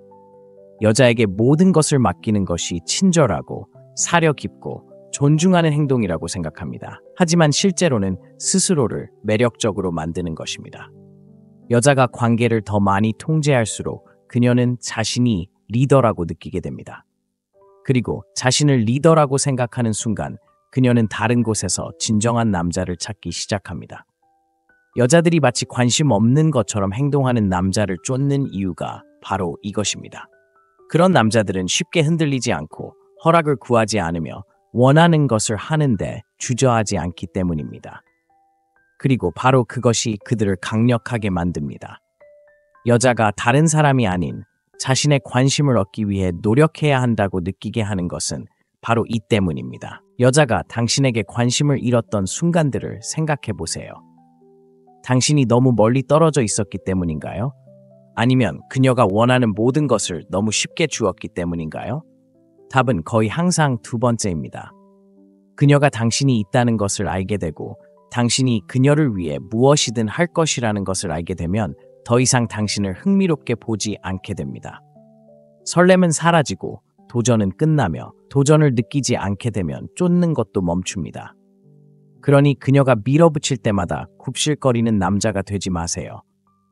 여자에게 모든 것을 맡기는 것이 친절하고 사려 깊고 존중하는 행동이라고 생각합니다. 하지만 실제로는 스스로를 매력적으로 만드는 것입니다. 여자가 관계를 더 많이 통제할수록 그녀는 자신이 리더라고 느끼게 됩니다. 그리고 자신을 리더라고 생각하는 순간 그녀는 다른 곳에서 진정한 남자를 찾기 시작합니다. 여자들이 마치 관심 없는 것처럼 행동하는 남자를 쫓는 이유가 바로 이것입니다. 그런 남자들은 쉽게 흔들리지 않고 허락을 구하지 않으며 원하는 것을 하는데 주저하지 않기 때문입니다. 그리고 바로 그것이 그들을 강력하게 만듭니다. 여자가 다른 사람이 아닌 자신의 관심을 얻기 위해 노력해야 한다고 느끼게 하는 것은 바로 이 때문입니다. 여자가 당신에게 관심을 잃었던 순간들을 생각해 보세요. 당신이 너무 멀리 떨어져 있었기 때문인가요? 아니면 그녀가 원하는 모든 것을 너무 쉽게 주었기 때문인가요? 답은 거의 항상 두 번째입니다. 그녀가 당신이 있다는 것을 알게 되고 당신이 그녀를 위해 무엇이든 할 것이라는 것을 알게 되면 더 이상 당신을 흥미롭게 보지 않게 됩니다. 설렘은 사라지고 도전은 끝나며 도전을 느끼지 않게 되면 쫓는 것도 멈춥니다. 그러니 그녀가 밀어붙일 때마다 굽실거리는 남자가 되지 마세요.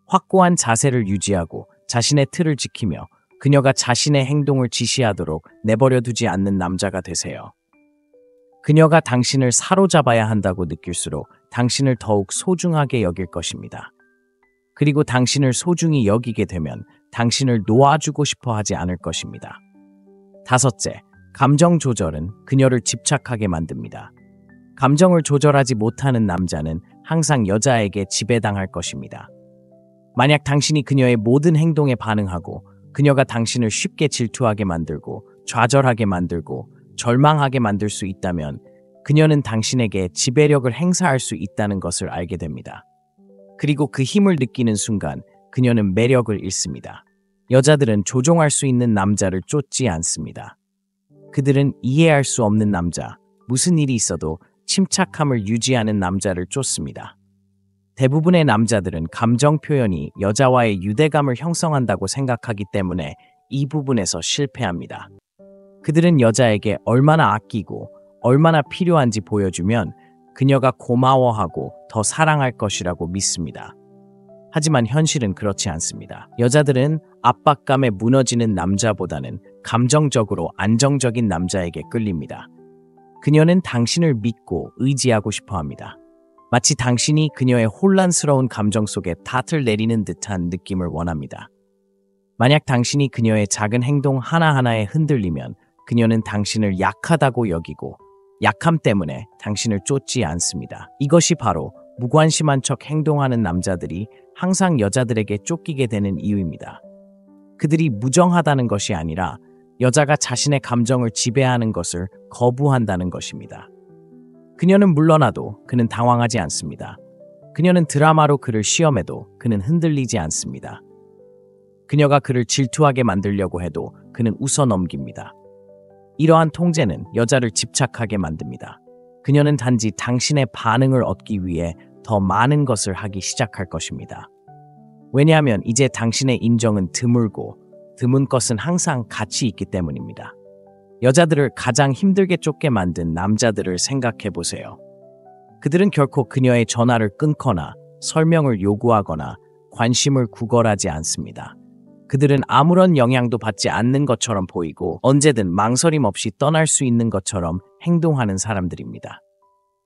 확고한 자세를 유지하고 자신의 틀을 지키며 그녀가 자신의 행동을 지시하도록 내버려 두지 않는 남자가 되세요. 그녀가 당신을 사로잡아야 한다고 느낄수록 당신을 더욱 소중하게 여길 것입니다. 그리고 당신을 소중히 여기게 되면 당신을 놓아주고 싶어 하지 않을 것입니다. 다섯째, 감정 조절은 그녀를 집착하게 만듭니다. 감정을 조절하지 못하는 남자는 항상 여자에게 지배당할 것입니다. 만약 당신이 그녀의 모든 행동에 반응하고 그녀가 당신을 쉽게 질투하게 만들고 좌절하게 만들고 절망하게 만들 수 있다면 그녀는 당신에게 지배력을 행사할 수 있다는 것을 알게 됩니다. 그리고 그 힘을 느끼는 순간 그녀는 매력을 잃습니다. 여자들은 조종할 수 있는 남자를 쫓지 않습니다. 그들은 이해할 수 없는 남자, 무슨 일이 있어도 침착함을 유지하는 남자를 쫓습니다. 대부분의 남자들은 감정 표현이 여자와의 유대감을 형성한다고 생각하기 때문에 이 부분에서 실패합니다. 그들은 여자에게 얼마나 아끼고 얼마나 필요한지 보여주면 그녀가 고마워하고 더 사랑할 것이라고 믿습니다. 하지만 현실은 그렇지 않습니다. 여자들은 압박감에 무너지는 남자보다는 감정적으로 안정적인 남자에게 끌립니다. 그녀는 당신을 믿고 의지하고 싶어 합니다. 마치 당신이 그녀의 혼란스러운 감정 속에 탓을 내리는 듯한 느낌을 원합니다. 만약 당신이 그녀의 작은 행동 하나하나에 흔들리면 그녀는 당신을 약하다고 여기고 약함 때문에 당신을 쫓지 않습니다. 이것이 바로 무관심한 척 행동하는 남자들이 항상 여자들에게 쫓기게 되는 이유입니다. 그들이 무정하다는 것이 아니라 여자가 자신의 감정을 지배하는 것을 거부한다는 것입니다. 그녀는 물러나도 그는 당황하지 않습니다. 그녀는 드라마로 그를 시험해도 그는 흔들리지 않습니다. 그녀가 그를 질투하게 만들려고 해도 그는 웃어 넘깁니다. 이러한 통제는 여자를 집착하게 만듭니다. 그녀는 단지 당신의 반응을 얻기 위해 더 많은 것을 하기 시작할 것입니다. 왜냐하면 이제 당신의 인정은 드물고 드문 것은 항상 가치 있기 때문입니다. 여자들을 가장 힘들게 쫓게 만든 남자들을 생각해 보세요. 그들은 결코 그녀의 전화를 끊거나 설명을 요구하거나 관심을 구걸하지 않습니다. 그들은 아무런 영향도 받지 않는 것처럼 보이고 언제든 망설임 없이 떠날 수 있는 것처럼 행동하는 사람들입니다.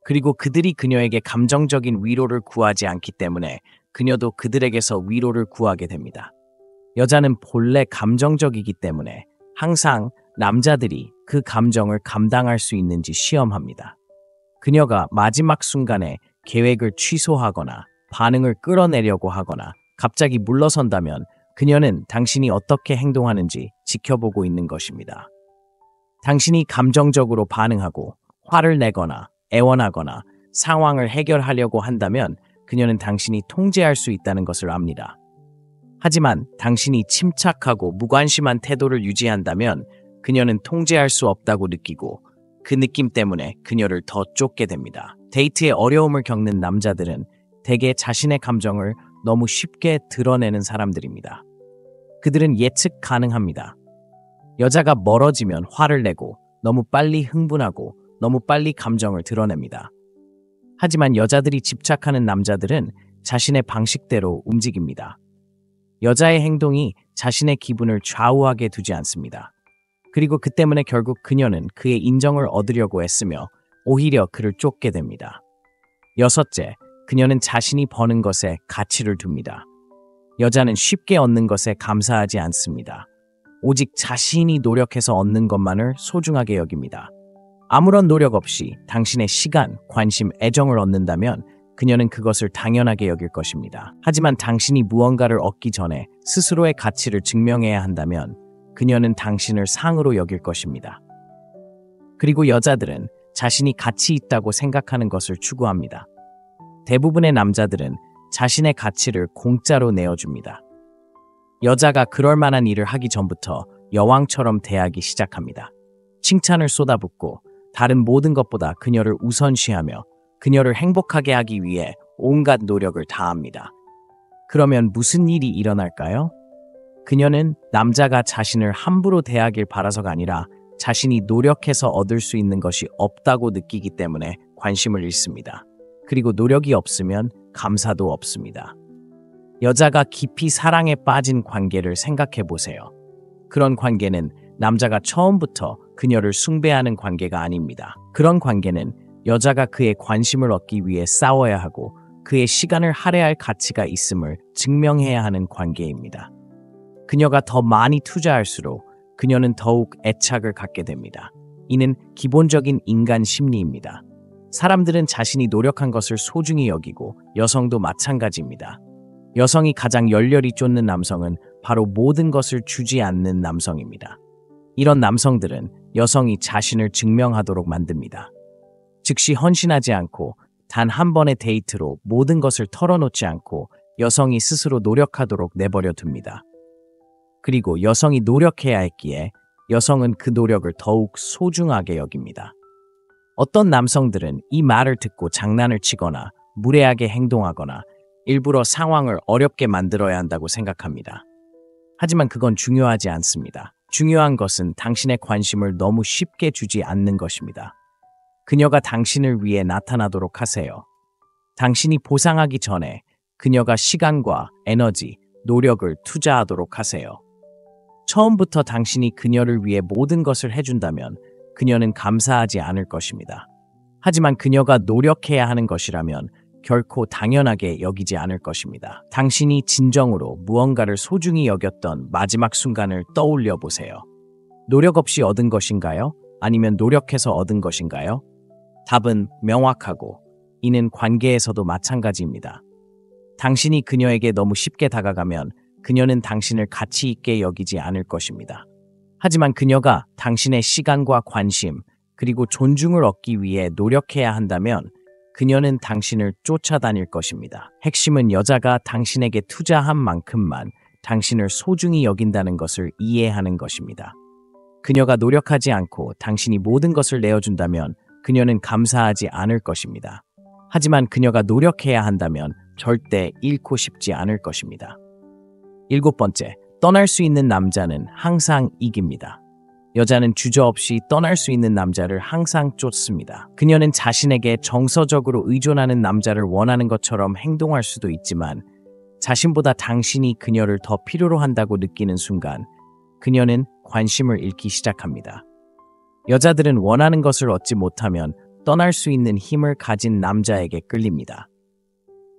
그리고 그들이 그녀에게 감정적인 위로를 구하지 않기 때문에 그녀도 그들에게서 위로를 구하게 됩니다. 여자는 본래 감정적이기 때문에 항상 남자들이 그 감정을 감당할 수 있는지 시험합니다. 그녀가 마지막 순간에 계획을 취소하거나 반응을 끌어내려고 하거나 갑자기 물러선다면 그녀는 당신이 어떻게 행동하는지 지켜보고 있는 것입니다. 당신이 감정적으로 반응하고 화를 내거나 애원하거나 상황을 해결하려고 한다면 그녀는 당신이 통제할 수 있다는 것을 압니다. 하지만 당신이 침착하고 무관심한 태도를 유지한다면 그녀는 통제할 수 없다고 느끼고 그 느낌 때문에 그녀를 더 쫓게 됩니다. 데이트에 어려움을 겪는 남자들은 대개 자신의 감정을 너무 쉽게 드러내는 사람들입니다. 그들은 예측 가능합니다. 여자가 멀어지면 화를 내고 너무 빨리 흥분하고 너무 빨리 감정을 드러냅니다. 하지만 여자들이 집착하는 남자들은 자신의 방식대로 움직입니다. 여자의 행동이 자신의 기분을 좌우하게 두지 않습니다. 그리고 그 때문에 결국 그녀는 그의 인정을 얻으려고 애쓰며 오히려 그를 쫓게 됩니다. 여섯째, 그녀는 자신이 버는 것에 가치를 둡니다. 여자는 쉽게 얻는 것에 감사하지 않습니다. 오직 자신이 노력해서 얻는 것만을 소중하게 여깁니다. 아무런 노력 없이 당신의 시간, 관심, 애정을 얻는다면 그녀는 그것을 당연하게 여길 것입니다. 하지만 당신이 무언가를 얻기 전에 스스로의 가치를 증명해야 한다면 그녀는 당신을 상으로 여길 것입니다. 그리고 여자들은 자신이 가치 있다고 생각하는 것을 추구합니다. 대부분의 남자들은 자신의 가치를 공짜로 내어줍니다. 여자가 그럴 만한 일을 하기 전부터 여왕처럼 대하기 시작합니다. 칭찬을 쏟아붓고 다른 모든 것보다 그녀를 우선시하며 그녀를 행복하게 하기 위해 온갖 노력을 다합니다. 그러면 무슨 일이 일어날까요? 그녀는 남자가 자신을 함부로 대하길 바라서가 아니라 자신이 노력해서 얻을 수 있는 것이 없다고 느끼기 때문에 관심을 잃습니다. 그리고 노력이 없으면 감사도 없습니다. 여자가 깊이 사랑에 빠진 관계를 생각해 보세요. 그런 관계는 남자가 처음부터 그녀를 숭배하는 관계가 아닙니다. 그런 관계는 여자가 그의 관심을 얻기 위해 싸워야 하고 그의 시간을 할애할 가치가 있음을 증명해야 하는 관계입니다. 그녀가 더 많이 투자할수록 그녀는 더욱 애착을 갖게 됩니다. 이는 기본적인 인간 심리입니다. 사람들은 자신이 노력한 것을 소중히 여기고 여성도 마찬가지입니다. 여성이 가장 열렬히 쫓는 남성은 바로 모든 것을 주지 않는 남성입니다. 이런 남성들은 여성이 자신을 증명하도록 만듭니다. 즉시 헌신하지 않고 단 한 번의 데이트로 모든 것을 털어놓지 않고 여성이 스스로 노력하도록 내버려 둡니다. 그리고 여성이 노력해야 했기에 여성은 그 노력을 더욱 소중하게 여깁니다. 어떤 남성들은 이 말을 듣고 장난을 치거나 무례하게 행동하거나 일부러 상황을 어렵게 만들어야 한다고 생각합니다. 하지만 그건 중요하지 않습니다. 중요한 것은 당신의 관심을 너무 쉽게 주지 않는 것입니다. 그녀가 당신을 위해 나타나도록 하세요. 당신이 보상하기 전에 그녀가 시간과 에너지, 노력을 투자하도록 하세요. 처음부터 당신이 그녀를 위해 모든 것을 해준다면 그녀는 감사하지 않을 것입니다. 하지만 그녀가 노력해야 하는 것이라면 결코 당연하게 여기지 않을 것입니다. 당신이 진정으로 무언가를 소중히 여겼던 마지막 순간을 떠올려 보세요. 노력 없이 얻은 것인가요? 아니면 노력해서 얻은 것인가요? 답은 명확하고 이는 관계에서도 마찬가지입니다. 당신이 그녀에게 너무 쉽게 다가가면 그녀는 당신을 가치 있게 여기지 않을 것입니다. 하지만 그녀가 당신의 시간과 관심, 그리고 존중을 얻기 위해 노력해야 한다면 그녀는 당신을 쫓아다닐 것입니다. 핵심은 여자가 당신에게 투자한 만큼만 당신을 소중히 여긴다는 것을 이해하는 것입니다. 그녀가 노력하지 않고 당신이 모든 것을 내어준다면 그녀는 감사하지 않을 것입니다. 하지만 그녀가 노력해야 한다면 절대 잃고 싶지 않을 것입니다. 7번째, 떠날 수 있는 남자는 항상 이깁니다. 여자는 주저없이 떠날 수 있는 남자를 항상 쫓습니다. 그녀는 자신에게 정서적으로 의존하는 남자를 원하는 것처럼 행동할 수도 있지만 자신보다 당신이 그녀를 더 필요로 한다고 느끼는 순간 그녀는 관심을 잃기 시작합니다. 여자들은 원하는 것을 얻지 못하면 떠날 수 있는 힘을 가진 남자에게 끌립니다.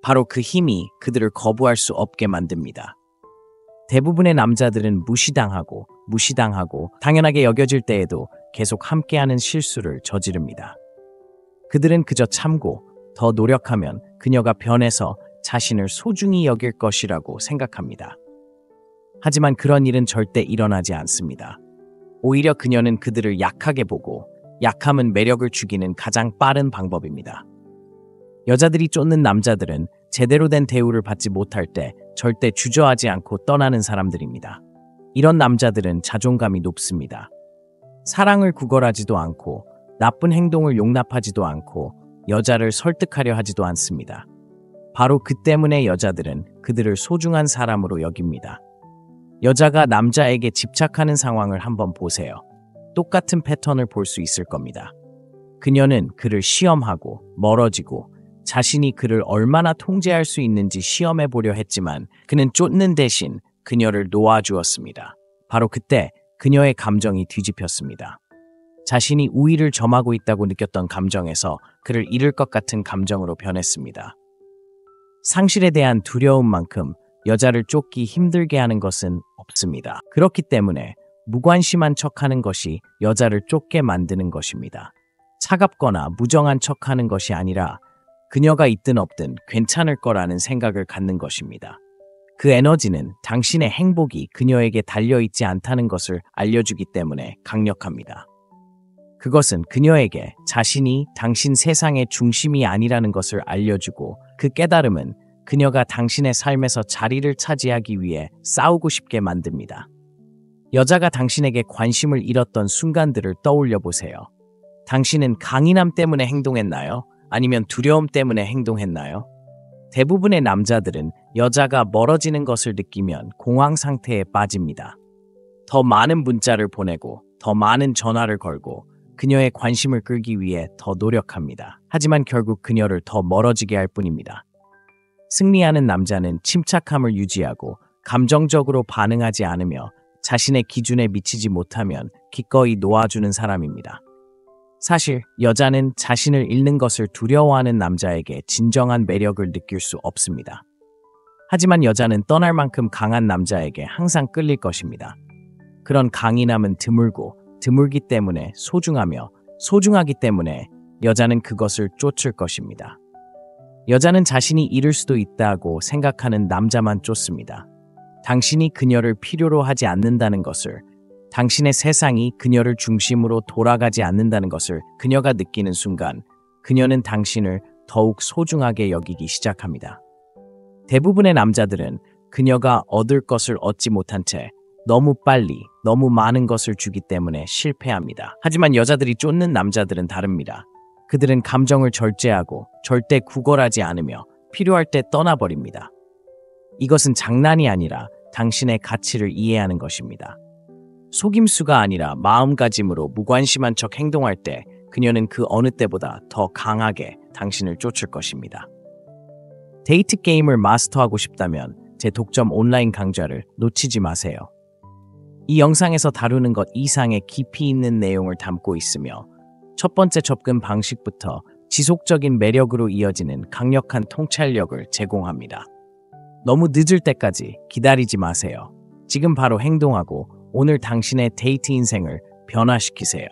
바로 그 힘이 그들을 거부할 수 없게 만듭니다. 대부분의 남자들은 무시당하고 당연하게 여겨질 때에도 계속 함께하는 실수를 저지릅니다. 그들은 그저 참고 더 노력하면 그녀가 변해서 자신을 소중히 여길 것이라고 생각합니다. 하지만 그런 일은 절대 일어나지 않습니다. 오히려 그녀는 그들을 약하게 보고 약함은 매력을 죽이는 가장 빠른 방법입니다. 여자들이 쫓는 남자들은 제대로 된 대우를 받지 못할 때 절대 주저하지 않고 떠나는 사람들입니다. 이런 남자들은 자존감이 높습니다. 사랑을 구걸하지도 않고 나쁜 행동을 용납하지도 않고 여자를 설득하려 하지도 않습니다. 바로 그 때문에 여자들은 그들을 소중한 사람으로 여깁니다. 여자가 남자에게 집착하는 상황을 한번 보세요. 똑같은 패턴을 볼 수 있을 겁니다. 그녀는 그를 시험하고 멀어지고 자신이 그를 얼마나 통제할 수 있는지 시험해 보려 했지만 그는 쫓는 대신 그녀를 놓아주었습니다. 바로 그때 그녀의 감정이 뒤집혔습니다. 자신이 우위를 점하고 있다고 느꼈던 감정에서 그를 잃을 것 같은 감정으로 변했습니다. 상실에 대한 두려움만큼 여자를 쫓기 힘들게 하는 것은 없습니다. 그렇기 때문에 무관심한 척하는 것이 여자를 쫓게 만드는 것입니다. 차갑거나 무정한 척하는 것이 아니라 그녀가 있든 없든 괜찮을 거라는 생각을 갖는 것입니다. 그 에너지는 당신의 행복이 그녀에게 달려있지 않다는 것을 알려주기 때문에 강력합니다. 그것은 그녀에게 자신이 당신 세상의 중심이 아니라는 것을 알려주고 그 깨달음은 그녀가 당신의 삶에서 자리를 차지하기 위해 싸우고 싶게 만듭니다. 여자가 당신에게 관심을 잃었던 순간들을 떠올려 보세요. 당신은 강인함 때문에 행동했나요? 아니면 두려움 때문에 행동했나요? 대부분의 남자들은 여자가 멀어지는 것을 느끼면 공황 상태에 빠집니다. 더 많은 문자를 보내고 더 많은 전화를 걸고 그녀의 관심을 끌기 위해 더 노력합니다. 하지만 결국 그녀를 더 멀어지게 할 뿐입니다. 승리하는 남자는 침착함을 유지하고 감정적으로 반응하지 않으며 자신의 기준에 미치지 못하면 기꺼이 놓아주는 사람입니다. 사실 여자는 자신을 잃는 것을 두려워하는 남자에게 진정한 매력을 느낄 수 없습니다. 하지만 여자는 떠날 만큼 강한 남자에게 항상 끌릴 것입니다. 그런 강인함은 드물고 드물기 때문에 소중하며 소중하기 때문에 여자는 그것을 쫓을 것입니다. 여자는 자신이 잃을 수도 있다고 생각하는 남자만 쫓습니다. 당신이 그녀를 필요로 하지 않는다는 것을, 당신의 세상이 그녀를 중심으로 돌아가지 않는다는 것을 그녀가 느끼는 순간 그녀는 당신을 더욱 소중하게 여기기 시작합니다. 대부분의 남자들은 그녀가 얻을 것을 얻지 못한 채 너무 빨리 너무 많은 것을 주기 때문에 실패합니다. 하지만 여자들이 쫓는 남자들은 다릅니다. 그들은 감정을 절제하고 절대 구걸하지 않으며 필요할 때 떠나버립니다. 이것은 장난이 아니라 당신의 가치를 이해하는 것입니다. 속임수가 아니라 마음가짐으로 무관심한 척 행동할 때 그녀는 그 어느 때보다 더 강하게 당신을 쫓을 것입니다. 데이트 게임을 마스터하고 싶다면 제 독점 온라인 강좌를 놓치지 마세요. 이 영상에서 다루는 것 이상의 깊이 있는 내용을 담고 있으며 첫 번째 접근 방식부터 지속적인 매력으로 이어지는 강력한 통찰력을 제공합니다. 너무 늦을 때까지 기다리지 마세요. 지금 바로 행동하고 오늘 당신의 데이트 인생을 변화시키세요.